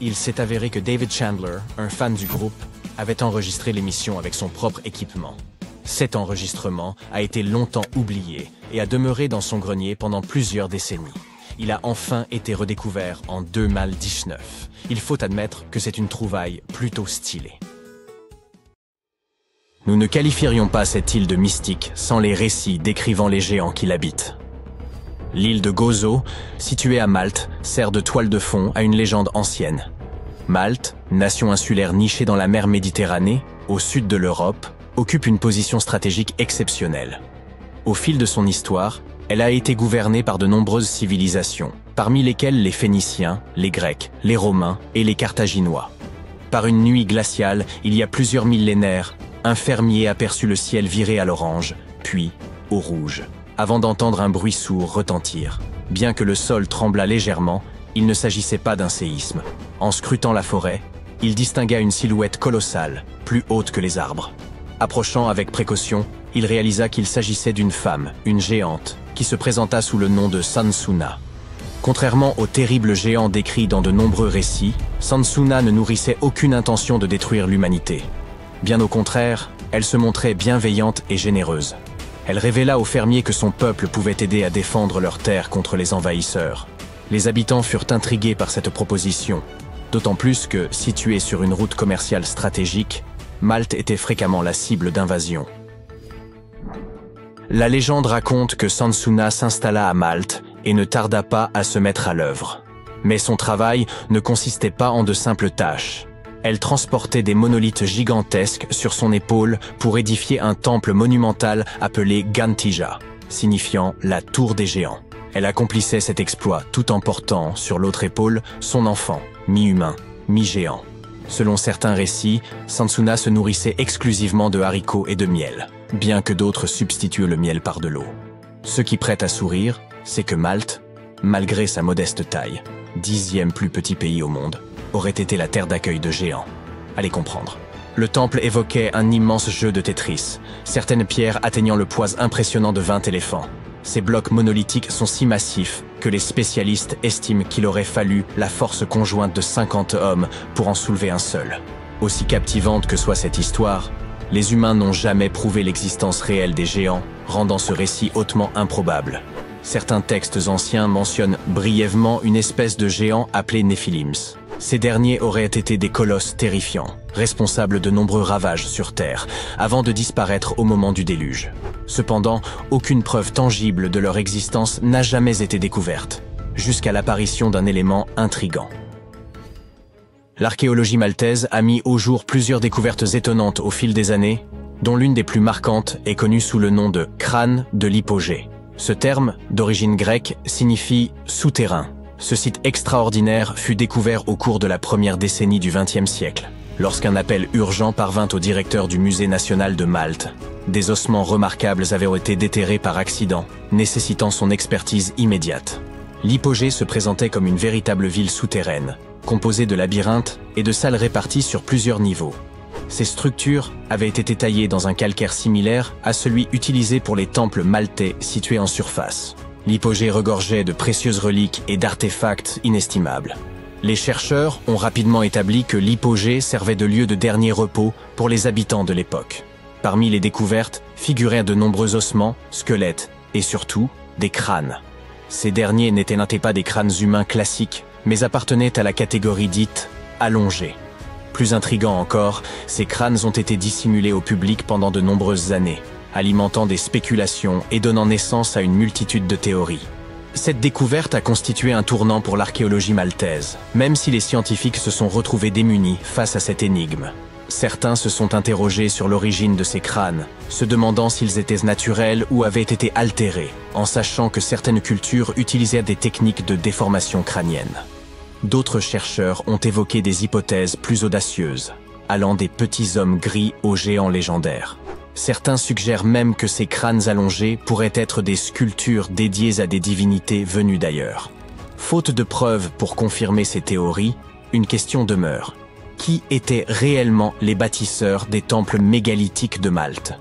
Il s'est avéré que David Chandler, un fan du groupe, avait enregistré l'émission avec son propre équipement. Cet enregistrement a été longtemps oublié et a demeuré dans son grenier pendant plusieurs décennies. Il a enfin été redécouvert en 2019. Il faut admettre que c'est une trouvaille plutôt stylée. Nous ne qualifierions pas cette île de mystique sans les récits décrivant les géants qui l'habitent. L'île de Gozo, située à Malte, sert de toile de fond à une légende ancienne. Malte, nation insulaire nichée dans la mer Méditerranée, au sud de l'Europe, occupe une position stratégique exceptionnelle. Au fil de son histoire, elle a été gouvernée par de nombreuses civilisations, parmi lesquelles les Phéniciens, les Grecs, les Romains et les Carthaginois. Par une nuit glaciale, il y a plusieurs millénaires, un fermier aperçut le ciel viré à l'orange, puis au rouge, avant d'entendre un bruit sourd retentir. Bien que le sol tremblât légèrement, il ne s'agissait pas d'un séisme. En scrutant la forêt, il distingua une silhouette colossale, plus haute que les arbres. Approchant avec précaution, il réalisa qu'il s'agissait d'une femme, une géante, qui se présenta sous le nom de Sansuna. Contrairement aux terribles géants décrits dans de nombreux récits, Sansuna ne nourrissait aucune intention de détruire l'humanité. Bien au contraire, elle se montrait bienveillante et généreuse. Elle révéla aux fermiers que son peuple pouvait aider à défendre leurs terres contre les envahisseurs. Les habitants furent intrigués par cette proposition, d'autant plus que, située sur une route commerciale stratégique, Malte était fréquemment la cible d'invasions. La légende raconte que Sansuna s'installa à Malte et ne tarda pas à se mettre à l'œuvre. Mais son travail ne consistait pas en de simples tâches. Elle transportait des monolithes gigantesques sur son épaule pour édifier un temple monumental appelé Gantija, signifiant la tour des géants. Elle accomplissait cet exploit tout en portant, sur l'autre épaule, son enfant, mi-humain, mi-géant. Selon certains récits, Sansuna se nourrissait exclusivement de haricots et de miel, bien que d'autres substituent le miel par de l'eau. Ce qui prête à sourire, c'est que Malte, malgré sa modeste taille, 10e plus petit pays au monde, aurait été la terre d'accueil de géants. Allez comprendre. Le temple évoquait un immense jeu de Tetris, certaines pierres atteignant le poids impressionnant de 20 éléphants. Ces blocs monolithiques sont si massifs que les spécialistes estiment qu'il aurait fallu la force conjointe de 50 hommes pour en soulever un seul. Aussi captivante que soit cette histoire, les humains n'ont jamais prouvé l'existence réelle des géants, rendant ce récit hautement improbable. Certains textes anciens mentionnent brièvement une espèce de géant appelé Néphilims. Ces derniers auraient été des colosses terrifiants, responsables de nombreux ravages sur Terre, avant de disparaître au moment du déluge. Cependant, aucune preuve tangible de leur existence n'a jamais été découverte, jusqu'à l'apparition d'un élément intrigant. L'archéologie maltaise a mis au jour plusieurs découvertes étonnantes au fil des années, dont l'une des plus marquantes est connue sous le nom de crâne de l'hypogée. Ce terme, d'origine grecque, signifie « souterrain ». Ce site extraordinaire fut découvert au cours de la première décennie du XXe siècle. lorsqu'un appel urgent parvint au directeur du Musée national de Malte. Des ossements remarquables avaient été déterrés par accident, nécessitant son expertise immédiate. L'hypogée se présentait comme une véritable ville souterraine, composée de labyrinthes et de salles réparties sur plusieurs niveaux. Ces structures avaient été taillées dans un calcaire similaire à celui utilisé pour les temples maltais situés en surface. L'hypogée regorgeait de précieuses reliques et d'artefacts inestimables. Les chercheurs ont rapidement établi que l'hypogée servait de lieu de dernier repos pour les habitants de l'époque. Parmi les découvertes figuraient de nombreux ossements, squelettes et surtout des crânes. Ces derniers n'étaient pas des crânes humains classiques, mais appartenaient à la catégorie dite allongée. Plus intriguant encore, ces crânes ont été dissimulés au public pendant de nombreuses années, alimentant des spéculations et donnant naissance à une multitude de théories. Cette découverte a constitué un tournant pour l'archéologie maltaise, même si les scientifiques se sont retrouvés démunis face à cette énigme. Certains se sont interrogés sur l'origine de ces crânes, se demandant s'ils étaient naturels ou avaient été altérés, en sachant que certaines cultures utilisaient des techniques de déformation crânienne. D'autres chercheurs ont évoqué des hypothèses plus audacieuses, allant des petits hommes gris aux géants légendaires. Certains suggèrent même que ces crânes allongés pourraient être des sculptures dédiées à des divinités venues d'ailleurs. Faute de preuves pour confirmer ces théories, une question demeure. Qui étaient réellement les bâtisseurs des temples mégalithiques de Malte?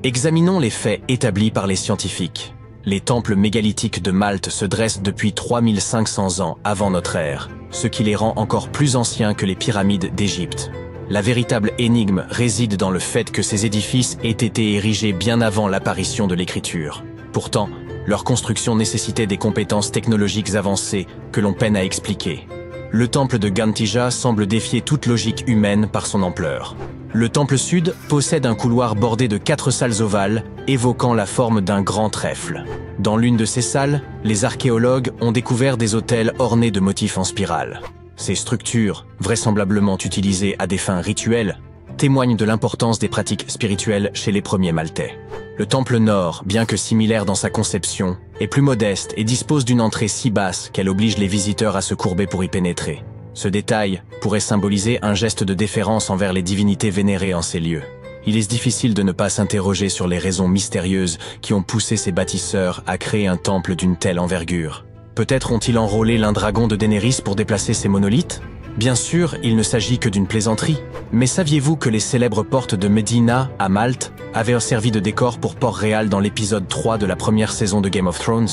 Examinons les faits établis par les scientifiques. Les temples mégalithiques de Malte se dressent depuis 3500 ans avant notre ère, ce qui les rend encore plus anciens que les pyramides d'Égypte. La véritable énigme réside dans le fait que ces édifices aient été érigés bien avant l'apparition de l'écriture. Pourtant, leur construction nécessitait des compétences technologiques avancées que l'on peine à expliquer. Le temple de Gantija semble défier toute logique humaine par son ampleur. Le temple sud possède un couloir bordé de 4 salles ovales, évoquant la forme d'un grand trèfle. Dans l'une de ces salles, les archéologues ont découvert des autels ornés de motifs en spirale. Ces structures, vraisemblablement utilisées à des fins rituelles, témoignent de l'importance des pratiques spirituelles chez les premiers Maltais. Le temple nord, bien que similaire dans sa conception, est plus modeste et dispose d'une entrée si basse qu'elle oblige les visiteurs à se courber pour y pénétrer. Ce détail pourrait symboliser un geste de déférence envers les divinités vénérées en ces lieux. Il est difficile de ne pas s'interroger sur les raisons mystérieuses qui ont poussé ces bâtisseurs à créer un temple d'une telle envergure. Peut-être ont-ils enrôlé l'un dragon de Daenerys pour déplacer ces monolithes? Bien sûr, il ne s'agit que d'une plaisanterie. Mais saviez-vous que les célèbres portes de Medina, à Malte, avaient servi de décor pour Port-Réal dans l'épisode 3 de la première saison de Game of Thrones?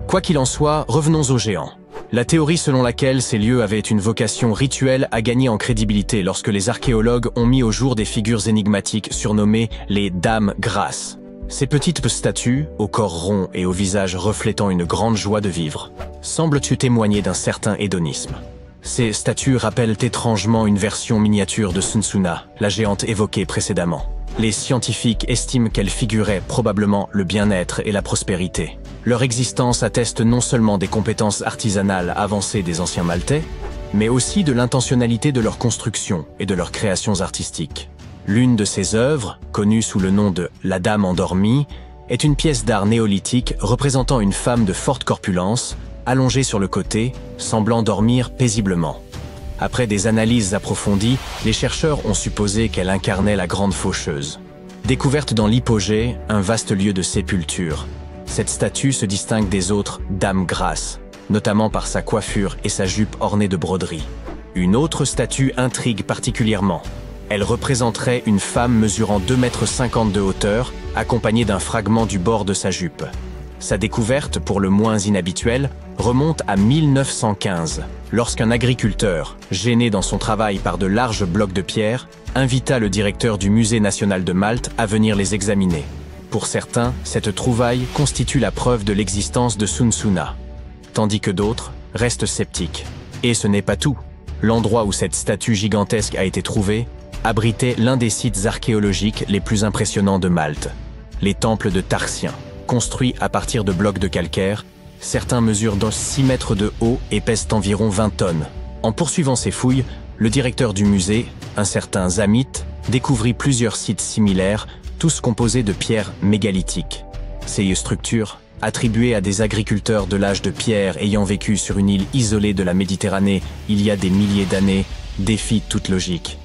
Quoi qu'il en soit, revenons aux géants. La théorie selon laquelle ces lieux avaient une vocation rituelle a gagné en crédibilité lorsque les archéologues ont mis au jour des figures énigmatiques surnommées les Dames Grasses. Ces petites statues, au corps rond et au visage reflétant une grande joie de vivre, semblent-tu témoigner d'un certain hédonisme. Ces statues rappellent étrangement une version miniature de Sunsuna, la géante évoquée précédemment. Les scientifiques estiment qu'elles figuraient probablement le bien-être et la prospérité. Leur existence atteste non seulement des compétences artisanales avancées des anciens Maltais, mais aussi de l'intentionnalité de leur construction et de leurs créations artistiques. L'une de ces œuvres, connue sous le nom de « La Dame endormie », est une pièce d'art néolithique représentant une femme de forte corpulence, allongée sur le côté, semblant dormir paisiblement. Après des analyses approfondies, les chercheurs ont supposé qu'elle incarnait la grande faucheuse. Découverte dans l'hypogée, un vaste lieu de sépulture, cette statue se distingue des autres Dames Grasses, notamment par sa coiffure et sa jupe ornée de broderies. Une autre statue intrigue particulièrement. Elle représenterait une femme mesurant 2,50 m de hauteur, accompagnée d'un fragment du bord de sa jupe. Sa découverte, pour le moins inhabituelle, remonte à 1915, lorsqu'un agriculteur, gêné dans son travail par de larges blocs de pierre, invita le directeur du Musée national de Malte à venir les examiner. Pour certains, cette trouvaille constitue la preuve de l'existence de Sunsuna, tandis que d'autres restent sceptiques. Et ce n'est pas tout. L'endroit où cette statue gigantesque a été trouvée abritait l'un des sites archéologiques les plus impressionnants de Malte, les temples de Tarsien. Construits à partir de blocs de calcaire, certains mesurent dans 6 mètres de haut et pèsent environ 20 tonnes. En poursuivant ces fouilles, le directeur du musée, un certain Zamit, découvrit plusieurs sites similaires, tous composés de pierres mégalithiques. Ces structures attribué à des agriculteurs de l'âge de pierre ayant vécu sur une île isolée de la Méditerranée il y a des milliers d'années, défie toute logique.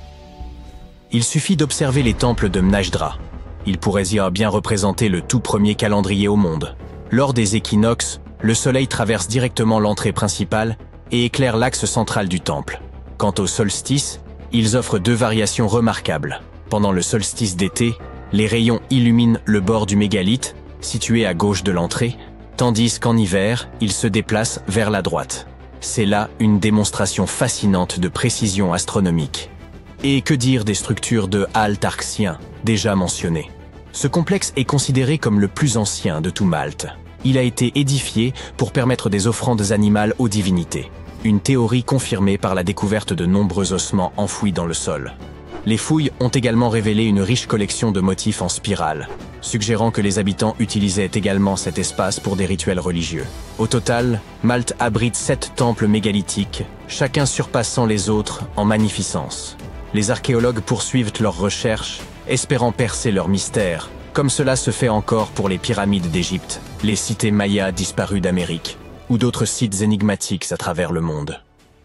Il suffit d'observer les temples de Mnajdra. Ils pourraient y bien représenter le tout premier calendrier au monde. Lors des équinoxes, le soleil traverse directement l'entrée principale et éclaire l'axe central du temple. Quant au solstice, ils offrent deux variations remarquables. Pendant le solstice d'été, les rayons illuminent le bord du mégalithe, situé à gauche de l'entrée, tandis qu'en hiver, ils se déplacent vers la droite. C'est là une démonstration fascinante de précision astronomique. Et que dire des structures de Halte Arxien, déjà mentionnées. Ce complexe est considéré comme le plus ancien de tout Malte. Il a été édifié pour permettre des offrandes animales aux divinités. Une théorie confirmée par la découverte de nombreux ossements enfouis dans le sol. Les fouilles ont également révélé une riche collection de motifs en spirale, suggérant que les habitants utilisaient également cet espace pour des rituels religieux. Au total, Malte abrite 7 temples mégalithiques, chacun surpassant les autres en magnificence. Les archéologues poursuivent leurs recherches, espérant percer leur mystère, comme cela se fait encore pour les pyramides d'Égypte, les cités mayas disparues d'Amérique, ou d'autres sites énigmatiques à travers le monde.